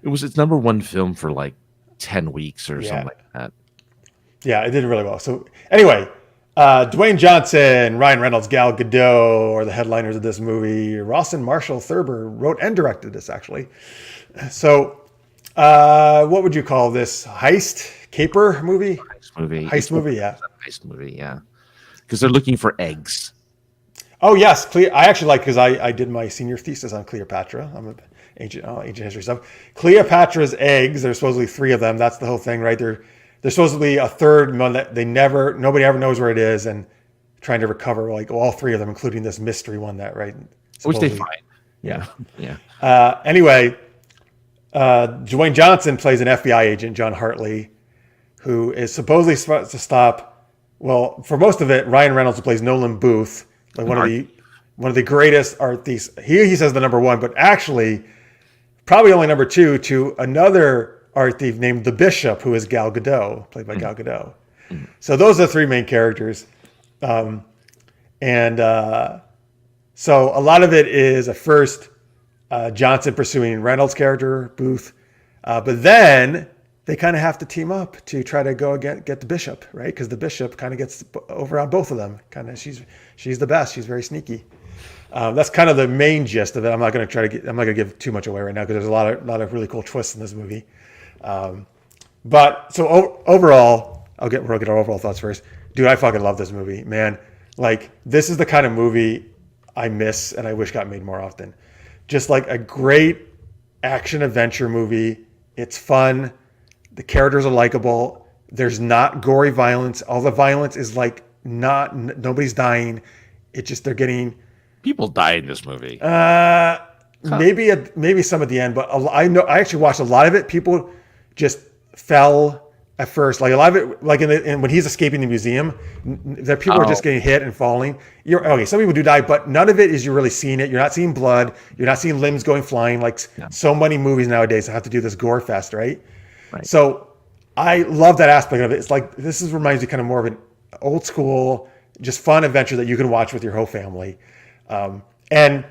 Its number one film for like 10 weeks or something like that. Yeah, it did really well. So anyway, Dwayne Johnson, Ryan Reynolds, Gal Gadot are the headliners of this movie. Rawson Marshall Thurber wrote and directed this, actually. So what would you call this? Caper movie? Heist movie, yeah. Heist movie, yeah. Because they're looking for eggs. Oh yes, I actually like because I did my senior thesis on Cleopatra. I'm an ancient history stuff. Cleopatra's eggs. There's supposedly 3 of them. That's the whole thing, right? There's supposedly a third one that nobody ever knows where it is, and trying to recover all 3 of them, including this mystery one which they find. Yeah. Anyway, Dwayne Johnson plays an FBI agent, John Hartley, who is supposedly supposed to stop. Well, for most of it, Ryan Reynolds, who plays Nolan Booth. Like one of the greatest art thieves. He says the number 1, but actually probably only number 2 to another art thief named the Bishop, who is Gal Gadot, played by Gal Gadot. Mm-hmm. So those are the 3 main characters. So a lot of it is at first Johnson pursuing Reynolds' character, Booth. But then they kind of have to team up to try to go get the Bishop, right? Because the Bishop kind of gets over on both of them. Kind of, she's the best. She's very sneaky. That's kind of the main gist of it. I'm not going to give too much away right now because there's a lot of really cool twists in this movie. But so overall, we'll get our overall thoughts first. Dude, I fucking love this movie, man. Like this is the kind of movie I miss and I wish got made more often. Just like a great action adventure movie. It's fun. The characters are likable. There's not gory violence. All the violence is like nobody's dying. It's just they're getting people die in this movie. Maybe some at the end, but I actually watched a lot of it. People just fell at first, like a lot of it, like when he's escaping the museum, that people are just getting hit and falling. Some people do die, but none of it is you're really seeing it. You're not seeing blood. You're not seeing limbs going flying like so many movies nowadays have to do this gore fest, right? Right. So I love that aspect of it. It's like reminds me kind of more of an old school, just fun adventure that you can watch with your whole family. And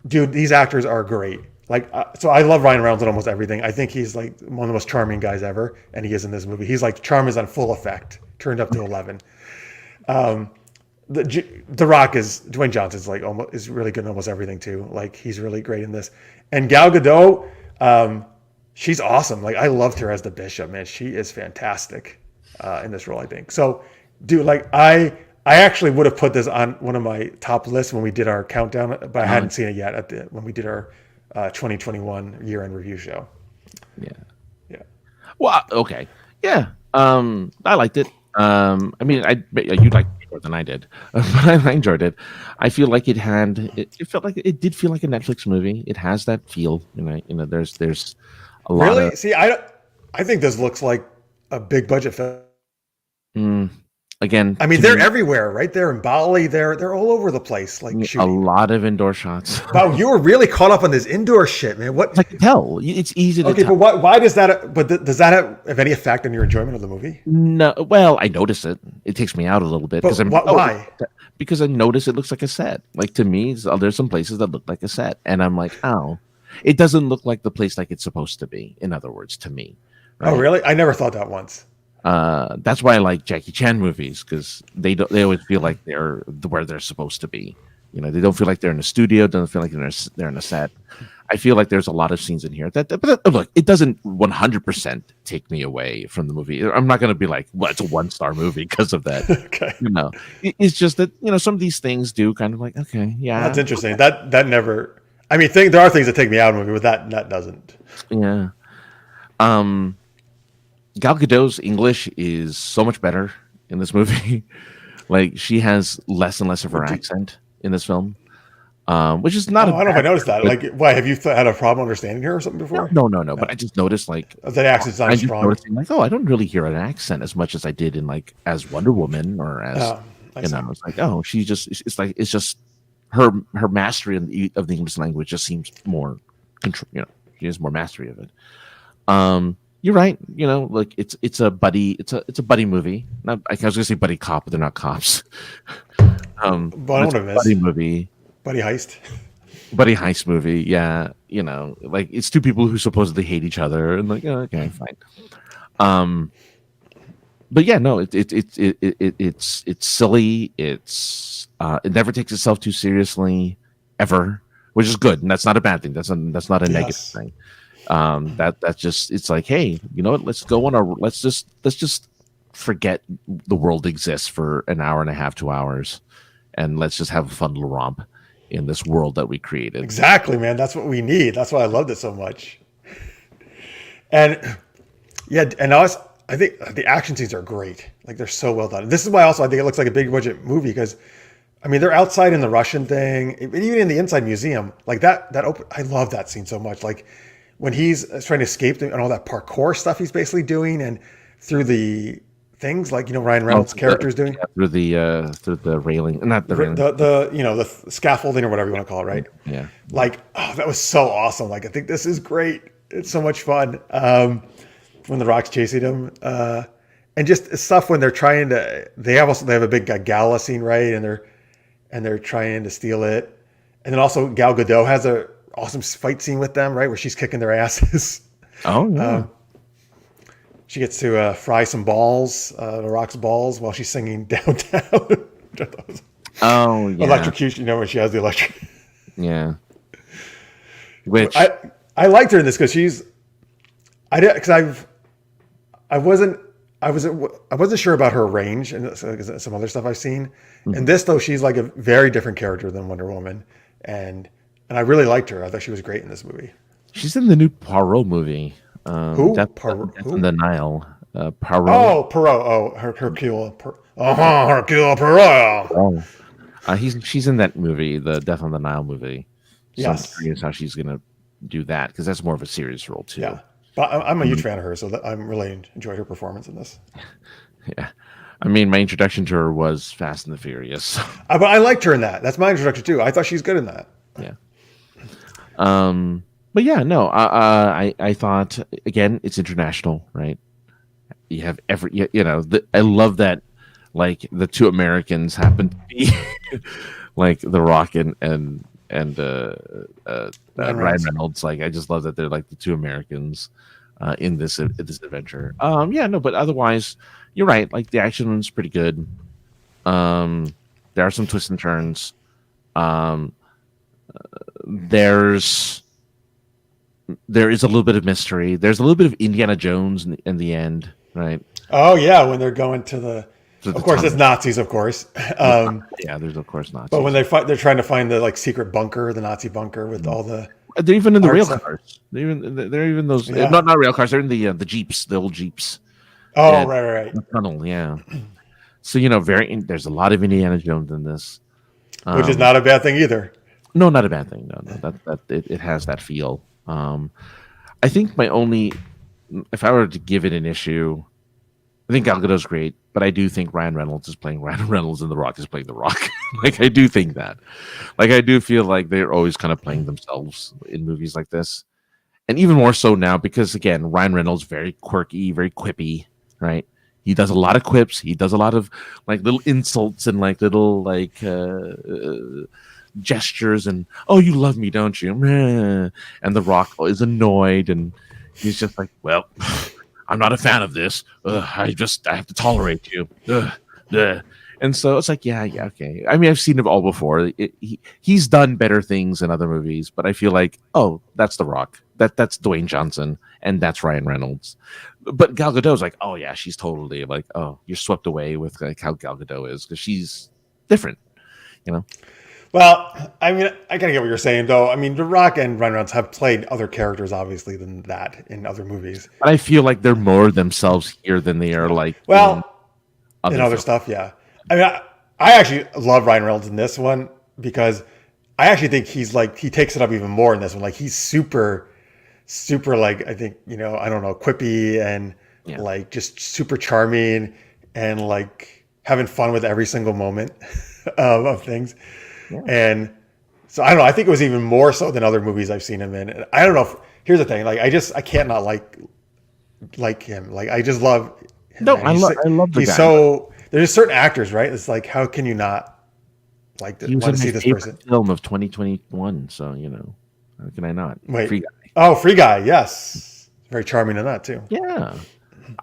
dude, these actors are great. So I love Ryan Reynolds in almost everything. I think he's like one of the most charming guys ever, and he is in this movie. He's like charm is on full effect, turned up to 11. The Rock is Dwayne Johnson's like almost is really good in almost everything too. Like he's really great in this. And Gal Gadot, she's awesome. Like I loved her as the Bishop, man. She is fantastic in this role, I think. So, dude, like I actually would have put this on one of my top lists when we did our countdown, but I hadn't seen it yet when we did our 2021 year-end review show. Yeah. Well, okay. Yeah. I liked it. I mean, you liked it more than I did, but I enjoyed it. I feel like it felt like it did feel like a Netflix movie. It has that feel, there's a lot really? See, I think this looks like a big budget film. Again, I mean, they're everywhere, right? They're in Bali. They're all over the place. Like shooting. A lot of indoor shots. Wow, you were really caught up on this indoor shit, man. What? I can tell. It's easy to tell. Okay, but why does that? But does that have any effect on your enjoyment of the movie? No. Well, I notice it. It takes me out a little bit why? Because I notice it looks like a set. Like to me, there's some places that look like a set, and I'm like, oh, it doesn't look like the place like it's supposed to be. In other words, to me. Right? Oh, really? I never thought that once. That's why I like Jackie Chan movies because they always feel like they're where they're supposed to be. They don't feel like they're in a studio. Don't feel like they're in a set. I feel like there's a lot of scenes in here but look, it doesn't 100% take me away from the movie. I'm not going to be like, well, it's a 1-star movie because of that. Okay. It's just that some of these things do kind of like, okay, yeah, that's interesting. That never. I mean, there are things that take me out of a movie, but that doesn't. Yeah. Gal Gadot's English is so much better in this movie. Like she has less and less of her accent in this film, which is not. I don't know if I noticed that. Like, why have you had a problem understanding her or something before? No. But I just noticed like that accent's not strong. Noticing, like, I don't really hear an accent as much as I did in like as Wonder Woman or as It's like, she just it's just her mastery of the English language just seems more. She has more mastery of it. You're right. Like it's a buddy movie. Not, I was gonna say buddy cop, but they're not cops. But buddy movie, buddy heist movie. Yeah, like it's two people who supposedly hate each other, and like, okay, fine. But yeah, no, it's silly. It never takes itself too seriously ever, which is good, and that's not a bad thing. That's not a negative thing. That's just, it's like, hey, you know what, let's just forget the world exists for an hour and a half, 2 hours, and let's just have a fun little romp in this world that we created. Exactly, man. That's what we need. That's why I loved it so much. And yeah, and I think the action scenes are great. Like they're so well done. This is why also I think it looks like a big budget movie because I mean, they're outside in the Russian thing, even in the inside museum, like that I love that scene so much. Like when he's trying to escape and all that parkour stuff he's basically doing, and through the things like Ryan Reynolds' character is doing through the railing, not the railing, the scaffolding or whatever you want to call it, right? Yeah. Like that was so awesome. Like I think this is great. It's so much fun. When the Rock's chasing him, and just stuff when they're trying to. They have a big gala scene, right? And they're trying to steal it, and then also Gal Gadot has a awesome fight scene with them, right, where she's kicking their asses. Oh yeah. She gets to fry some balls, the Rock's balls, while she's singing downtown. Oh yeah. Electrocution, when she has the electric. Yeah. Which I liked her in this because I wasn't sure about her range and some other stuff I've seen. Mm-hmm. And this, though, she's like a very different character than Wonder Woman. And I really liked her. I thought she was great in this movie. She's in the new Poirot movie. Who? Death in the Nile. Poirot. Oh, Poirot. Oh, Hercule Poirot. Oh. She's in that movie, the Death on the Nile movie. So yes. I'm curious how she's going to do that, because that's more of a serious role, too. Yeah. But I'm a huge fan of her, so I'm really enjoyed her performance in this. Yeah. I mean, my introduction to her was Fast and the Furious. But I liked her in that. That's my introduction, too. I thought she's good in that. Yeah. But yeah, no, I thought, again, it's international, right? You have I love that, like, the two Americans happen to be like The Rock and Ryan Reynolds. Like, I just love that they're like the two Americans in this adventure. Yeah, no, but otherwise, you're right. Like, the action is pretty good. There are some twists and turns. There is a little bit of mystery. There's a little bit of Indiana Jones in the end, right? Oh yeah, when they're going to the of course, tunnel. it's Nazis, of course. Yeah, there's of course Nazis. But when they're trying to find the like secret bunker, the Nazi bunker with all the. They're even in the rail cars. They're even those not rail cars. They're in the Jeeps, the old Jeeps. Oh, right. The tunnel, yeah. So there's a lot of Indiana Jones in this, which is not a bad thing either. No, not a bad thing. No, that it has that feel. I think if I were to give it an issue, I think Gal Gadot's great, but I do think Ryan Reynolds is playing Ryan Reynolds and The Rock is playing The Rock. Like, I do think that. Like, I do feel like they're always kind of playing themselves in movies like this. And even more so now because, again, Ryan Reynolds, very quirky, very quippy, right? He does a lot of quips. He does a lot of, like, little insults and, like, little, like, gestures and, oh, you love me, don't you? And The Rock is annoyed and he's just like, well, I'm not a fan of this. I have to tolerate you. And so it's like, yeah, okay. I mean, I've seen it all before. He's done better things in other movies, but I feel like, oh, that's The Rock. That's Dwayne Johnson, and that's Ryan Reynolds. But Gal Gadot's like, oh yeah, she's totally like, oh, you're swept away with like how Gal Gadot is because she's different, Well, I mean, I gotta get what you're saying, though. I mean, The Rock and Ryan Reynolds have played other characters, obviously, than that in other movies. But I feel like they're more themselves here than they are like in other stuff. Yeah, I mean, I actually love Ryan Reynolds in this one because I actually think he takes it up even more in this one. Like, he's super, like, I think I don't know, quippy and like just super charming and like having fun with every single moment of things. Yeah. And so I don't know. I think it was even more so than other movies I've seen him in. And I don't know. Here's the thing. Like, I can't not like him. Like, I just love him. No, I love the he's guy. So there's certain actors, right? It's like, how can you not want to see this person? Film of 2021. So how can I not? Wait. Free Guy. Oh, Free Guy. Yes, very charming in that too. Yeah,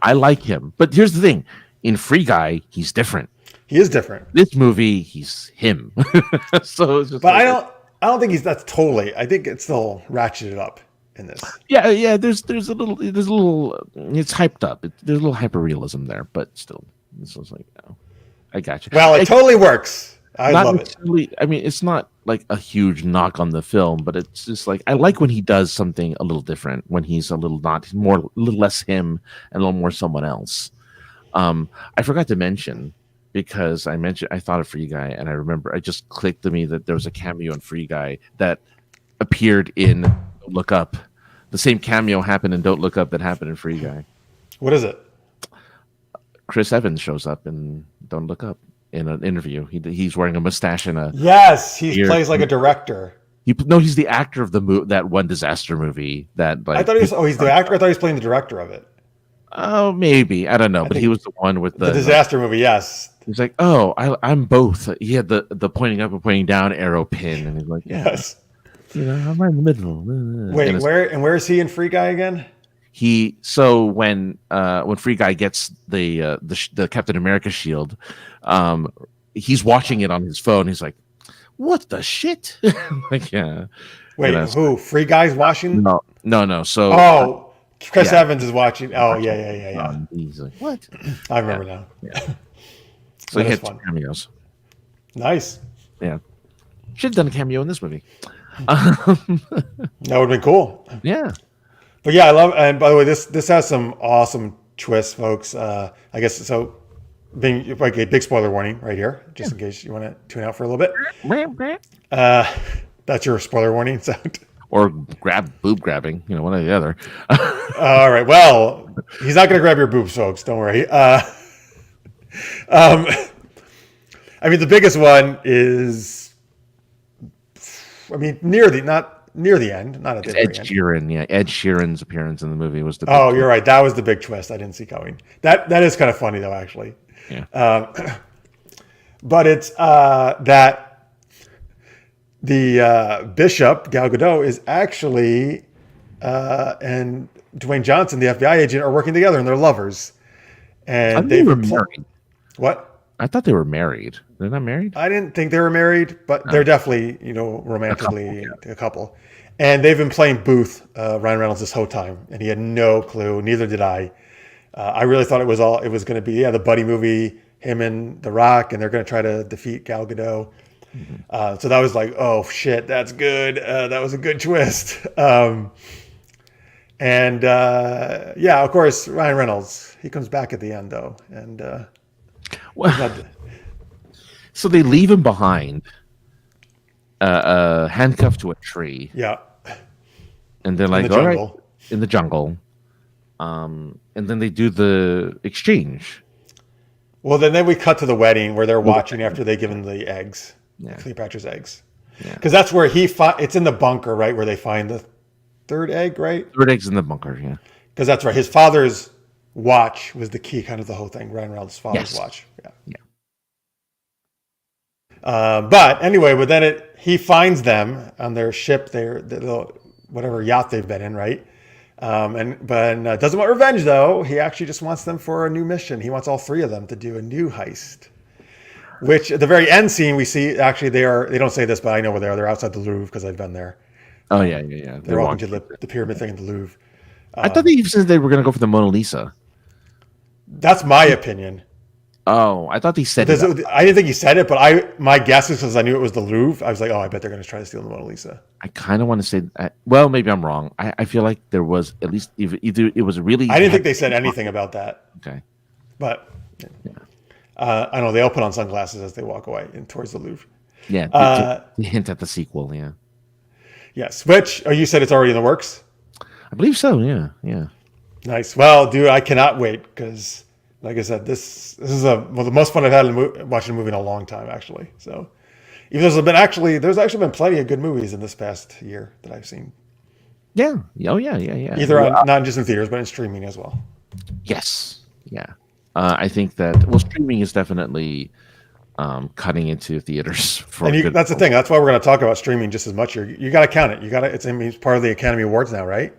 I like him. But here's the thing: in Free Guy, he's different. He is different. This movie, he's him. So, it's just but I don't think that's totally. I think it's still ratcheted up in this. Yeah. There's a little. It's hyped up. There's a little hyper-realism there, but still, it's just like, I got you. Well, it totally works. I love it. I mean, it's not like a huge knock on the film, but it's just like, I like when he does something a little different. When he's a little less him and a little more someone else. I forgot to mention. Because I thought of Free Guy, and I remember it just clicked to me that there was a cameo in Free Guy that appeared in Don't Look Up. The same cameo happened in Don't Look Up that happened in Free Guy. What is it? Chris Evans shows up in Don't Look Up in an interview. He's wearing a mustache and a he plays like a director. He's the actor of that one disaster movie that. Like, I thought he's the actor. I thought he was playing the director of it. Oh, maybe, I don't know, but he was the one with the disaster movie. Yes. He's like, oh, I'm both. He had the pointing up and pointing down arrow pin, and he's like, yes, I'm right in the middle. Wait, where is he in Free Guy again? When Free Guy gets the Captain America shield, he's watching it on his phone. He's like, what the shit? Like, yeah. Wait, who? Free Guy's watching? No. So Chris Evans is watching. Oh, yeah. He's like, what? I remember now. Yeah. So he had two cameos. Nice. Yeah. Should have done a cameo in this movie. That would have been cool. Yeah. But yeah, I love. And by the way, this has some awesome twists, folks. I guess so. Being like a big spoiler warning right here, just in case you want to tune out for a little bit. That's your spoiler warning sound. Or boob grabbing, one or the other. All right. Well, he's not going to grab your boobs, folks. Don't worry. I mean, the biggest one is, not near the end, not at the Ed Sheeran. Yeah, Ed Sheeran's appearance in the movie was the. Oh, you're right. That was the big twist. I didn't see coming. That is kind of funny though, actually. Yeah. But it's that the Bishop, Gal Gadot, is actually and Dwayne Johnson, the FBI agent, are working together, and they're lovers. I And thought they they've were been married. what? I thought they were married. They're not married? I didn't think they were married, but they're definitely, romantically a couple. And they've been playing Booth, Ryan Reynolds, this whole time, and he had no clue. Neither did I. I really thought it was going to be the buddy movie, him and The Rock, and they're going to try to defeat Gal Gadot. So that was like, oh shit, that's good. That was a good twist. Of course, Ryan Reynolds, he comes back at the end though, and so they leave him behind, handcuffed to a tree. Yeah. And they're like, all right, in the jungle. And then they do the exchange. Well, then we cut to the wedding where they're watching after they give him the eggs, Cleopatra's eggs. Because that's where it's in the bunker, right, where they find the third egg, right? Third egg's in the bunker, yeah. Because that's right. His father's watch was the key, kind of the whole thing. Ryan Reynolds' father's watch. Yeah. But anyway, he finds them on their ship, whatever yacht they've been in, right? But doesn't want revenge though. He actually just wants them for a new mission. He wants all three of them to do a new heist. Which at the very end scene we see actually they don't say this, but I know where they are. They're outside the Louvre because I've been there. Oh yeah. They're walking to the pyramid thing in the Louvre. I thought they said they were going to go for the Mona Lisa. That's my opinion. Oh, I thought he said it. I didn't think he said it, but my guess is because I knew it was the Louvre. I was like, oh, I bet they're going to try to steal the Mona Lisa. I kind of want to say, well, maybe I'm wrong. I feel like there was at least either it was really. I didn't think they said anything about that. Okay, but I know they all put on sunglasses as they walk away towards the Louvre. Yeah, to hint at the sequel. Yeah. Yes. Which you said it's already in the works. I believe so. Yeah. Nice. Well, dude, I cannot wait because. Like I said, this is the most fun I've had watching a movie in a long time, actually. So, even though there's actually been plenty of good movies in this past year that I've seen. Yeah. Oh, yeah. Either not just in theaters, but in streaming as well. Yes. Yeah. I think that streaming is definitely cutting into theaters that's the thing. That's why we're going to talk about streaming just as much. You got to count it. It's part of the Academy Awards now, right?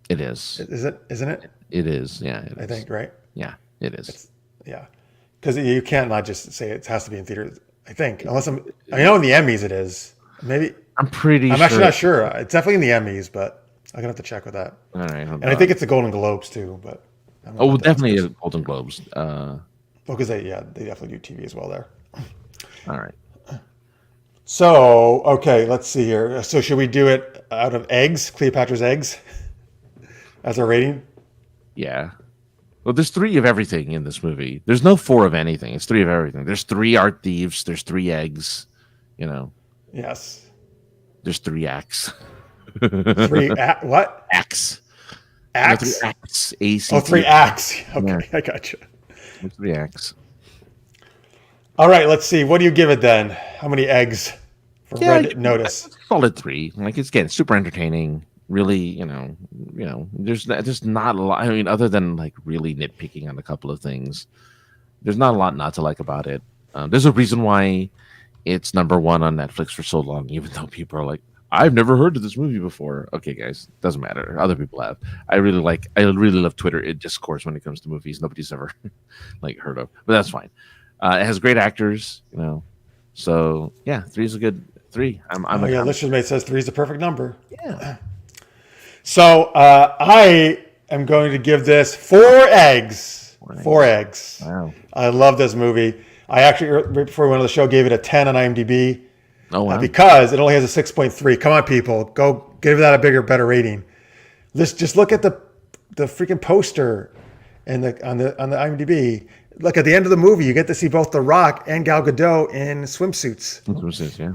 It is. Isn't it? It is. Yeah. I think right. Yeah. It is. Because you can't not just say it has to be in theaters. I think I know in the Emmys it is. Maybe I'm actually not sure. It's definitely in the Emmys, but I'm gonna have to check with that. All right, and I think it's the Golden Globes too. But definitely the Golden Globes. Because they definitely do TV as well there. All right. So let's see here. So should we do it out of eggs, Cleopatra's eggs, as our rating? Yeah. Well, there's 3 of everything in this movie. There's no 4 of anything. It's 3 of everything. There's 3 art thieves. There's 3 eggs. Yes. There's 3 acts. 3 what? Acts. Acts? 3 acts. ACT. Oh, 3 acts. Okay, yeah. I gotcha. 3 acts. All right, let's see. What do you give it then? How many eggs for Red Notice? Solid 3. Like it's super entertaining. Really, there's not a lot. I mean, other than like really nitpicking on a couple of things, there's not a lot not to like about it. There's a reason why it's number 1 on Netflix for so long, even though people are like, I've never heard of this movie before. Okay, guys, doesn't matter. Other people have. I really love Twitter discourse when it comes to movies. Nobody's ever heard of, but that's fine. It has great actors, So yeah, 3 is a good 3. Listener's Mate says 3 is the perfect number. Yeah. So I am going to give this 4 eggs. 4 eggs. Wow. I love this movie. I actually, right before we went on the show, gave it a 10 on IMDb. Oh, wow. Because it only has a 6.3. Come on, people. Go give that a better rating. Just look at the freaking poster on the IMDb. Look, at the end of the movie, you get to see both The Rock and Gal Gadot in swimsuits. Swimsuits, yeah.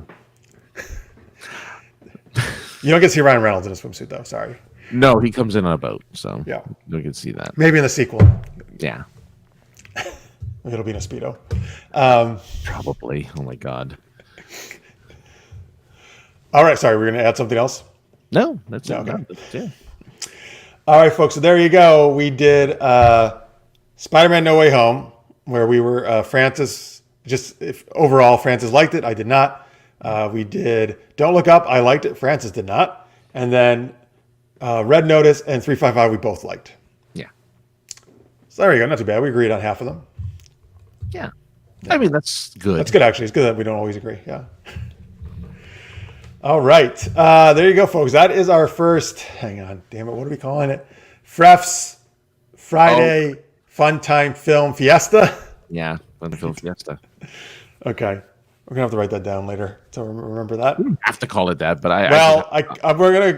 You don't get to see Ryan Reynolds in a swimsuit, though. Sorry. No, he comes in on a boat, so yeah, you can see that. Maybe in the sequel. Yeah. It'll be in a Speedo. Probably. Oh, my God. All right. Sorry, we're going to add something else? No, that's it. Okay. Yeah. All right, folks. So there you go. We did Spider-Man No Way Home, where we were Francis. Overall, Francis liked it. I did not. We did Don't Look Up. I liked it. Francis did not. And then Red Notice and 355 we both liked. Yeah. So there you go. Not too bad. We agreed on half of them. Yeah. I mean, that's good. That's good, actually. It's good that we don't always agree. Yeah. All right. There you go, folks. That is our first, hang on. Damn it. What are we calling it? Freff's Friday Funtime Film Fiesta. Yeah. Film Fiesta. Okay. We're gonna have to write that down later to remember that. We don't have to call it that, but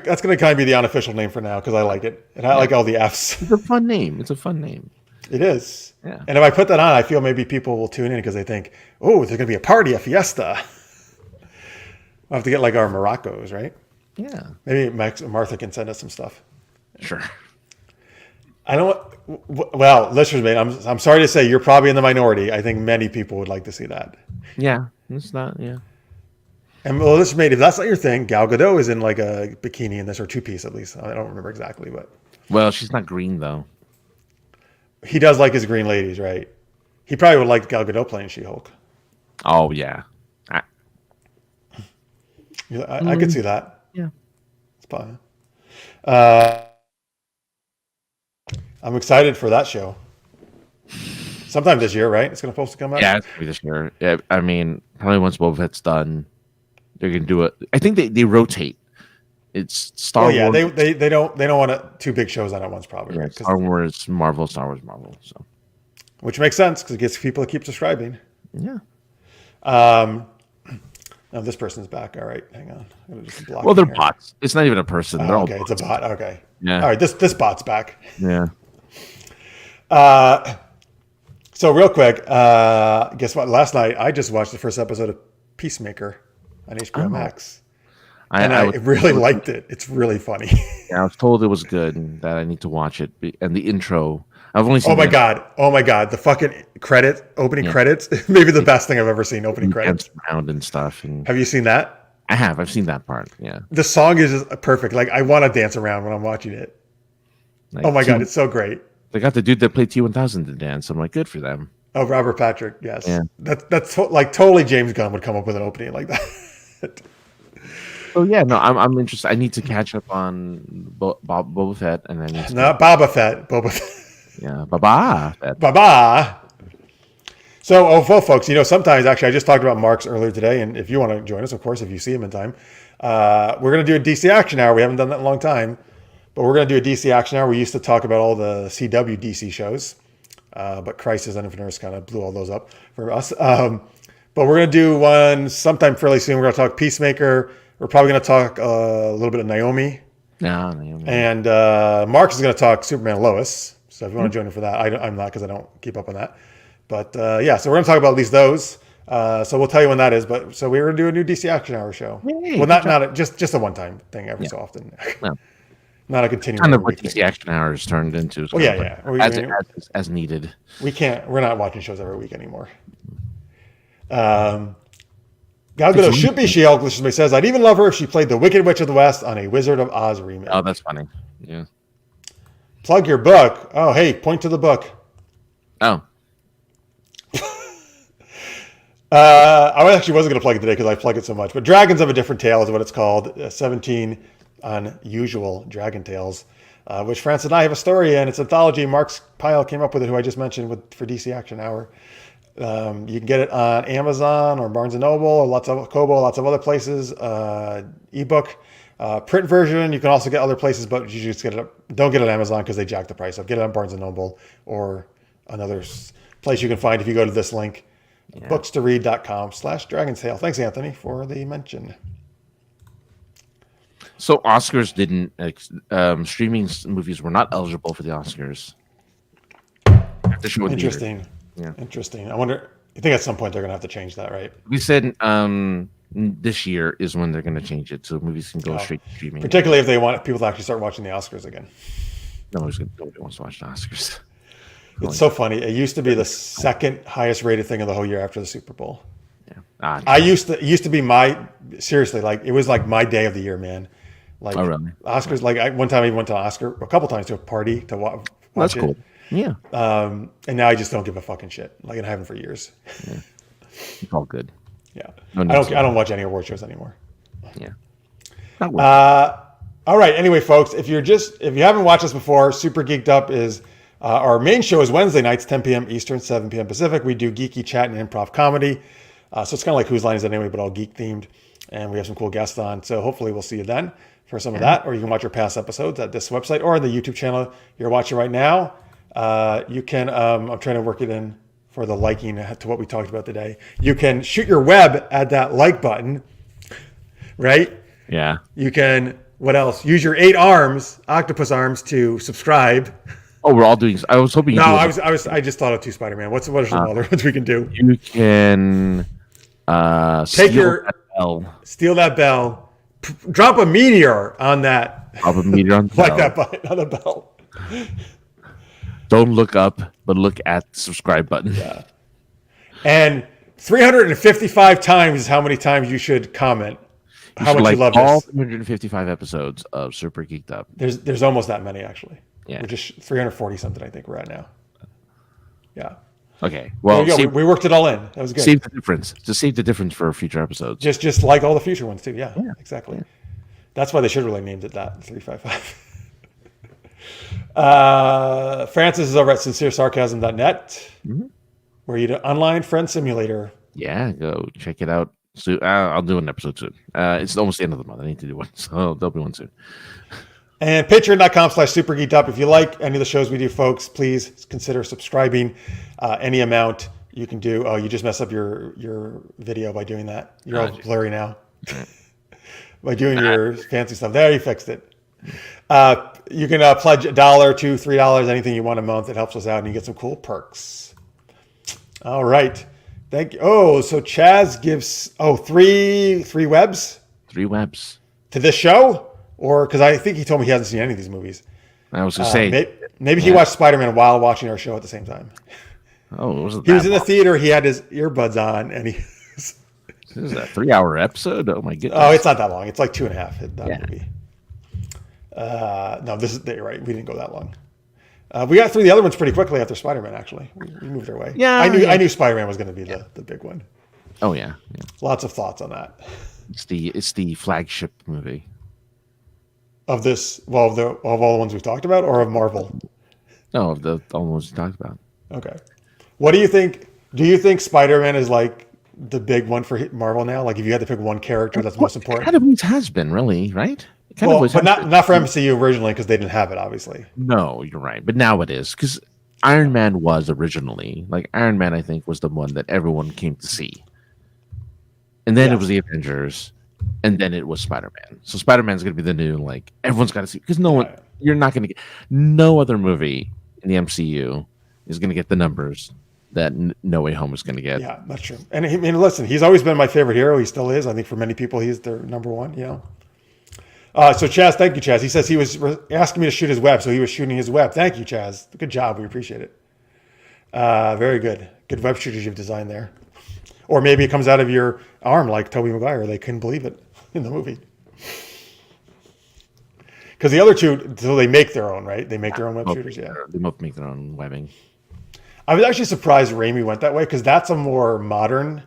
that's gonna kind of be the unofficial name for now because I like it. And I like all the F's. It's a fun name. It is. Yeah. And if I put that on, I feel maybe people will tune in because they think, oh, there's gonna be a party, a fiesta. We'll have to get like our Moroccos, right? Yeah. Maybe Martha can send us some stuff. Sure. I don't. Well, listeners, mate, I'm sorry to say you're probably in the minority. I think many people would like to see that. Yeah, it's not. Yeah. And well, listeners, mate, if that's not your thing, Gal Gadot is in like a bikini in this, or two-piece at least. I don't remember exactly, but Well, she's not green though. he does like his green ladies, right? He probably would like Gal Gadot playing She-Hulk. Oh yeah. I could see that. Yeah. It's fine. I'm excited for that show. Sometime this year, right? It's supposed to come out. Yeah, it's gonna be this year. Yeah, I mean, probably once Boba Fett's done, they're gonna do it. I think they rotate. It's Star Wars. Yeah, they don't want two big shows on at once, probably. Yeah, Right? Star Wars, Marvel, Star Wars, Marvel. So, which makes sense because it gets people to keep subscribing. yeah. Now this person's back. All right, hang on. I'm gonna just block Well, they're here. bots. It's not even a person. They're all okay, bots. it's a bot. Okay. Yeah. All right, this bot's back. Yeah. So real quick, guess what? Last night I just watched the first episode of Peacemaker on HBO Max, and I really liked it. It's really funny. Yeah, I was told it was good and that I need to watch it. And the intro, I've only seen. Oh my god! The fucking opening credits, maybe the best thing I've ever seen. Opening credits, around and stuff. And have you seen that? I have. I've seen that part. Yeah. The song is just perfect. Like I want to dance around when I'm watching it. Like, oh my god, it's so great. They got the dude that played T-1000 to dance. I'm like, good for them. Oh, Robert Patrick, yes. Yeah. That's like totally James Gunn would come up with an opening like that. Oh yeah, no, I'm interested. I need to catch up on Boba Fett, and then not Boba Fett, Boba Fett. Yeah, Boba Fett. Baba. So, folks, sometimes actually, I just talked about Marks earlier today, and if you want to join us, of course, if you see him in time, we're going to do a DC Action Hour. We haven't done that in a long time, but we're going to do a DC Action Hour. We used to talk about all the CW DC shows. But Crisis on Infinite Earths kind of blew all those up for us. But we're going to do one sometime fairly soon. We're going to talk Peacemaker. We're probably going to talk a little bit of Naomi. Naomi. And Mark is going to talk Superman and Lois. So if you want to join in for that, I'm not because I don't keep up on that. But so we're going to talk about at least those. So we'll tell you when that is. But so we're going to do a new DC Action Hour show. Yay, well, not just a one-time thing every so often. No. Not a continuing. Kind of what DC Action Hours turned into. Oh yeah. As needed. We're not watching shows every week anymore. Gal Gadot should be She-Hulk. Somebody says, I'd even love her if she played the Wicked Witch of the West on a Wizard of Oz remake. Oh, that's funny. Yeah. Plug your book. Oh, hey, point to the book. Oh. I actually wasn't going to plug it today because I plug it so much. But Dragons of a Different Tale is what it's called. 17 Unusual Dragon Tales, which Francis and I have a story in. It's an anthology. Mark's Pyle came up with it, who I just mentioned for DC Action Hour. You can get it on Amazon or Barnes & Noble or Kobo, lots of other places. Ebook, print version. You can also get other places, but you just don't get it on Amazon because they jack the price up. Get it on Barnes & Noble or another place you can find if you go to this link, bookstoread.com/Dragon's Tale. Thanks, Anthony, for the mention. So Oscars didn't streaming movies were not eligible for the Oscars. Interesting. Yeah. Interesting. I wonder. I think at some point they're going to have to change that, right? We said this year is when they're going to change it, so movies can go straight to streaming. Particularly if they want people to actually start watching the Oscars again. Nobody wants to watch the Oscars. It's so funny. It used to be the second highest rated thing of the whole year after the Super Bowl. Yeah. It used to be seriously, like it was like my day of the year, man. Like Oscars, like one time I went to Oscar a couple times to a party to watch That's it. cool. Yeah. And now I just don't give a fucking shit. Like I haven't for years. Yeah. It's all good. Yeah. No I don't watch any award shows anymore. Yeah. Not worth All right. Anyway, folks, if you haven't watched us before, Super Geeked Up is our main show is Wednesday nights, 10 p.m. Eastern, 7 p.m. Pacific. We do geeky chat and improv comedy. So it's kind of like Whose Line Is It Anyway, but all geek themed. And we have some cool guests on. So hopefully we'll see you then for some of that. Or you can watch our past episodes at this website or the YouTube channel you're watching right now. You can, I'm trying to work it in for the liking to what we talked about today. You can shoot your web at that like button, right? Yeah. You can, what else? Use your 8 arms, octopus arms, to subscribe. Oh, we're all doing. I was hoping. I just thought of 2 Spider-Man. What are some other ones we can do? You can steal that bell, drop a meteor on that. Drop a meteor on the like bell. that button on the bell. Don't look up, but look at the subscribe button. Yeah. And 355 times is how many times you should comment. How much you love all this. 355 episodes of Super Geeked Up. There's almost that many actually. Yeah. We're just 340 something, I think we're at now. Yeah. Okay. Well, we worked it all in. That was good. Save the difference. Just save the difference for future episodes. Just like all the future ones too. Yeah. Exactly. Yeah. That's why they should really named it that 355. Francis is over at sinceresarcasm.net, where you do online friend simulator. Yeah, go check it out. So I'll do an episode soon. It's almost the end of the month. I need to do one, so there'll be one soon. And patreon.com/supergeekedup. If you like any of the shows we do, folks, please consider subscribing. Any amount you can do. Oh, you just messed up your video by doing that. You're all blurry now. By doing your fancy stuff. There, you fixed it. You can pledge $1, $2, $3, anything you want a month. It helps us out, and you get some cool perks. All right. Thank you. Oh, so Chaz gives three webs? 3 webs. To this show? Or, because I think he told me he hasn't seen any of these movies. I was going to say. Maybe he watched Spider-Man while watching our show at the same time. Oh, it wasn't he was in the theater. He had his earbuds on, and he. This is a 3-hour episode. Oh my goodness! Oh, it's not that long. It's like 2.5. That movie. No, you're right. We didn't go that long. We got through the other ones pretty quickly after Spider-Man. Actually, we moved our way. Yeah, I knew Spider-Man was going to be the big one. Oh yeah. Lots of thoughts on that. It's the flagship movie of this. Well, of all the ones we've talked about, or of Marvel. No, of all the ones we talked about. Okay. What do you think? Do you think Spider-Man is like the big one for Marvel now? Like, if you had to pick one character that's most important, kind of always has been, really, right? But not for MCU originally, because they didn't have it, obviously. No, you're right, but now it is, because Iron Man was originally Iron Man. I think was the one that everyone came to see, and then it was the Avengers, and then it was Spider-Man. So Spider-Man's going to be the new everyone's got to see, because you're not going to get no other movie in the MCU is going to get the numbers that No Way Home is going to get. Yeah, that's true. And listen, he's always been my favorite hero. He still is. I think for many people, he's their number one. So Chaz, thank you, Chaz. He says he was asking me to shoot his web, so he was shooting his web. Thank you, Chaz. Good job. We appreciate it. Very good. Good web shooters you've designed there. Or maybe it comes out of your arm like Tobey Maguire. They couldn't believe it in the movie. Because the other two, so they make their own, right? They make their own web shooters, yeah. They both make their own webbing. I was actually surprised Raimi went that way, because that's a more modern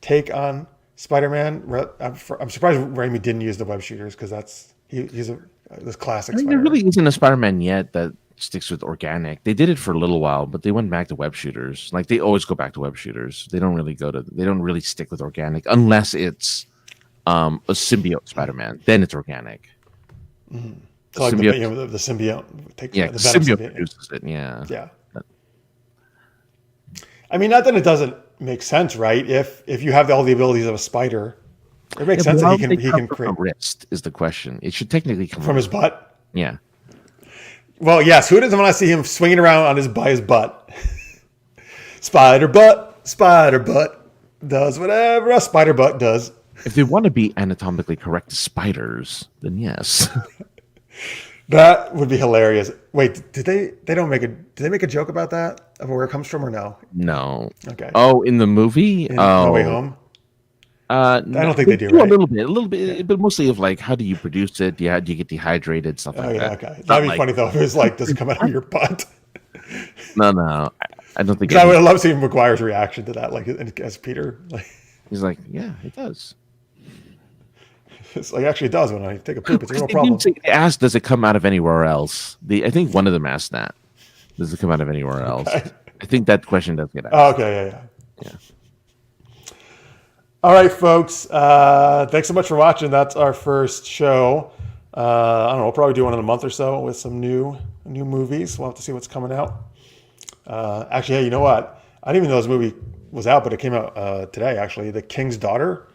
take on Spider-Man. I'm surprised Raimi didn't use the web shooters, because he's this classic Spider-Man. There really isn't a Spider-Man yet that sticks with organic. They did it for a little while, but they went back to web shooters. They always go back to web shooters. They don't really stick with organic unless it's a symbiote Spider-Man. Then it's organic. Mm-hmm. So the symbiote. The symbiote produces it. Yeah. Yeah. I mean, not that it doesn't make sense, right? If you have all the abilities of a spider, it makes sense that he can create. Wrist is the question. It should technically come from his butt. Yeah. Well, yes. Who doesn't want to see him swinging around by his butt? Spider butt does whatever a spider butt does. If they want to be anatomically correct spiders, then yes. That would be hilarious. Wait, did they make a joke about that? Of where it comes from, or no? No. Okay. Oh, in the movie? No Way Home? I don't think they do, right? A little bit, but mostly of how do you produce it? Do you get dehydrated, stuff like that? Okay. That'd be funny though if it was does it come out of your butt? No. I don't think. I would love seeing McGuire's reaction to that, as Peter. He's like, yeah, it does. It's like, actually, it does. When I take a poop, it's a real They problem. asked, does it come out of anywhere else? I think one of them asked that. Does it come out of anywhere else? Okay. I think that question does get asked. Oh, okay, yeah. All right, folks. Thanks so much for watching. That's our first show. I don't know. We'll probably do one in a month or so with some new movies. We'll have to see what's coming out. Actually, hey, you know what? I didn't even know this movie was out, but it came out today. Actually, The King's Daughter,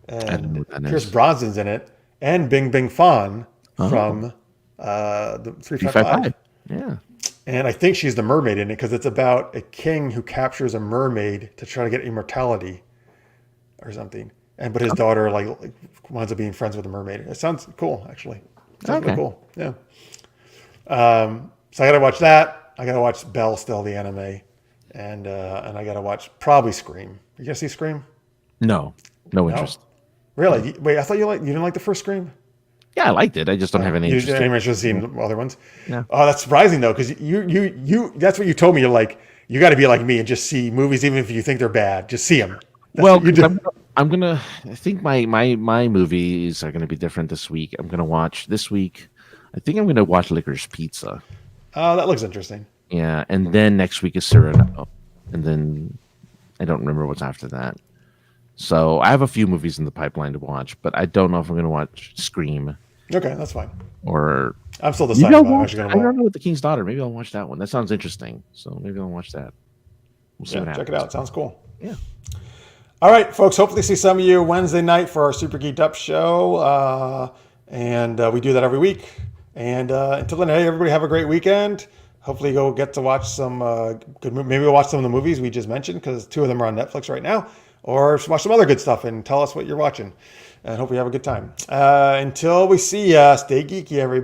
and Pierce Brosnan's in it, and Bing Bing Fan from the 355. Yeah. And I think she's the mermaid in it because it's about a king who captures a mermaid to try to get immortality or something. But his daughter like winds up being friends with the mermaid. It sounds cool, actually. Sounds really cool. Yeah. So I got to watch that. I got to watch Belle still, the anime, and I got to watch probably Scream. You guys see Scream? No interest. Really? Wait, I thought you didn't like the first Scream? Yeah, I liked it. I just don't have any interest. You're interested in other ones? Yeah. Oh, that's surprising though, because you that's what you told me. You're like, you got to be like me and just see movies, even if you think they're bad. Just see them. Well, I'm gonna. I think my movies are gonna be different this week. I'm gonna watch this week. I think I'm gonna watch Licorice Pizza. Oh, that looks interesting. Yeah, and then next week is Cyrano, and then I don't remember what's after that. So I have a few movies in the pipeline to watch, but I don't know if I'm gonna watch Scream. Okay, that's fine. Or I'm still deciding. I don't know what The King's Daughter. Maybe I'll watch that one. That sounds interesting. So maybe I'll watch that. We'll see what happens. Check it out. Sounds cool. Yeah. All right, folks. Hopefully, see some of you Wednesday night for our Super Geeked Up show, and we do that every week. And until then, hey, everybody, have a great weekend. Hopefully, you'll get to watch some good movies. Maybe we'll watch some of the movies we just mentioned because 2 of them are on Netflix right now. Or watch some other good stuff and tell us what you're watching. And hope you have a good time. Until we see ya, stay geeky, everybody.